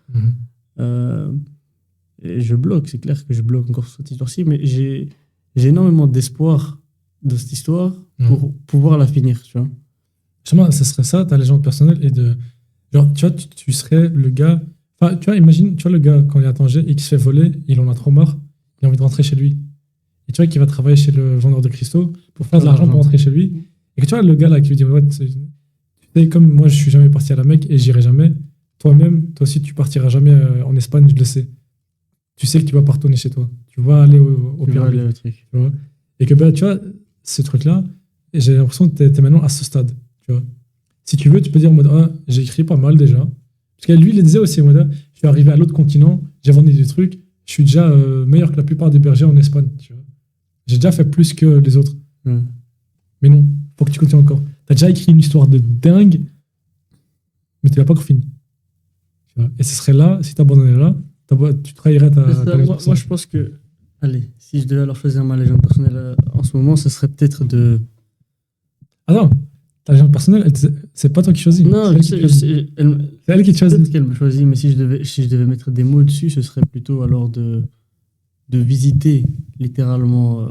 Et je bloque, c'est clair que je bloque encore sur cette histoire-ci, mais j'ai énormément d'espoir dans cette histoire pour pouvoir la finir, tu vois. Justement, ce serait ça, ta légende personnelle, et de... Genre, tu vois, tu serais le gars... Enfin, tu vois, imagine, tu vois, le gars, quand il est à Tanger et qu'il se fait voler, il en a trop marre, il a envie de rentrer chez lui. Et tu vois, qu'il va travailler chez le vendeur de cristaux pour faire de l'argent pour rentrer chez lui. Et que tu vois, le gars là qui lui dit, ouais, tu sais, comme moi, je suis jamais parti à la Mecque et j'irai jamais, toi-même, toi aussi, tu partiras jamais en Espagne, je le sais. Tu sais que tu vas pas retourner chez toi. Tu vas aller au Tu vois, pyramide. le truc. Tu vois. Et que, bah, tu vois, ce truc-là, et j'ai l'impression que t'es maintenant à ce stade. Tu vois. Si tu veux, tu peux dire en mode, ah, j'ai écrit pas mal déjà. Parce que lui, il le disait aussi en mode, ah, je suis arrivé à l'autre continent, j'ai vendu des trucs, je suis déjà meilleur que la plupart des bergers en Espagne. Tu vois. J'ai déjà fait plus que les autres. Mais non, faut que tu continues encore. T'as déjà écrit une histoire de dingue, mais tu l'as pas encore fini. Tu vois. Et ce serait là, si t'abandonnais là, tu trahirais ta moi, je pense que, allez, si je devais alors choisir ma légende personnelle en ce moment, ce serait peut-être de. Ah non, ta légende personnelle, c'est pas toi qui choisis. Non, c'est c'est elle qui te choisit. peut-être qu'elle me choisit, mais si je devais mettre des mots dessus, ce serait plutôt alors de visiter littéralement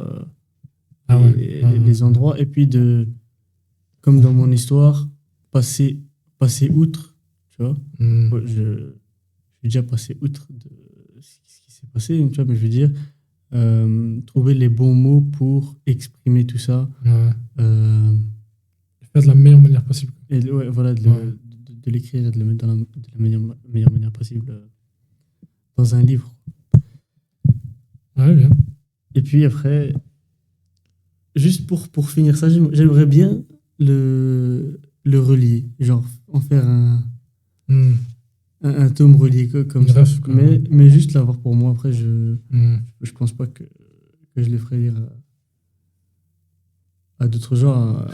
les endroits et puis de, comme dans mon histoire, passer outre, tu vois. Ouais, j'ai déjà passé outre de ce qui s'est passé, tu vois, mais je veux dire, trouver les bons mots pour exprimer tout ça. Faire de la meilleure manière possible. Et ouais, voilà, de l'écrire et de le mettre de la meilleure manière possible dans un livre. Ouais, bien. Et puis après, juste pour finir ça, j'aimerais bien le relier, genre en faire un tome relié comme ça. Bref, mais juste l'avoir pour moi. Après, je pense pas que je les ferai lire à d'autres gens,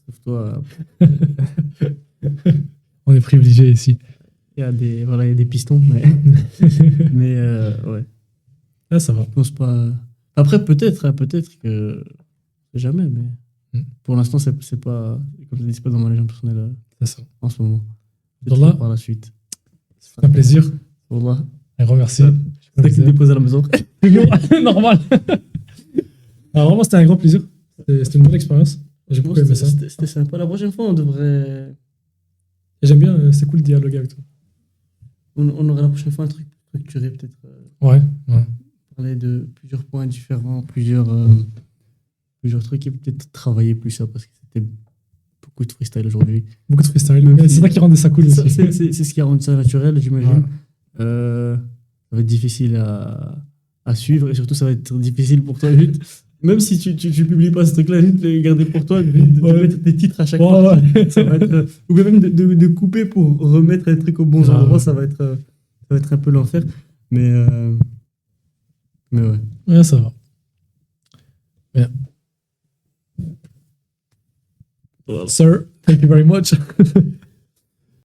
sauf toi. On est privilégiés ici. Il y a des pistons, mais ouais. Là, ça va. Je pense pas. Après, peut-être que jamais, mais pour l'instant, c'est pas, comme je dis, c'est pas dans ma légende personnelle c'est ça. en ce moment. Wallah, par la suite. c'est un plaisir. Wallah. Un grand merci. C'est ça qui dépose à la maison. Normal. Alors, vraiment, c'était un grand plaisir. C'était une bonne expérience. J'ai beaucoup aimé ça. C'était sympa. La prochaine fois, on devrait. Et j'aime bien, c'est cool de dialoguer avec toi. On aurait la prochaine fois un truc structuré, peut-être. Ouais. Parler de plusieurs points différents, plusieurs trucs et peut-être travailler plus ça parce que c'était beaucoup de freestyle aujourd'hui. Beaucoup de freestyle. Mais c'est ça qui rendait ça cool aussi. C'est ce qui a rendu ça naturel, j'imagine. Ouais. Ça va être difficile à suivre et surtout ça va être difficile pour toi, juste. Même si tu publies pas ce truc-là, juste le garder pour toi, de mettre des titres à chaque fois. Ouais. Ça va être, ou même de couper pour remettre les trucs au bon endroit, ça va être un peu l'enfer. Mais ouais. Ouais, ça va. Yeah. Well, sir, thank you very much.